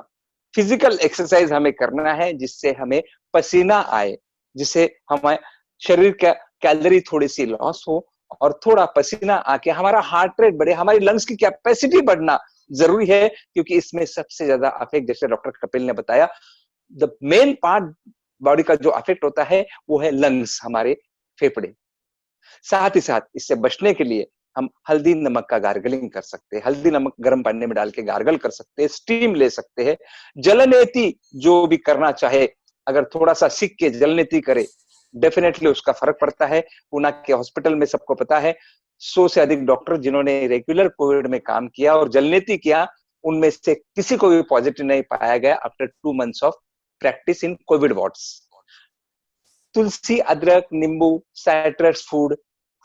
फिजिकल एक्सरसाइज हमें करना है जिससे हमें पसीना आए, जिससे हमारे शरीर का कैलोरी थोड़ी सी लॉस हो और थोड़ा पसीना आके हमारा हार्ट रेट बढ़े, हमारी लंग्स की कैपेसिटी बढ़ना जरूरी है, क्योंकि इसमें सबसे ज्यादा अफेक्ट, जैसे डॉक्टर कपिल ने बताया, द मेन पार्ट बॉडी का जो अफेक्ट होता है वो है लंग्स, हमारे फेफड़े। साथ ही साथ इससे बचने के लिए हम हल्दी नमक का गार्गलिंग कर सकते हैं, हल्दी नमक गर्म पानी में डाल के गार्गल कर सकते हैं, स्टीम ले सकते हैं। जलनेति जो भी करना चाहे, अगर थोड़ा सा सीख के जलनेति करे, डेफिनेटली उसका फर्क पड़ता है। पुणे के हॉस्पिटल में सबको पता है 100 से अधिक डॉक्टर जिन्होंने रेगुलर कोविड में काम किया और जलनेति किया, उनमें से किसी को भी पॉजिटिव नहीं पाया गया after 2 months of practice in COVID wards. तुलसी, अदरक, नींबू, साइट्रस फूड,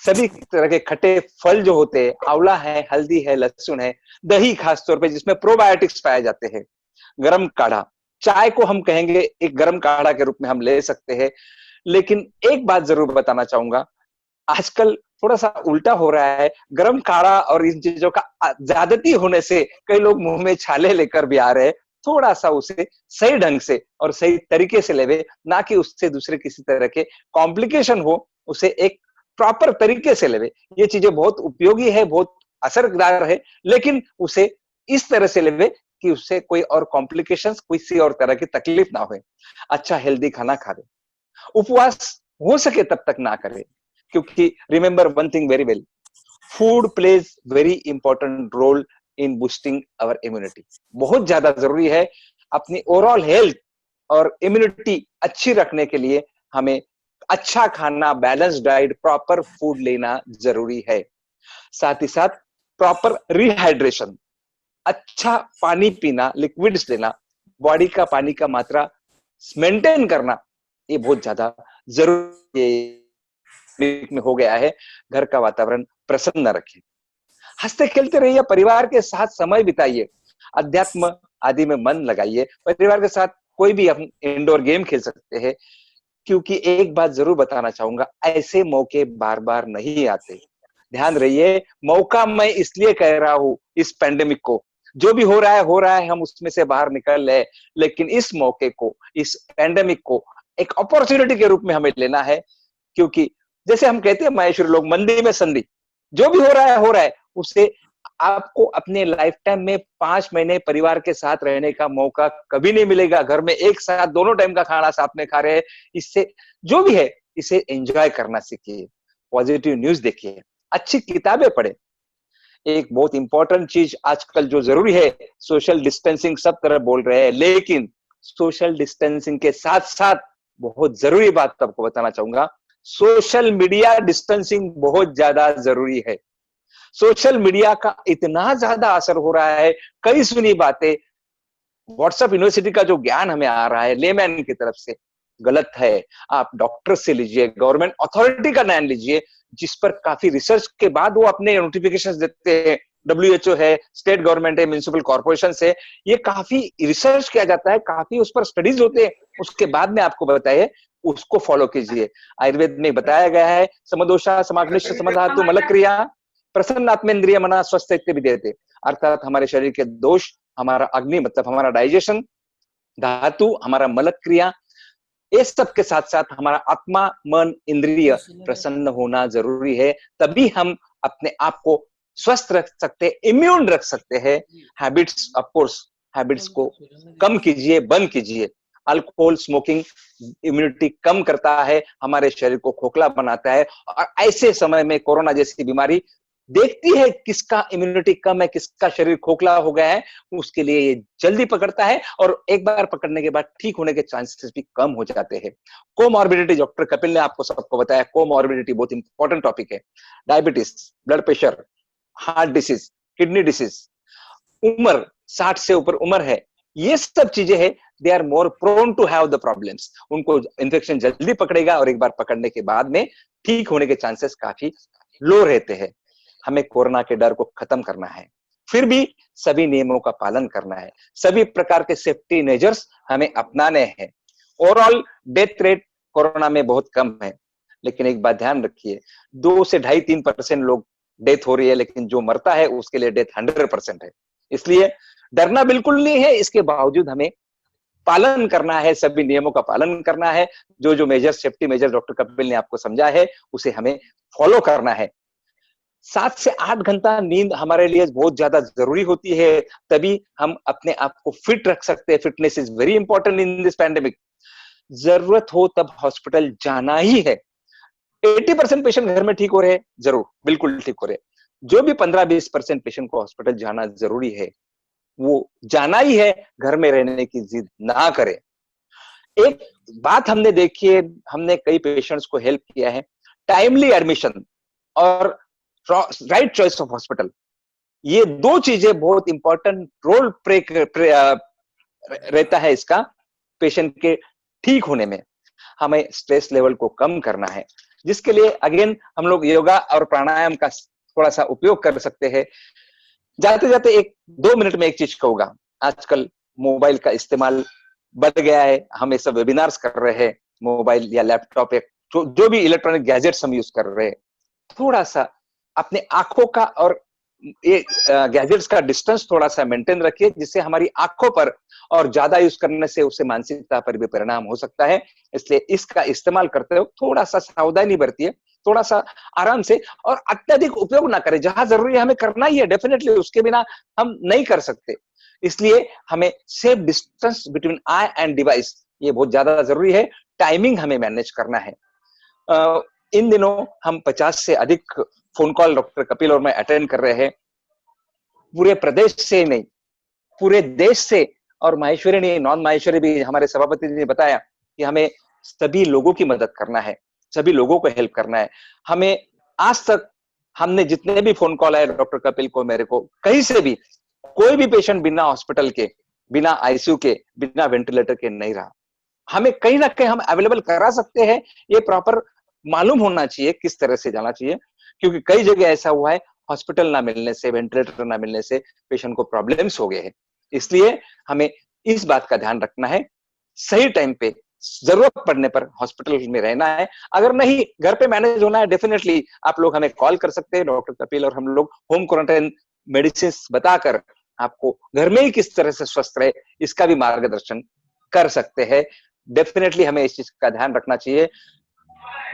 सभी तरह के खट्टे फल जो होते हैं, आंवला है, हल्दी है, लहसुन है, दही खास तौर पे जिसमें प्रोबायोटिक्स पाए जाते हैं, गरम काढ़ा, चाय को हम कहेंगे एक गरम काढ़ा के रूप में हम ले सकते हैं। लेकिन एक बात जरूर बताना चाहूंगा, आजकल थोड़ा सा उल्टा हो रहा है। गरम काढ़ा और इन चीजों का ज्यादती होने से कई लोग मुंह में छाले लेकर भी आ रहे हैं। थोड़ा सा उसे सही ढंग से और सही तरीके से लेवे, ना कि उससे दूसरे किसी तरह के कॉम्प्लिकेशन हो, उसे एक प्रॉपर तरीके से लेवे। ये चीजें बहुत उपयोगी है, बहुत असरदार है, लेकिन उसे इस तरह से लेवे कि उससे कोई और कॉम्प्लिकेशंस, किसी और तरह की तकलीफ ना हो। अच्छा हेल्दी खाना खा ले, उपवास हो सके तब तक ना करे, क्योंकि remember one thing very well, food plays very important role in boosting our immunity. बहुत ज्यादा जरूरी है। अपनी ओवरऑल हेल्थ और इम्यूनिटी अच्छी रखने के लिए हमें अच्छा खाना, बैलेंस डाइट, प्रॉपर फूड लेना जरूरी है। साथ ही साथ प्रॉपर रिहाइड्रेशन, अच्छा पानी पीना, लिक्विड्स लेना, बॉडी का पानी का मात्रा मेंटेन करना, ये बहुत ज्यादा जरूरी में हो गया है। घर का वातावरण प्रसन्न रखें, हंसते खेलते रहिए, परिवार के साथ समय बिताइए, अध्यात्म आदि में मन लगाइए। परिवार के साथ कोई भी हम इंडोर गेम खेल सकते हैं, क्योंकि एक बात जरूर बताना चाहूंगा, ऐसे मौके बार बार नहीं आते। ध्यान रहिए, मौका मैं इसलिए कह रहा हूं, इस पैंडेमिक को, जो भी हो रहा है हम उसमें से बाहर निकल रहे, लेकिन इस मौके को, इस पैंडेमिक को एक अपॉर्चुनिटी के रूप में हमें लेना है, क्योंकि जैसे हम कहते हैं माहेश्वरी लोग, मंदी में संधि, जो भी हो रहा है उससे आपको अपने लाइफ टाइम में 5 महीने परिवार के साथ रहने का मौका कभी नहीं मिलेगा। घर में एक साथ दोनों टाइम का खाना साथ में खा रहे हैं, इससे जो भी है इसे एंजॉय करना सीखिए, पॉजिटिव न्यूज देखिए, अच्छी किताबें पढ़े। एक बहुत इंपॉर्टेंट चीज आजकल जो जरूरी है, सोशल डिस्टेंसिंग सब तरफ बोल रहे हैं, लेकिन सोशल डिस्टेंसिंग के साथ साथ बहुत जरूरी बात आपको बताना चाहूंगा, सोशल मीडिया डिस्टेंसिंग बहुत ज्यादा जरूरी है। सोशल मीडिया का इतना ज्यादा असर हो रहा है, कई सुनी बातें, व्हाट्सएप यूनिवर्सिटी का जो ज्ञान हमें आ रहा है लेमैन की तरफ से, गलत है। आप डॉक्टर से लीजिए, गवर्नमेंट अथॉरिटी का ज्ञान लीजिए, जिस पर काफी रिसर्च के बाद वो अपने नोटिफिकेशंस देते हैं। WHO है, स्टेट गवर्नमेंट है, म्युनिसिपल कॉर्पोरेशन है, ये काफी रिसर्च किया जाता है, काफी उस पर स्टडीज होते हैं, उसके बाद में आपको बताइए, उसको फॉलो कीजिए। आयुर्वेद में बताया गया है, समदोषा समाग्निश्च समधातु मलक्रिया प्रसन्नात्मेंद्रिय मना स्वस्थ विद्यते, अर्थात हमारे शरीर के दोष, हमारा अग्नि मतलब हमारा डाइजेशन, धातु हमारा मलक क्रिया, ये सब के साथ साथ हमारा आत्मा, मन, इंद्रिय प्रसन्न होना जरूरी है। तभी हम अपने आप को स्वस्थ रख सकते हैं, इम्यून रख सकते हैं। हैबिट्स, ऑफ कोर्स हैबिट्स को कम कीजिए, बंद कीजिए। अल्कोहल, स्मोकिंग इम्यूनिटी कम करता है, हमारे शरीर को खोखला बनाता है, और ऐसे समय में कोरोना जैसी बीमारी देखती है किसका इम्यूनिटी कम है, किसका शरीर खोखला हो गया है, उसके लिए ये जल्दी पकड़ता है, और एक बार पकड़ने के बाद ठीक होने के चांसेस भी कम हो जाते हैं। कोमॉर्बिडिटी, डॉक्टर कपिल ने आपको सबको बताया, कोमॉर्बिडिटी बहुत इंपॉर्टेंट टॉपिक है। Diabetes, blood pressure, heart disease, kidney disease, उम्र 60 से ऊपर उम्र है, ये सब चीजें हैं, they are more prone to have the problems. उनको इन्फेक्शन जल्दी पकड़ेगा, और एक बार पकड़ने के बाद में ठीक होने के चांसेस काफी लो रहते हैं। हमें कोरोना के डर को खत्म करना है, फिर भी सभी नियमों का पालन करना है, सभी प्रकार के सेफ्टी मेजर्स हमें अपनाने हैं। ओवरऑल डेथ रेट कोरोना में बहुत कम है, लेकिन एक बात ध्यान रखिए, 2 से 2.5-3% लोग डेथ हो रही है, लेकिन जो मरता है उसके लिए डेथ 100% है। इसलिए डरना बिल्कुल नहीं है, इसके बावजूद हमें पालन करना है, सभी नियमों का पालन करना है। जो जो measure, safety measure doctor Kapil ने आपको समझा है, उसे हमें फॉलो करना है। 7 से 8 घंटा नींद हमारे लिए बहुत ज्यादा जरूरी होती है, तभी हम अपने आप को फिट रख सकते हैं। Fitness is very important in this pandemic. जरूरत हो तब हॉस्पिटल जाना ही है। 80% पेशेंट घर में ठीक हो रहे हैं, जरूर बिल्कुल ठीक हो रहे हैं। जो भी 15-20% पेशेंट को हॉस्पिटल जाना जरूरी है, वो जाना ही है, घर में रहने की जिद ना करें। एक बात हमने देखी है, हमने कई पेशेंट्स को हेल्प किया है, टाइमली एडमिशन और राइट चॉइस ऑफ हॉस्पिटल, ये 2 चीजें बहुत इंपॉर्टेंट रोल रहता है इसका पेशेंट के ठीक होने में। हमें स्ट्रेस लेवल को कम करना है, जिसके लिए अगेन हम लोग योगा और प्राणायाम का थोड़ा सा उपयोग कर सकते हैं। जाते जाते 1-2 मिनट में एक चीज कहूंगा, आजकल मोबाइल का इस्तेमाल बढ़ गया है, हम ये सब वेबिनार्स कर रहे हैं, मोबाइल या लैपटॉप या जो भी इलेक्ट्रॉनिक गैजेट्स हम यूज कर रहे हैं, थोड़ा सा अपने आंखों का और ये गैजेट्स का डिस्टेंस थोड़ा सा मेंटेन रखिए, जिससे हमारी आंखों पर, और ज्यादा यूज करने से उससे मानसिकता पर भी परिणाम हो सकता है। इसलिए इसका इस्तेमाल करते हो थोड़ा सा सावधानी बरतिए, थोड़ा सा आराम से, और अत्यधिक उपयोग ना करें। जहां जरूरी है हमें करना ही है, डेफिनेटली उसके बिना हम नहीं कर सकते। इसलिए हमें safe distance between I and device, ये बहुत ज्यादा जरूरी है। टाइमिंग हमें मैनेज करना है। इन दिनों हम 50 से अधिक फोन कॉल डॉक्टर कपिल और मैं अटेंड कर रहे हैं, पूरे प्रदेश से नहीं, पूरे देश से, और माहेश्वरी नहीं, नॉन माहेश्वरी भी। हमारे सभापति जी ने बताया कि हमें सभी लोगों की मदद करना है, सभी लोगों को हेल्प करना है। हमें आज तक हमने जितने भी फोन कॉल आए डॉक्टर कपिल को, मेरे को, कहीं से भी कोई भी पेशेंट बिना हॉस्पिटल के, बिना आईसीयू के, बिना वेंटिलेटर के नहीं रहा। हमें कहीं ना कहीं हम अवेलेबल करा सकते हैं, ये प्रॉपर मालूम होना चाहिए किस तरह से जाना चाहिए, क्योंकि कई जगह ऐसा हुआ है, हॉस्पिटल ना मिलने से, वेंटिलेटर ना मिलने से पेशेंट को प्रॉब्लम्स हो गए हैं। इसलिए हमें इस बात का ध्यान रखना है, सही टाइम पे जरूरत पड़ने पर हॉस्पिटल में रहना है। अगर नहीं घर पे मैनेज होना है, डेफिनेटली आप लोग हमें कॉल कर सकते हैं, डॉक्टर कपिल और हम लोग होम क्वारंटाइन मेडिसिन बताकर आपको घर में ही किस तरह से स्वस्थ रहे इसका भी मार्गदर्शन कर सकते हैं। डेफिनेटली हमें इस चीज का ध्यान रखना चाहिए।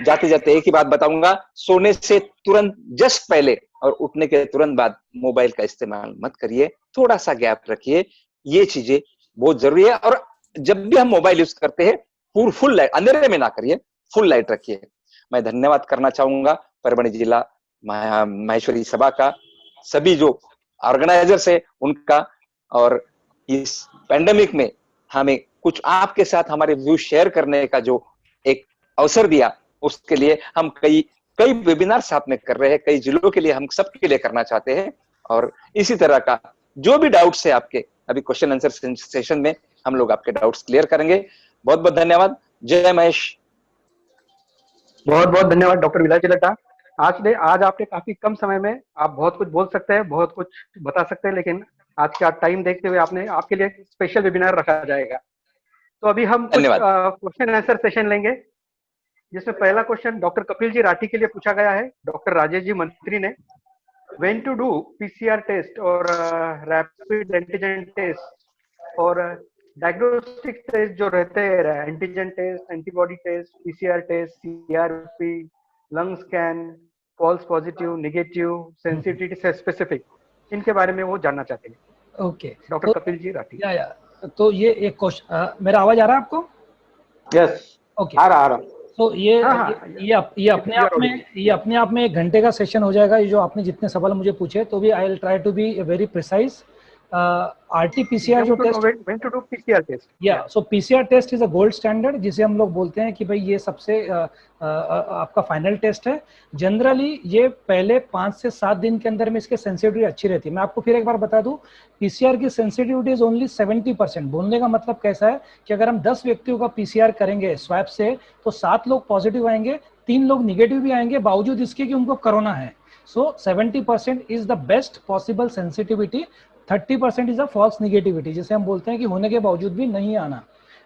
जाते जाते एक ही बात बताऊंगा, सोने से तुरंत जस्ट पहले और उठने के तुरंत बाद मोबाइल का इस्तेमाल मत करिए, थोड़ा सा गैप रखिए। ये चीजें बहुत जरूरी है। और जब भी हम मोबाइल यूज करते हैं फुल लाइट, अंधेरे में ना करिए, फुल लाइट रखिए। मैं धन्यवाद करना चाहूंगा परभणी जिला माहेश्वरी सभा का, सभी जो ऑर्गेनाइजर्स है उनका, और इस पेंडेमिक में हमें कुछ आपके साथ हमारे व्यू शेयर करने का जो एक अवसर दिया, उसके लिए हम कई वेबिनार साथ में कर रहे हैं, कई जिलों के लिए हम सबके लिए करना चाहते हैं। और इसी तरह का जो भी डाउट्स है आपके, अभी क्वेश्चन आंसर सेशन में हम लोग आपके डाउट्स क्लियर करेंगे। बहुत बहुत धन्यवाद। जय महेश। बहुत बहुत धन्यवाद डॉक्टर विलास जी लड्डा। आज आपने काफी कम समय में आप बहुत कुछ बोल सकते हैं, बहुत कुछ बता सकते हैं, लेकिन आज का टाइम देखते हुए आपके लिए स्पेशल वेबिनार रखा जाएगा। तो अभी हम कुछ क्वेश्चन आंसर सेशन लेंगे, जिसमें पहला क्वेश्चन डॉक्टर कपिल जी राठी के लिए पूछा गया है डॉक्टर राजेश जी मंत्री ने। When to do PCR test और रैपिड एंटीजन टेस्ट और डायग्नोस्टिक टेस्ट जो रहते हैं, antigen test, antibody test, PCR test, CRP, lung scan, false positive, negative, sensitivity specific, इनके बारे में वो जानना चाहते हैं। Okay, doctor Kapil ji Rathi. तो ये एक क्वेश्चन, मेरा आवाज आ रहा है आपको? यस, ओके, आ रहा। तो ये अपने आप में 1 घंटे का सेशन हो जाएगा। ये जो आपने जितने सवाल मुझे पूछे, तो भी I will try to be very precise. RT-PCR जो test, when to do PCR test? Yeah, so PCR test is a gold standard, जिसे हम लोग बोलते हैं कि भाई ये सबसे आपका फाइनल टेस्ट है। जनरली ये पहले 5 से 7 दिन के अंदर में इसके सेंसिटिविटी अच्छी रहती है। मैं आपको फिर एक बार बता दूं, PCR की सेंसिटिविटी इज ओनली 70%। बोलने का मतलब कैसा है कि अगर हम 10 व्यक्तियों का PCR करेंगे स्वैब से, तो 7 लोग पॉजिटिव आएंगे, 3 लोग निगेटिव भी आएंगे, बावजूद इसके कि उनको कोरोना है। So 70% is the best possible sensitivity. 30% is a false negativity, जिसे हम बोलते हैं कि होने के बावजूद भी नहीं आना।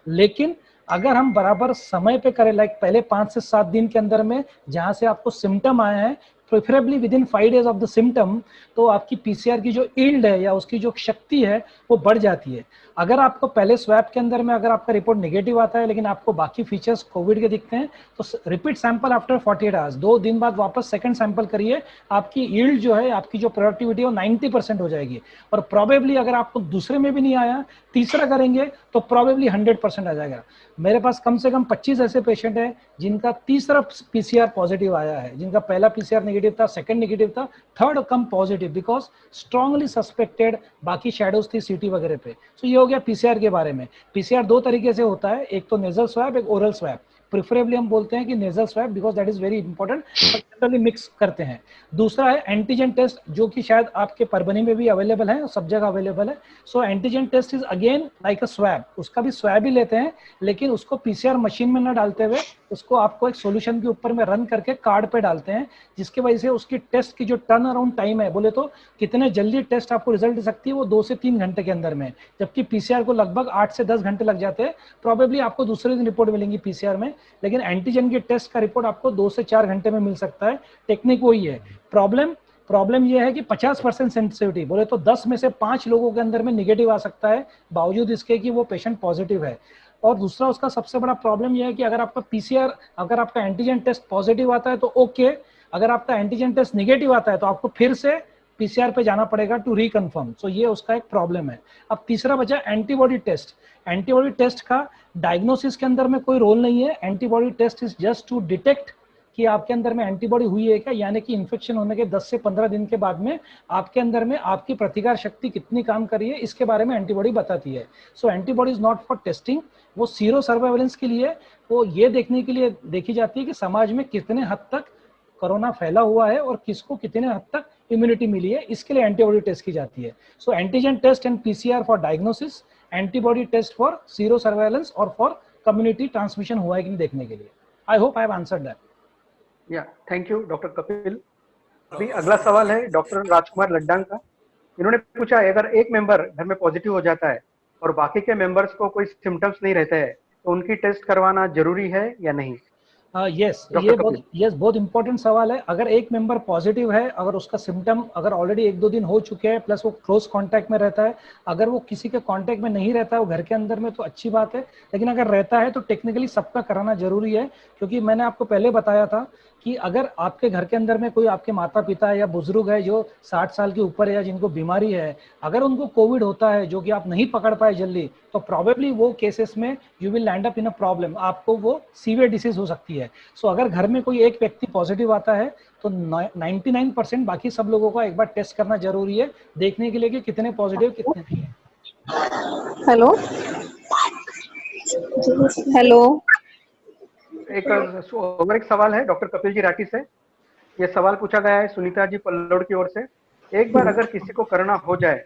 लेकिन अगर हम बराबर समय पे करें, लाइक पहले 5 से 7 दिन के अंदर में जहां से आपको सिम्टम आए हैं, preferably with in 5 days of the symptom, तो आपकी पीसीआर की जो यील्ड है या उसकी जो शक्ति है वो बढ़ जाती है। अगर आपको पहले स्वैब के अंदर में अगर आपका रिपोर्ट नेगेटिव आता है, लेकिन आपको बाकी फीचर्स कोविड के दिखते हैं, तो रिपीट सैंपल आफ्टर 48 आवर्स, 2 दिन बाद वापस सेकंड सैंपल करिए। आपकी यील्ड जो है, आपकी जो प्रोडक्टिविटी है वो 90% हो जाएगी। और प्रोबेबली अगर आपको दूसरे में भी नहीं आया, तीसरा करेंगे तो प्रोबेबली 100% आ जाएगा। मेरे पास कम से कम 25 ऐसे पेशेंट हैं जिनका तीसरा पीसीआर पॉजिटिव आया है, जिनका पहला पीसीआर नेगेटिव था, सेकंड नेगेटिव था, third come positive, because strongly suspected बाकी शेडोज थी सीटी वगैरह पे। सो ये हो गया पीसीआर के बारे में। पीसीआर 2 तरीके से होता है, एक तो नेजल स्वैब, एक ओरल स्वैब। प्रेफरेबली हम बोलते हैं कि nasal swab, because that is very important, generally mix करते हैं। दूसरा है एंटीजन टेस्ट, जो कि शायद आपके परभनी में भी अवेलेबल है, सब जगह अवेलेबल है। So antigen test is again like a swab, उसका भी स्वैब ही लेते हैं, लेकिन उसको पीसीआर मशीन में न डालते हुए उसको आपको एक सॉल्यूशन के ऊपर में रन करके कार्ड पे डालते हैं, जिसकी वजह से उसकी टेस्ट की जो टर्न अराउंड टाइम है, बोले तो कितने जल्दी टेस्ट आपको रिजल्ट दे सकती है, वो 2 से 3 घंटे के अंदर में, जबकि पीसीआर को लगभग 8 से 10 घंटे लग जाते हैं। प्रोबेबली आपको दूसरे दिन रिपोर्ट मिलेंगी पीसीआर में, लेकिन एंटीजन के टेस्ट का रिपोर्ट आपको 2 से 4 घंटे में मिल सकता है। टेक्निक वही है। प्रॉब्लम यह है कि 50% सेंसिटिविटी, बोले तो 10 में से 5 लोगों के अंदर में निगेटिव आ सकता है, बावजूद इसके कि वो पेशेंट पॉजिटिव है। और दूसरा उसका सबसे बड़ा प्रॉब्लम यह है कि अगर आपका पीसीआर, अगर आपका एंटीजन टेस्ट पॉजिटिव आता है तो ओके, अगर आपका एंटीजन टेस्ट निगेटिव आता है तो आपको फिर से पीसीआर पे जाना पड़ेगा टू रिकन्फर्म। सो ये उसका एक प्रॉब्लम है। अब तीसरा बचा एंटीबॉडी टेस्ट। एंटीबॉडी टेस्ट का डायग्नोसिस के अंदर में कोई रोल नहीं है। Antibody test is just to detect कि आपके अंदर में एंटीबॉडी हुई है क्या, यानी कि इन्फेक्शन होने के 10 से 15 दिन के बाद में आपके अंदर में आपकी प्रतिकार शक्ति कितनी काम कर रही है, इसके बारे में एंटीबॉडी बताती है। So antibody is not for testing, वो सीरो सर्वाइलेंस के लिए, वो ये देखने के लिए देखी जाती है कि समाज में कितने हद तक कोरोना फैला हुआ है और किसको कितने हद तक इम्यूनिटी मिली है, इसके लिए एंटीबॉडी टेस्ट की जाती है। So antigen test and PCR for diagnosis, antibody test for sero surveillance और फॉर कम्युनिटी ट्रांसमिशन हुआ है कि नहीं देखने के लिए। I hope I have answered that. या थैंक यू डॉक्टर कपिल। अभी अगला सवाल है डॉक्टर राजकुमार लड्डा का। इन्होंने पूछा है, अगर एक मेंबर घर में पॉजिटिव हो जाता है और बाकी के मेंबर्स को कोई सिम्टम्स नहीं रहते हैं, तो उनकी टेस्ट करवाना जरूरी है या नहीं? यस, ये बहुत इंपॉर्टेंट सवाल है। अगर एक मेंबर पॉजिटिव है, अगर उसका सिम्टम अगर ऑलरेडी 1-2 दिन हो चुके हैं, प्लस वो क्लोज कांटेक्ट में रहता है, अगर वो किसी के कांटेक्ट में नहीं रहता है, वो घर के अंदर में, तो अच्छी बात है। लेकिन अगर रहता है तो टेक्निकली सबका कराना जरूरी है, क्योंकि मैंने आपको पहले बताया था कि अगर आपके घर के अंदर में कोई आपके माता पिता है या बुजुर्ग है जो 60 साल के ऊपर है या जिनको बीमारी है, अगर उनको कोविड होता है जो कि आप नहीं पकड़ पाए जल्दी, तो प्रोबेबली वो केसेस में you will land up in a problem, आपको वो सीवियर डिसीज हो सकती है। सो अगर घर में कोई एक व्यक्ति पॉजिटिव आता है तो 99% बाकी सब लोगों का एक बार टेस्ट करना जरूरी है, देखने के लिए कि कितने पॉजिटिव कितने नहीं है। हेलो हेलो, एक सवाल है डॉक्टर कपिल जी राठी से। ये सवाल पूछा गया है सुनीता जी पल्लोड की ओर से। एक बार अगर किसी को कोरोना हो जाए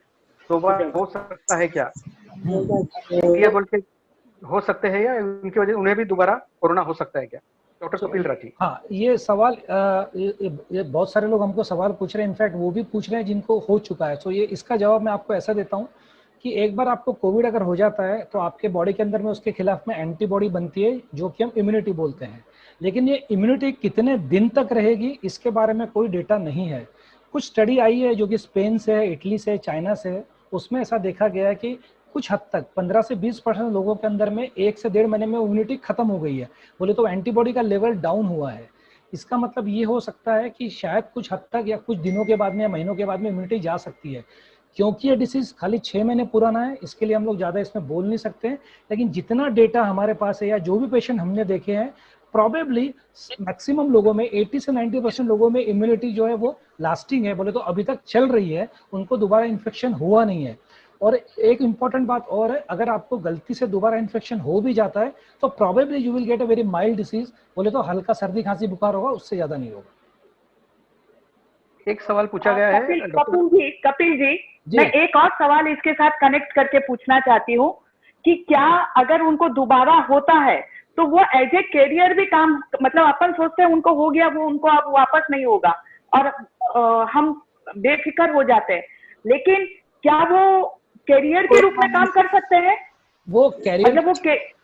तो वह हो सकता है क्या? ये बोल के हो सकते हैं या उनकी वजह उन्हें भी दोबारा कोरोना हो सकता है क्या? डॉक्टर कपिल राठी। हाँ, ये सवाल ये बहुत सारे लोग हमको सवाल पूछ रहे हैं, इनफैक्ट वो भी पूछ रहे हैं जिनको हो चुका है। तो ये इसका जवाब मैं आपको ऐसा देता हूँ कि एक बार आपको कोविड अगर हो जाता है तो आपके बॉडी के अंदर में उसके खिलाफ में एंटीबॉडी बनती है जो कि हम इम्यूनिटी बोलते हैं। लेकिन ये इम्यूनिटी कितने दिन तक रहेगी इसके बारे में कोई डेटा नहीं है। कुछ स्टडी आई है जो कि स्पेन से है, इटली से, चाइना से है, उसमें ऐसा देखा गया है कि कुछ हद तक 15 से 20% लोगों के अंदर में 1 से 1.5 महीने में इम्यूनिटी खत्म हो गई है। बोले तो एंटीबॉडी का लेवल डाउन हुआ है। इसका मतलब ये हो सकता है कि शायद कुछ हद तक या कुछ दिनों के बाद में या महीनों के बाद में इम्यूनिटी जा सकती है। क्योंकि ये डिसीज खाली 6 महीने पुराना है, इसके लिए हम लोग ज़्यादा इसमें बोल नहीं सकते। लेकिन जितना डेटा हमारे पास है या जो भी पेशेंट हमने देखे हैं, प्रॉबेबली मैक्सिमम लोगों में 80 से 90% लोगों में इम्यूनिटी जो है वो लास्टिंग है। बोले तो अभी तक चल रही है, उनको दोबारा इन्फेक्शन हुआ नहीं है। और एक इम्पॉर्टेंट बात और है, अगर आपको गलती से दोबारा इन्फेक्शन हो भी जाता है तो probably you will get a very mild disease. बोले तो हल्का सर्दी खांसी बुखार होगा, उससे ज्यादा नहीं होगा। एक सवाल पूछा गया है कपिल जी, मैं एक और सवाल इसके साथ कनेक्ट करके पूछना चाहती हूँ कि क्या अगर उनको दोबारा होता है तो वो एज ए कैरियर भी काम, मतलब अपन सोचते हैं उनको हो गया, वो उनको अब वापस नहीं होगा और हम बेफिक्र हो जाते हैं, लेकिन क्या वो कैरियर के रूप में काम कर सकते हैं? वो कैरियर मतलब वो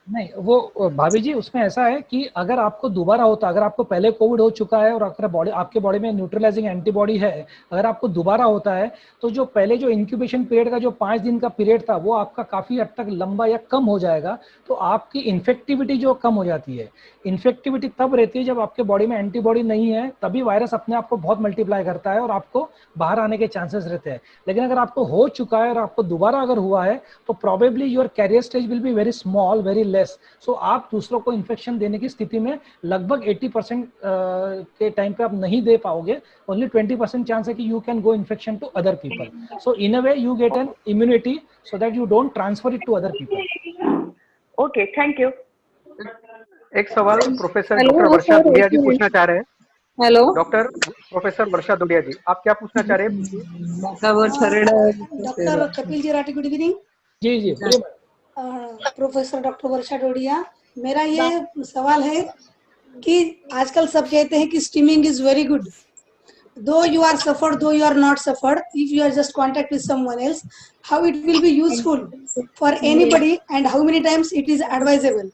नहीं, वो भाभी जी उसमें ऐसा है कि अगर आपको दोबारा होता, अगर आपको पहले कोविड हो चुका है और आपके बॉडी में न्यूट्रलाइजिंग एंटीबॉडी है, अगर आपको दोबारा होता है तो जो पहले जो इंक्यूबेशन पीरियड का जो 5 दिन का पीरियड था वो आपका काफी हद तक लंबा या कम हो जाएगा। तो आपकी इन्फेक्टिविटी जो कम हो जाती है, इन्फेक्टिविटी तब रहती है जब आपके बॉडी में एंटीबॉडी नहीं है, तभी वायरस अपने आप को बहुत मल्टीप्लाई करता है और आपको बाहर आने के चांसेस रहते हैं। लेकिन अगर आपको हो चुका है और आपको दोबारा अगर हुआ है तो probably your carrier stage will be very small, very less. So आप दूसरों को इन्फेक्शन देने की स्थिति में लगभग 80% के टाइम पे आप नहीं दे पाओगे। ओनली 20% चांस है कि you can go infection to other people. So in a way you get an immunity so that you don't transfer it to other people. Okay, thank you. एक सवाल प्रोफेसर डॉक्टर वर्षा दुडिया जी पूछना चाह रहे हैं। Hello doctor professor वर्षा दुडिया जी, आप क्या पूछना चाह रहे हैं? Doctor Kapil ji Rathi, good evening. जी जी, प्रोफेसर डॉक्टर वर्षा डोडिया, मेरा ये सवाल है कि आजकल सब कहते हैं कि steaming is very good, though you are suffered, though you are not suffered, if you are just contact with someone else, how it will be useful for anybody and how many times it is advisable?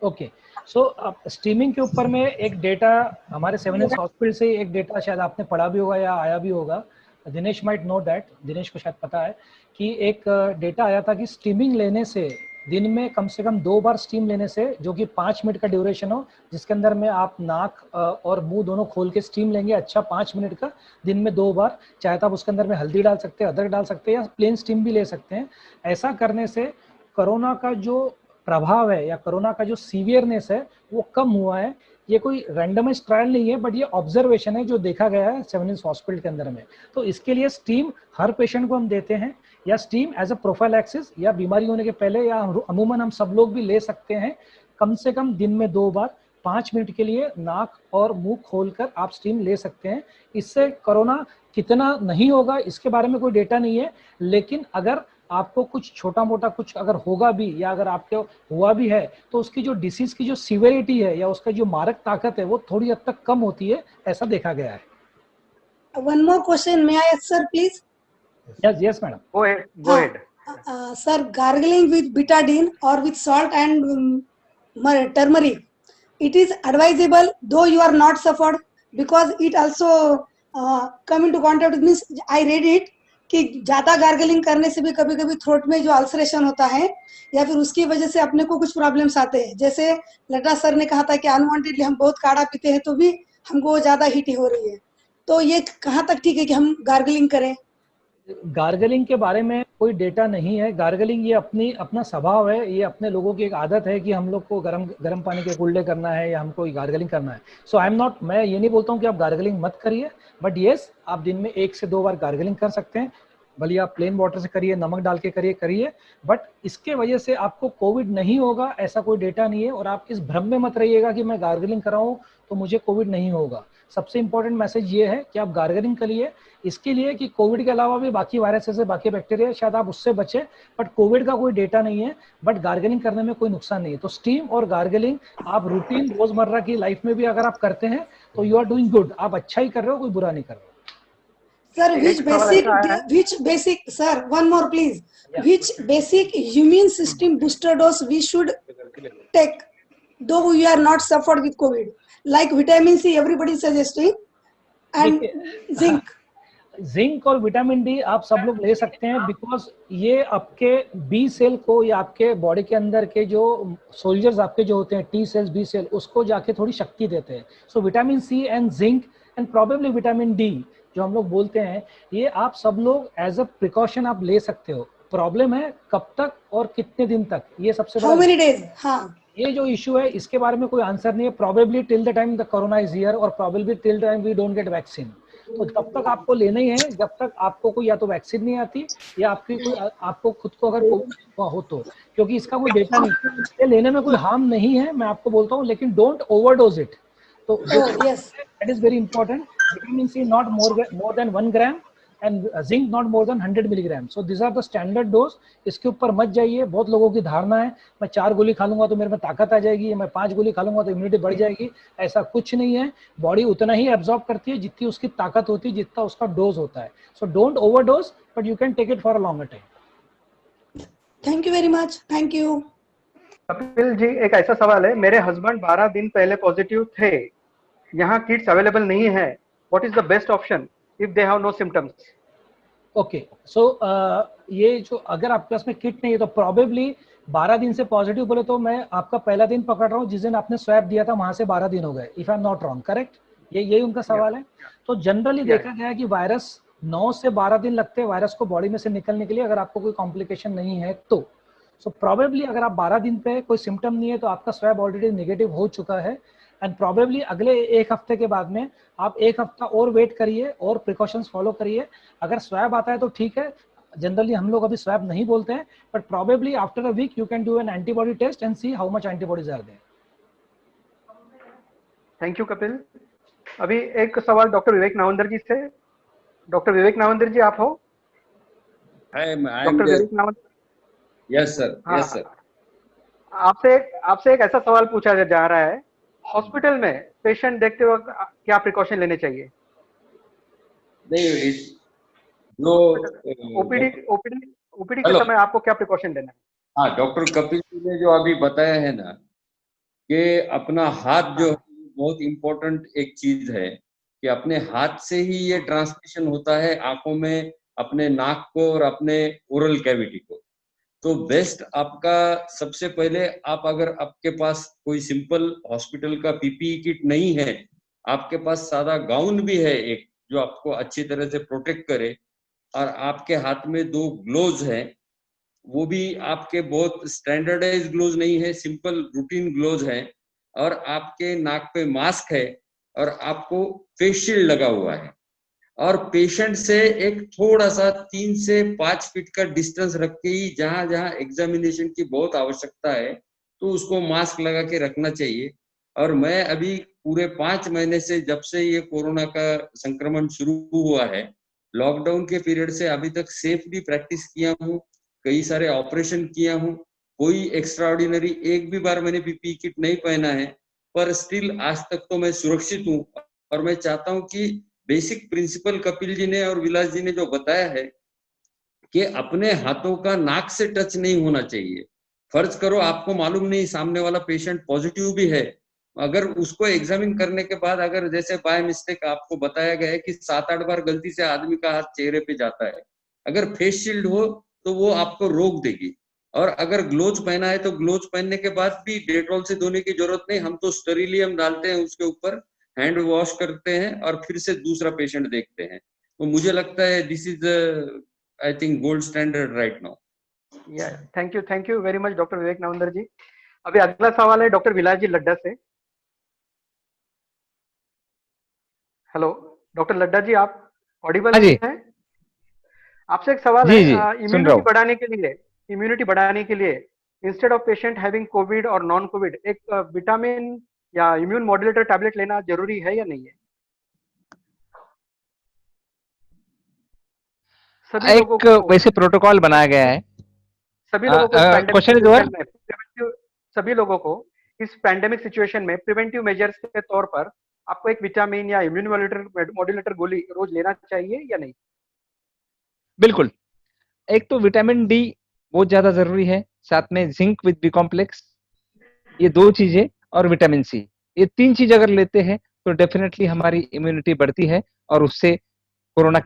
Okay, so steaming के ऊपर में एक data हमारे 7 Hills hospital से एक data शायद आपने पढ़ा भी होगा या आया भी होगा, Dinesh might know that, Dinesh को शायद पता है कि एक डेटा आया था कि स्टीमिंग लेने से दिन में कम से कम 2 बार स्टीम लेने से, जो कि 5 मिनट का ड्यूरेशन हो, जिसके अंदर में आप नाक और मुंह दोनों खोल के स्टीम लेंगे, अच्छा 5 मिनट का, दिन में 2 बार, चाहे तो आप उसके अंदर में हल्दी डाल सकते हैं, अदरक डाल सकते हैं या प्लेन स्टीम भी ले सकते हैं। ऐसा करने से कोरोना का जो प्रभाव है या कोरोना का जो सीवियरनेस है वो कम हुआ है। ये कोई रैंडमाइज ट्रायल नहीं है, बट ये ऑब्जर्वेशन है जो देखा गया है 7 Hills हॉस्पिटल के अंदर में। तो इसके लिए स्टीम हर पेशेंट को हम देते हैं, या स्टीम एज अ प्रोफाइलैक्सिस या बीमारी होने के पहले या अमूमन हम सब लोग भी ले सकते हैं। कम से कम दिन में 2 बार 5 मिनट के लिए नाक और मुंह खोलकर आप स्टीम ले सकते हैं। इससे कोरोना कितना नहीं होगा इसके बारे में कोई डेटा नहीं है, लेकिन अगर आपको कुछ छोटा मोटा कुछ अगर होगा भी या अगर आपको हुआ भी है तो उसकी जो डिसीज की जो सीवियरिटी है या उसका जो मारक ताकत है वो थोड़ी हद तक कम होती है, ऐसा देखा गया है। One more question, may I ask, sir, please? Yes, madam. Go ahead. Sir, gargling with betadine or with salt and turmeric, it is advisable, though you are not suffered, because it also come into contact with, means I read it कि ज्यादा gargling करने से भी कभी कभी throat में जो ulceration होता है या फिर उसकी वजह से अपने को कुछ प्रॉब्लम्स आते हैं, जैसे लड्डा सर ने कहा था कि अनवांटेडली हम बहुत काढ़ा पीते हैं तो भी हमको ज्यादा हीट हो रही है, तो ये कहाँ तक ठीक है कि हम गार्गलिंग करें? गार्गलिंग के बारे में कोई डेटा नहीं है। गार्गलिंग ये अपना स्वभाव है, ये अपने लोगों की एक आदत है कि हम लोग को गर्म पानी के कुल्ले करना है या हमको गार्गलिंग करना है। सो आई एम नॉट, मैं ये नहीं बोलता हूँ कि आप गार्गलिंग मत करिए, बट येस आप दिन में 1 से 2 बार गार्गलिंग कर सकते हैं, भले आप प्लेन वाटर से करिए, नमक डाल के करिए, बट इसके वजह से आपको कोविड नहीं होगा ऐसा कोई डेटा नहीं है। और आप इस भ्रम में मत रहिएगा कि मैं गार्गलिंग कराऊं तो मुझे कोविड नहीं होगा। सबसे इंपॉर्टेंट मैसेज ये है कि आप गार्गलिंग करिए, इसके लिए कि कोविड के अलावा भी बाकी वायरसेस है, बाकी बैक्टीरिया, शायद आप उससे बचे, बट कोविड का कोई डेटा नहीं है, बट गार्गलिंग करने में कोई नुकसान नहीं है। तो स्टीम और गार्गलिंग आप रूटीन रोजमर्रा की लाइफ में भी अगर आप करते हैं तो यू आर डूइंग गुड, आप अच्छा ही कर रहे हो, कोई बुरा नहीं कर रहे हो। Sir, which basic, sir, one more please. Yeah. Which basic immune system booster dose we should take, though we are not suffered with COVID? Like vitamin C, everybody is suggesting, and zinc. Zinc और vitamin D आप सब लोग ले सकते हैं, because ये आपके B cell को या आपके बॉडी के अंदर के जो सोल्जर्स आपके जो होते हैं, टी सेल्स, बी सेल, उसको जाके थोड़ी शक्ति देते हैं। So vitamin C and zinc and probably vitamin D जो हम लोग बोलते हैं, ये आप सब लोग एज अ प्रिकॉशन आप ले सकते हो। प्रॉब्लम है कब तक और कितने दिन तक, ये सबसे बड़ा। How many days? हाँ, ये जो इशू है इसके बारे में कोई आंसर नहीं है। Probably till the time the corona is here और probably till the time we don't get vaccine. तो जब तक आपको लेना ही है, जब तक आपको कोई या तो वैक्सीन नहीं आती या आपको खुद को अगर कोविड हो तो, क्योंकि इसका कोई डेटा नहीं, ये लेने में कोई हार्म नहीं है, मैं आपको बोलता हूँ, लेकिन डोंट ओवरडोज इट। तो that is very important. Vitamin C not more than 1 gram and zinc not more than 100 milligram. So this are the standard dose. इसके ऊपर मत जाइए। बहुत लोगों की धारणा है मैं 4 गोली खा लूंगा तो मेरे में ताकत आ जाएगी, मैं 5 गोली खा लूंगा तो इम्यूनिटी बढ़ जाएगी। ऐसा कुछ नहीं है। बॉडी उतना ही एब्जॉर्ब करती है जितनी उसकी ताकत होती है, जितना उसका डोज होता है। So don't overdose, but you can take it for a longer time. Thank you very much. Thank you. Kapil ji, एक ऐसा सवाल है, मेरे हस्बैंड 12 दिन पहले पॉजिटिव थे, यहाँ किट्स अवेलेबल नहीं है, what is the best option if they have no symptoms? Okay, so ये जो अगर आपके पास में किट नहीं है तो प्रोबेबली 12 दिन से पॉजिटिव बोले तो मैं आपका पहला दिन पकड़ रहा हूँ जिस दिन आपने स्वैब दिया था, वहां से 12 दिन हो गए, if I am not wrong, correct? यही उनका सवाल है। तो जनरली देखा गया है कि वायरस 9 से 12 दिन लगते हैं वायरस को बॉडी में से निकलने के लिए, अगर आपको कोई कॉम्प्लिकेशन नहीं है तो। सो प्रोबेबली अगर आप 12 दिन पे कोई सिम्टम नहीं है तो आपका स्वैब ऑलरेडी नेगेटिव हो चुका है, एंड प्रोबेबली अगले 1 हफ्ते के बाद में आप 1 हफ्ता और वेट करिए और प्रिकॉशंस फॉलो करिए। अगर स्वैब आता है तो ठीक है, जनरली हम लोग अभी स्वैब नहीं बोलते हैं, but probably after a week you can do an antibody test and see how much antibodies are there. Thank you Kapil. अभी एक सवाल डॉक्टर विवेक नावंदर जी से। डॉक्टर विवेक नावंदर जी, आप हो? Doctor Vivek Nawandar. Yes sir, yes sir. आपसे एक ऐसा सवाल पूछा जा रहा है, हॉस्पिटल में पेशेंट देखते वक्त क्या प्रिकॉशन लेने चाहिए? नहीं, जो ओपीडी के समय आपको क्या प्रिकॉशन लेना है? हाँ, डॉक्टर कपिल जी ने जो अभी बताया है ना कि अपना हाथ जो बहुत इम्पोर्टेंट एक चीज है कि अपने हाथ से ही ये ट्रांसमिशन होता है आंखों में, अपने नाक को और अपने ओरल कैविटी को। तो बेस्ट आपका सबसे पहले, आप अगर आपके पास कोई सिंपल हॉस्पिटल का पीपीई किट नहीं है, आपके पास सादा गाउन भी है एक जो आपको अच्छी तरह से प्रोटेक्ट करे, और आपके हाथ में 2 ग्लोव्स हैं, वो भी आपके बहुत स्टैंडर्डाइज ग्लोव्स नहीं है, सिंपल रूटीन ग्लोव्स हैं, और आपके नाक पे मास्क है और आपको फेस शील्ड लगा हुआ है, और पेशेंट से एक थोड़ा सा 3 से 5 फीट का डिस्टेंस रख के ही जहां जहां एग्जामिनेशन की बहुत आवश्यकता है तो उसको मास्क लगा के रखना चाहिए। और मैं अभी पूरे 5 महीने से, जब से ये कोरोना का संक्रमण शुरू हुआ है, लॉकडाउन के पीरियड से अभी तक सेफली प्रैक्टिस किया हूँ, कई सारे ऑपरेशन किया हूँ, कोई एक्स्ट्राऑर्डिनरी एक भी बार मैंने पीपीई किट नहीं पहना है, पर स्टिल आज तक तो मैं सुरक्षित हूँ। और मैं चाहता हूँ कि बेसिक प्रिंसिपल कपिल जी ने और विलास जी ने जो बताया है कि अपने हाथों का नाक से टच नहीं होना चाहिए। फर्ज करो आपको मालूम नहीं सामने वाला पेशेंट पॉजिटिव भी है, अगर उसको एग्जामिन करने के बाद अगर जैसे बाय मिस्टेक आपको बताया गया है कि 7-8 बार गलती से आदमी का हाथ चेहरे पे जाता है, अगर फेस शील्ड हो तो वो आपको रोक देगी। और अगर ग्लोव्स पहना है तो ग्लोव्स पहनने के बाद भी डेटॉल से धोने की जरूरत नहीं, हम तो स्टेरिलियम डालते हैं उसके ऊपर, हैंड वॉश करते हैं और फिर से दूसरा पेशेंट देखते हैं। तो मुझे लगता है this is I think gold standard right now. Thank you very much doctor Vivek Nawandar ji. अभी अगला सवाल है डॉक्टर विलास जी लड्डा से। हेलो डॉक्टर लड्डा जी, आप ऑडिबल हैं? आपसे एक सवाल है, इम्यूनिटी बढ़ाने के लिए instead of patient having Covid और नॉन कोविड एक विटामिन या इम्यून मॉड्यूलेटर टैबलेट लेना जरूरी है या नहीं है? सभी लोगों को वैसे प्रोटोकॉल बनाया गया है। सभी लोगों को सभी लोगों को इस पैंडेमिक सिचुएशन में प्रिवेंटिव मेजर्स के तौर पर आपको एक विटामिन या इम्यून मॉड्यूलेटर गोली रोज लेना चाहिए या नहीं? बिल्कुल। एक तो विटामिन डी बहुत ज्यादा जरूरी है, साथ में जिंक विद बी कॉम्प्लेक्स, ये 2 चीजें, और विटामिन सी, ये 3 चीज अगर लेते हैं तो डेफिनेटली हमारी इम्यूनिटी बढ़ती है और उससे कोरोना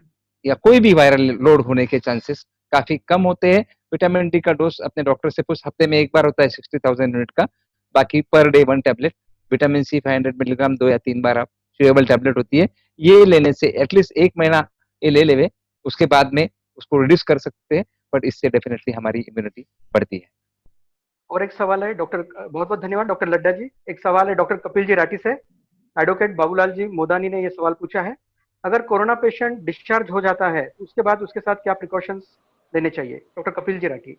या कोई भी वायरल लोड होने के चांसेस काफी कम होते हैं। विटामिन डी का डोज अपने डॉक्टर से पूछ, हफ्ते में एक बार होता है 60,000 यूनिट का, बाकी per day 1 tablet. Vitamin C 500 milligram 2 या 3 बार आप च्यूएबल टैबलेट होती है, ये लेने से एटलीस्ट 1 महीना ये ले लेवे, उसके बाद में उसको रिड्यूस कर सकते हैं, बट इससे डेफिनेटली हमारी इम्यूनिटी बढ़ती है। और एक सवाल है डॉक्टर, बहुत बहुत धन्यवाद डॉक्टर लड्डा जी। एक सवाल है डॉक्टर कपिल जी राठी से। एडवोकेट बाबूलाल जी मोदानी ने ये सवाल पूछा है, अगर कोरोना पेशेंट डिस्चार्ज हो जाता है तो उसके बाद उसके साथ क्या प्रिकॉशंस लेने चाहिए? Doctor Kapil ji Rathi.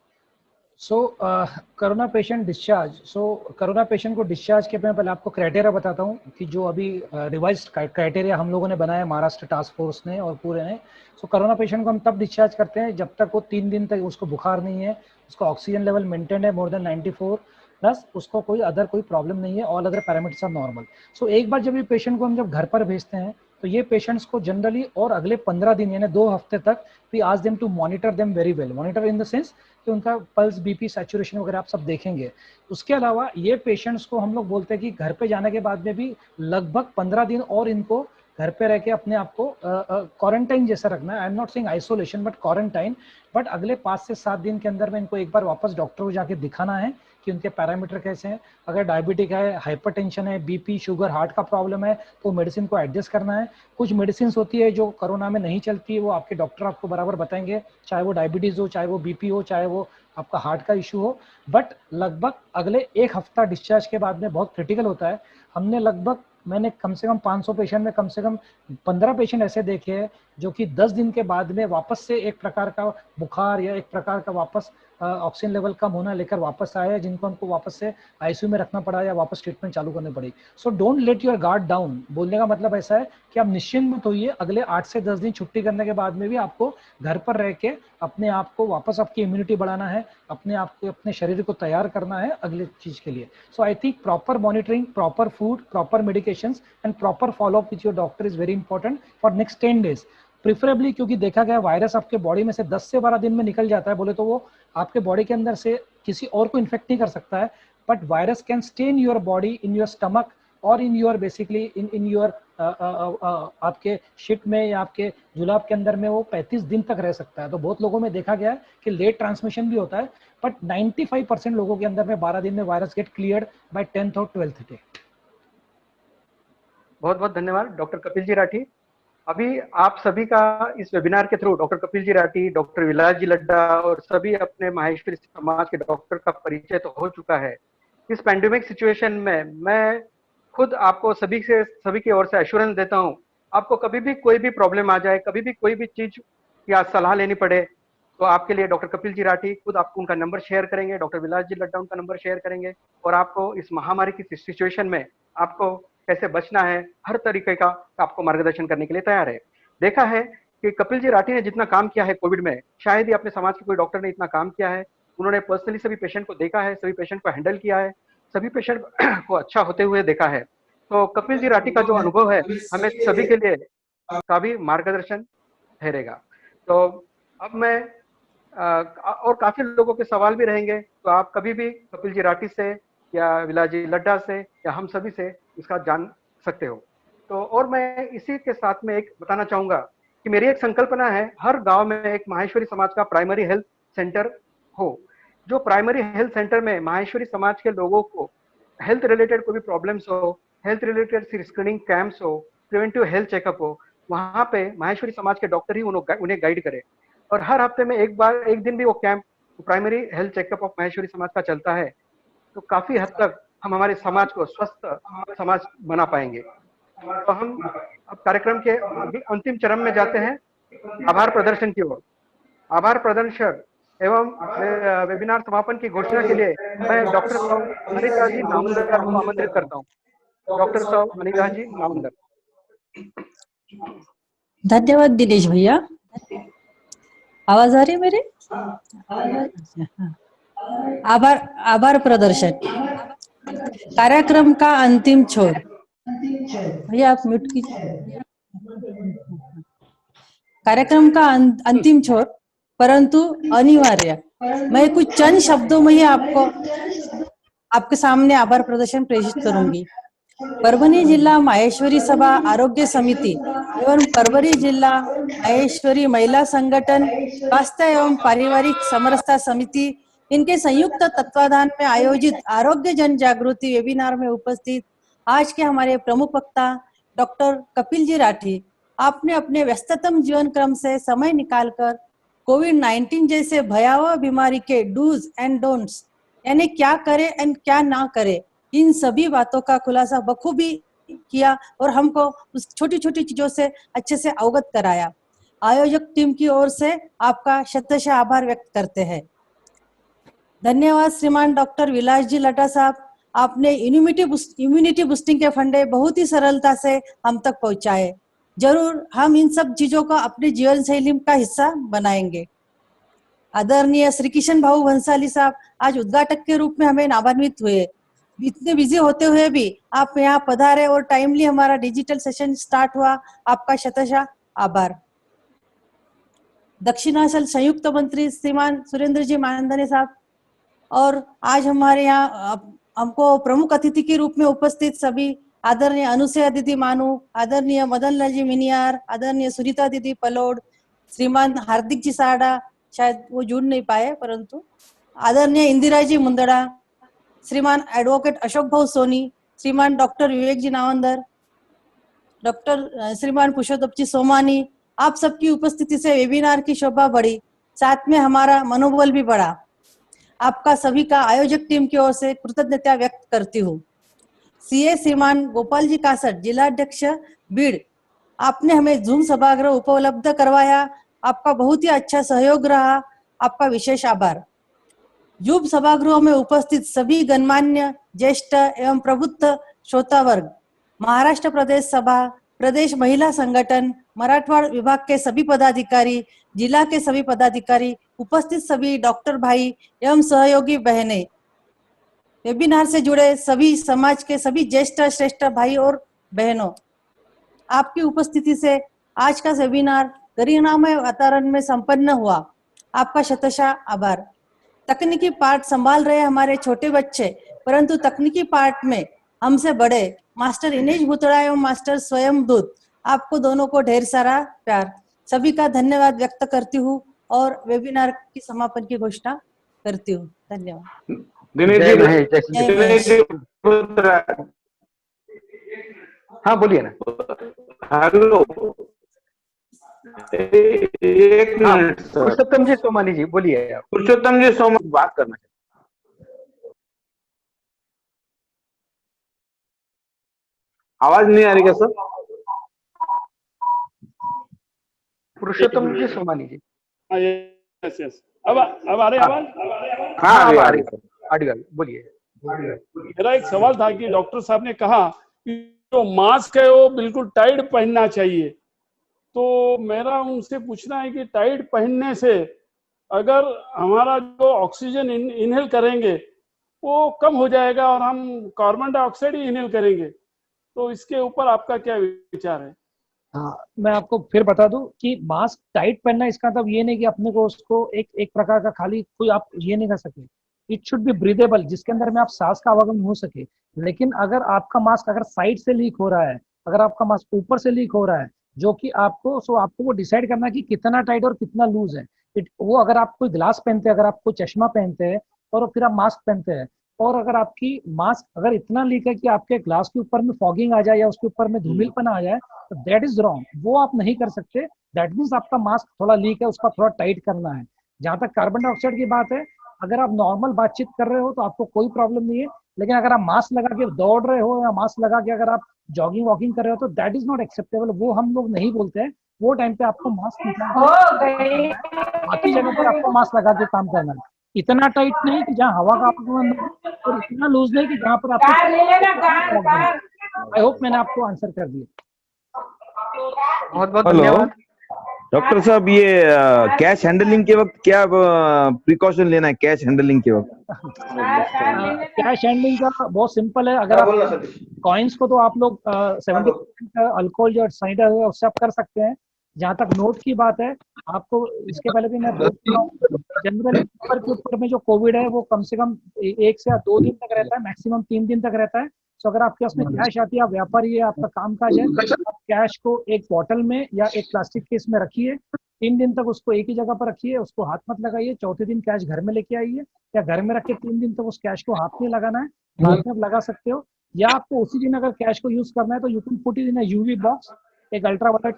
Corona patient discharge, corona patient को डिस्चार्ज के मैं पहले आपको क्राइटेरिया बताता हूँ कि जो अभी रिवाइज्ड क्राइटेरिया हम लोगों ने बनाया, महाराष्ट्र टास्क फोर्स ने और पूरे ने। कोरोना पेशेंट को हम तब डिस्चार्ज करते हैं जब तक वो 3 दिन तक उसको बुखार नहीं है, उसका ऑक्सीजन लेवल मेंटेन है मोर देन 94, प्लस उसको कोई प्रॉब्लम नहीं है, all other parameters are normal. एक बार जब ये पेशेंट को हम जब घर पर भेजते हैं तो ये पेशेंट्स को जनरली और अगले 15 दिन यानी 2 हफ्ते तक we ask them to monitor them very well. Monitor in the sense कि उनका पल्स, बीपी, सैचुरेशन वगैरह आप सब देखेंगे। उसके अलावा ये पेशेंट्स को हम लोग बोलते हैं कि घर पे जाने के बाद में भी लगभग 15 दिन और इनको घर पे रह के अपने आप को क्वारंटाइन जैसा रखना है। I am not saying isolation but quarantine. But अगले 5 से 7 दिन के अंदर में इनको एक बार वापस डॉक्टर को जाके दिखाना है कि उनके पैरामीटर कैसे हैं। अगर डायबिटिक है, हाइपरटेंशन है, बीपी, शुगर, हार्ट का प्रॉब्लम है तो मेडिसिन को एडजस्ट करना है। कुछ मेडिसिन होती है जो कोरोना में नहीं चलती है, वो आपके डॉक्टर आपको बराबर बताएंगे, चाहे वो डायबिटीज हो, चाहे वो बीपी हो, चाहे वो आपका हार्ट का इशू हो। बट लगभग अगले 1 हफ्ता डिस्चार्ज के बाद में बहुत क्रिटिकल होता है। हमने मैंने कम से कम 500 पेशेंट में कम से कम 15 पेशेंट ऐसे देखे हैं जो कि 10 दिन के बाद में वापस से एक प्रकार का बुखार या एक प्रकार का वापस ऑक्सीजन लेवल कम होना लेकर वापस आए, जिनको हमको वापस से आईसीयू में रखना पड़ा या वापस ट्रीटमेंट चालू करनी पड़ी। Don't let your guard down. बोलने का मतलब ऐसा है कि आप निश्चिंत मत होइए, अगले 8 से 10 दिन छुट्टी करने के बाद में भी आपको घर पर रह के अपने आप को वापस आपकी इम्यूनिटी बढ़ाना है, अपने आप को, अपने शरीर को तैयार करना है अगले चीज के लिए। I think proper monitoring, proper food, proper medications and proper follow up with your doctor is very important for next 10 days preferably. क्योंकि देखा गया वायरस आपके बॉडी में से 10 से 12 दिन में निकल जाता है, बोले तो वो आपके बॉडी के अंदर से किसी और को इन्फेक्ट नहीं कर सकता है, but virus can stay in your body, in your stomach और in your basically in your आपके शिट में या आपके जुलाब के अंदर में वो 35 दिन तक रह सकता है। तो बहुत लोगों में देखा गया है कि लेट ट्रांसमिशन भी होता है, बट 95% लोगों के अंदर में 12 दिन में virus gate cleared bye 10th और 12th डे। बहुत बहुत धन्यवाद डॉक्टर कपिल जी राठी। अभी आप सभी का इस वेबिनार के through doctor Kapil ji Rathi, doctor विलास जी लड्डा और सभी अपने माहेश्वरी समाज के डॉक्टर का परिचय तो हो चुका है। इस पैंडेमिक सिचुएशन में मैं खुद आपको सभी की ओर से एश्योरेंस देता हूं, आपको कभी भी कोई भी प्रॉब्लम आ जाए, कभी भी कोई भी चीज या सलाह लेनी पड़े तो आपके लिए डॉक्टर कपिल जी राठी खुद आपको उनका नंबर शेयर करेंगे, डॉक्टर विलास जी लड्डा उनका नंबर शेयर करेंगे और आपको इस महामारी की सिचुएशन में आपको कैसे बचना है, हर तरीके का आपको मार्गदर्शन करने के लिए तैयार है। देखा है कि कपिल जी राठी ने जितना काम किया है कोविड में, शायद ही अपने समाज के कोई डॉक्टर ने इतना काम किया है। उन्होंने पर्सनली सभी पेशेंट को देखा है, सभी पेशेंट को हैंडल किया है, सभी पेशेंट को अच्छा होते हुए देखा है। तो कपिल जी राठी का जो अनुभव है हमें सभी के लिए काफी मार्गदर्शन ठहरेगा। तो अब मैं और काफी लोगों के सवाल भी रहेंगे, तो आप कभी भी कपिल जी राठी से या विलाजी लड्डा से या हम सभी से इसका जान सकते हो। तो और मैं इसी के साथ में एक बताना चाहूंगा कि मेरी एक संकल्पना है, हर गांव में एक माहेश्वरी समाज का प्राइमरी हेल्थ सेंटर हो। जो प्राइमरी हेल्थ सेंटर में माहेश्वरी समाज के लोगों को हेल्थ रिलेटेड कोई भी प्रॉब्लम्स हो, हेल्थ रिलेटेड स्क्रीनिंग कैंप्स हो, प्रिवेंटिव हेल्थ चेकअप हो, वहां पे माहेश्वरी समाज के डॉक्टर ही उन्हें गाइड करे। और हर हफ्ते में एक दिन भी वो camp primary health checkup of Maheshwari समाज का चलता है, तो काफी हद तक हम हमारे समाज को स्वस्थ समाज बना पाएंगे। तो हम अब कार्यक्रम के अंतिम चरण में जाते हैं, आभार प्रदर्शन की ओर। आभार प्रदर्शन एवं वेबिनार समापन की घोषणा के लिए मैं डॉक्टर अनिता जी नावंदर को आमंत्रित करता हूँ। डॉक्टर साहब अनिता जी नावंदर। धन्यवाद दिनेश भैया। आवाज आ रही है मेरी? आभार प्रदर्शन कार्यक्रम का अंतिम छोर। भैया आप म्यूट कीजिए। कार्यक्रम का अंतिम छोर परंतु अनिवार्य, मैं कुछ चंद शब्दों में ही आपके सामने आभार प्रदर्शन प्रेषित करूंगी। परभणी जिला माहेश्वरी सभा आरोग्य समिति एवं परभणी जिला माहेश्वरी महिला संगठन स्वास्थ्य एवं पारिवारिक समरसता समिति, इनके संयुक्त तत्वाधान में आयोजित आरोग्य जन जागृति वेबिनार में उपस्थित आज के हमारे प्रमुख वक्ता डॉक्टर कपिल जी राठी, आपने अपने व्यस्ततम जीवन क्रम से समय निकालकर कोविड-19 जैसे भयावह बीमारी के डूज एंड डोंट्स, यानी क्या करे एंड क्या ना करे, इन सभी बातों का खुलासा बखूबी किया और हमको उस छोटी छोटी चीजों से अच्छे से अवगत कराया। आयोजक टीम की ओर से आपका शतशः आभार व्यक्त करते हैं। धन्यवाद श्रीमान डॉक्टर विलास जी लड्डा साहब, आपने इम्यूनिटी बूस्टिंग के फंडे बहुत ही सरलता से हम तक पहुंचाए। जरूर हम इन सब चीजों को अपने जीवन शैली का हिस्सा बनाएंगे। आदरणीय श्री किशन भाऊ भंसाली साहब आज उद्घाटक के रूप में हमें लाभान्वित हुए। इतने बिजी होते हुए भी आप यहाँ पधारे और टाइमली हमारा डिजिटल सेशन स्टार्ट हुआ, आपका शतशः आभार। दक्षिणांचल संयुक्त मंत्री श्रीमान सुरेंद्र जी मानधने साहब, और आज हमारे यहाँ हमको प्रमुख अतिथि के रूप में उपस्थित सभी आदरणीय अनुसया दीदी मानू, आदरणीय मदन लाल जी मिनियार, आदरणीय सुनीता दीदी पलोड, श्रीमान हार्दिक जी साड़ा, शायद वो जुड़ नहीं पाए, परंतु आदरणीय इंदिरा जी मुंदड़ा, श्रीमान एडवोकेट अशोक भाऊ सोनी, श्रीमान डॉक्टर विवेक जी नावंदर, डॉक्टर श्रीमान पुरुषोत्तम जी सोमानी, आप सबकी उपस्थिति से वेबिनार की शोभा बढ़ी, साथ में हमारा मनोबल भी बढ़ा। आपका सभी का आयोजक टीम की ओर से कृतज्ञता व्यक्त करती हूँ। सीए श्रीमान गोपाल जी कासट, जिलाध्यक्ष बीड़, आपने हमें जूम सभागृह उपलब्ध करवाया, आपका बहुत ही अच्छा सहयोग रहा, आपका विशेष आभार। जूम सभागृह में उपस्थित सभी गणमान्य ज्येष्ठ एवं प्रबुद्ध श्रोता वर्ग, महाराष्ट्र प्रदेश सभा, प्रदेश महिला संगठन, मराठवाड़ा विभाग के सभी पदाधिकारी, जिला के सभी पदाधिकारी, उपस्थित सभी डॉक्टर भाई एवं सहयोगी बहनें, वेबिनार से जुड़े सभी समाज के सभी ज्येष्ठ श्रेष्ठ भाई और बहनों, आपकी उपस्थिति से आज का वेबिनार गरिमामय वातावरण में संपन्न हुआ, आपका शतशः आभार। तकनीकी पार्ट संभाल रहे हमारे छोटे बच्चे, परंतु तकनीकी पार्ट में हमसे बड़े मास्टर इनेश भुतड़ा एवं मास्टर स्वयं दूत, आपको दोनों को ढेर सारा प्यार। सभी का धन्यवाद व्यक्त करती हूँ और वेबिनार की समापन की घोषणा करती हूँ। धन्यवाद। हाँ बोलिए ना। हेलो, एक मिनट सर। पुरुषोत्तम जी सोमानी जी बोलिए। पुरुषोत्तम जी सोमानी बात करना है। आवाज नहीं आ रही क्या सर? पुरुषोत्तम जी सोमानी जी। यस यस, अब आ रही आवाज? हाँ आ रही है, बोलिए। मेरा एक सवाल था कि डॉक्टर साहब ने कहा कि जो मास्क है वो बिल्कुल टाइट पहनना चाहिए, तो मेरा उनसे पूछना है कि टाइट पहनने से अगर हमारा जो ऑक्सीजन इनहेल करेंगे वो कम हो जाएगा और हम कार्बन डाइऑक्साइड ही इनहेल करेंगे, तो इसके ऊपर आपका क्या विचार है? हाँ, मैं आपको फिर बता दूं कि मास्क टाइट पहनना इसका मतलब ये नहीं कि अपने को उसको एक प्रकार का खाली कोई आप ये नहीं कर सकते इट शुड बी ब्रीदेबल, जिसके अंदर में आप सांस का आवागमन हो सके। लेकिन अगर आपका मास्क अगर साइड से लीक हो रहा है, अगर आपका मास्क ऊपर से लीक हो रहा है, जो कि आपको वो डिसाइड करना है कि कितना टाइट और कितना लूज है। वो अगर आप कोई ग्लास पहनते हैं, अगर आप कोई चश्मा पहनते हैं और फिर आप मास्क पहनते हैं, और अगर आपकी मास्क अगर इतना लीक है कि आपके ग्लास के ऊपर में फॉगिंग आ जाए या उसके ऊपर में धूमिलपना आ जाए, तो दैट इज रॉन्ग, वो आप नहीं कर सकते। दैट मीन्स आपका मास्क थोड़ा लीक है, उसका थोड़ा टाइट करना है। जहां तक कार्बन डाइऑक्साइड की बात है, अगर आप नॉर्मल बातचीत कर रहे हो तो आपको कोई प्रॉब्लम नहीं है, लेकिन अगर आप मास्क लगा के दौड़ रहे हो या मास्क लगा के अगर आप जॉगिंग वॉकिंग कर रहे हो तो दैट इज नॉट एक्सेप्टेबल, वो हम लोग नहीं बोलते हैं। वो टाइम पे आपको मास्क बाकी जगह पर आपको मास्क लगा के काम करना है। इतना टाइट नहीं कि जहाँ हवा का आवागमन हो और इतना लूज नहीं कि जहाँ पर आपको। आई होप मैंने आपको आंसर कर दिया। बहुत बहुत धन्यवाद। डॉक्टर साहब, ये कैश हैंडलिंग के वक्त क्या प्रिकॉशन लेना है? कैश हैंडलिंग के वक्त कैश हैंडलिंग का बहुत सिंपल है। अगर आप कॉइन्स को तो आप लोग 70% अल्कोहल जो सैनिटाइजर है उससे आप कर सकते हैं। जहाँ तक नोट की बात है, आपको इसके पहले भी मैं बोल चुका हूँ, जनरली पेपर के ऊपर में जो कोविड है वो कम से कम 1 से 2 दिन तक रहता है, मैक्सिमम 3 दिन तक रहता है। तो अगर आपके पास में कैश आती है, आप व्यापारी है, आपका कामकाज है, आप कैश को एक बॉटल में या एक प्लास्टिक केस में रखिए, 3 दिन तक उसको एक ही जगह पर रखिए, उसको हाथ मत लगाइए। चौथे दिन कैश घर में लेके आइए, या घर में रख के 3 दिन तक उस कैश को हाथ नहीं लगाना है, हाथ में लगा सकते हो। या आपको उसी दिन अगर कैश को यूज करना है तो you can put it in a UV box. एक अल्ट्रावायलेट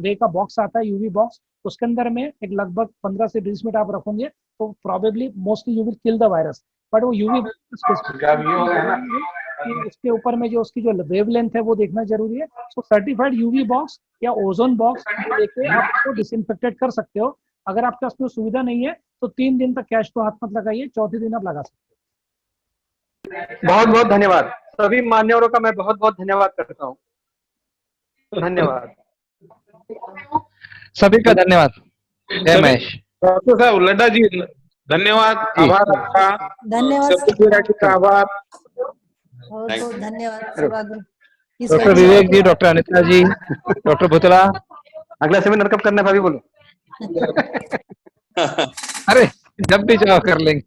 रे का बॉक्स आता है, यूवी बॉक्स, उसके अंदर में एक लगभग 15 से 20 मिनट आप रखोगे तो probably mostly you will kill the virus. But वो यूवी उसके ऊपर में जो उसकी जो वेवलेंथ है वो देखना जरूरी है। सो सर्टिफाइड यूवी बॉक्स या ओजोन बॉक्स लेके आप उसको डिसइंफेक्टेड कर सकते हो। अगर आपके पास में सुविधा नहीं है तो 3 दिन तक कैश को हाथ मत लगाइए, चौथे दिन आप लगा सकते हो। बहुत बहुत धन्यवाद। सभी मान्यवरों का मैं बहुत बहुत धन्यवाद करता हूँ। धन्यवाद सभी का धन्यवाद। जय महेश। डॉक्टर साहब लड्डा जी धन्यवाद, आभार आपका, धन्यवाद का आभार, बहुत बहुत धन्यवाद सभागृह। डॉक्टर विवेक जी, डॉक्टर अनिता जी, डॉक्टर भुतला। अगला सेमिनार कब करना है भाभी बोलो। अरे जब भी चाहो कर लेंगे।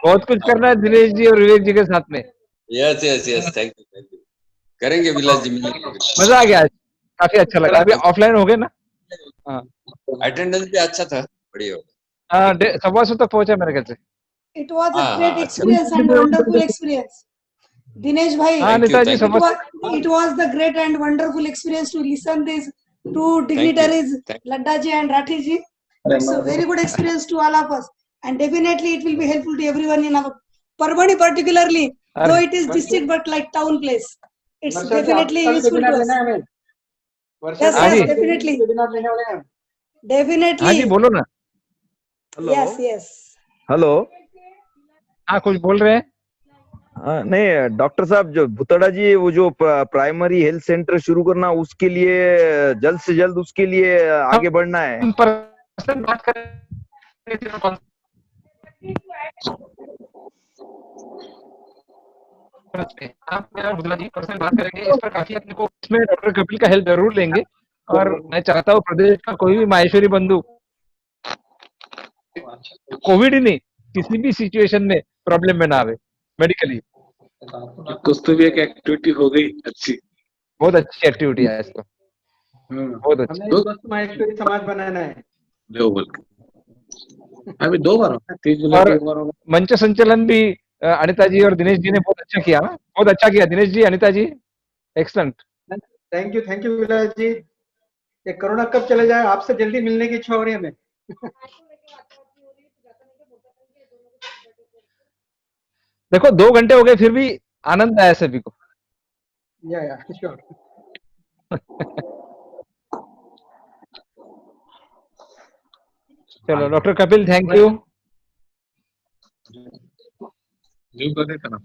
बहुत कुछ करना है दिनेश जी और विवेक जी के साथ में। Yes yes yes, thank you करेंगे विलास जी, मिलेंगे। मजा आ गया, काफी अच्छा लगा। अभी ऑफलाइन हो गए ना? हाँ, अटेंडेंस भी अच्छा था, बढ़िया हो हाँ, 125 तक पहुंचा मेरे ख्याल से। It was a great experience and wonderful experience. Dinesh bhai, it was the great and wonderful experience to listen these two dignitaries, Ladda ji and Rathi ji. It's a very good experience to all of us, and definitely it will be helpful to everyone in our Parbhani particularly, though it is district but like town place. It's definitely useful to us. Yes, yes, definitely. Definitely. हाँ जी, बोलो ना। Yes, yes. Hello. हाँ, कुछ बोल रहे हैं? नहीं doctor साहब, जो भुतड़ा जी वो जो प्राइमरी हेल्थ सेंटर शुरू करना, उसके लिए जल्द से जल्द उसके लिए आगे बढ़ना है। बात करें आप भुतला जी पर्सनल बात करेंगे इस पर, काफी अपने को इसमें डॉक्टर कपिल का हेल्प जरूर लेंगे। और मैं चाहता हूँ प्रदेश का कोई भी माहेश्वरी बंधु कोविड ही नहीं किसी भी सिचुएशन में प्रॉब्लम में ना आवे मेडिकली। कुछ तो भी एक एक्टिविटी हो गई अच्छी, बहुत अच्छी एक्टिविटी है इसको, बहुत अच्छी। माहेश्वरी समाज बनाना है। अभी 2 बार होगा, 30 जुलाई और 1 बार होगा। मंच संचालन भी अनिता जी और दिनेश जी ने बहुत अच्छा किया ना, बहुत अच्छा किया दिनेश जी, अनिता जी, एक्सलेंट। थैंक यू विलास जी। ये कोरोना कब चले जाए, आपसे जल्दी मिलने की इच्छा हो रही है हमें। देखो 2 घंटे हो गए फिर भी आनंद आया सभी को। या श्योर। चलो डॉक्टर कपिल, थैंक यू। जो करे करना।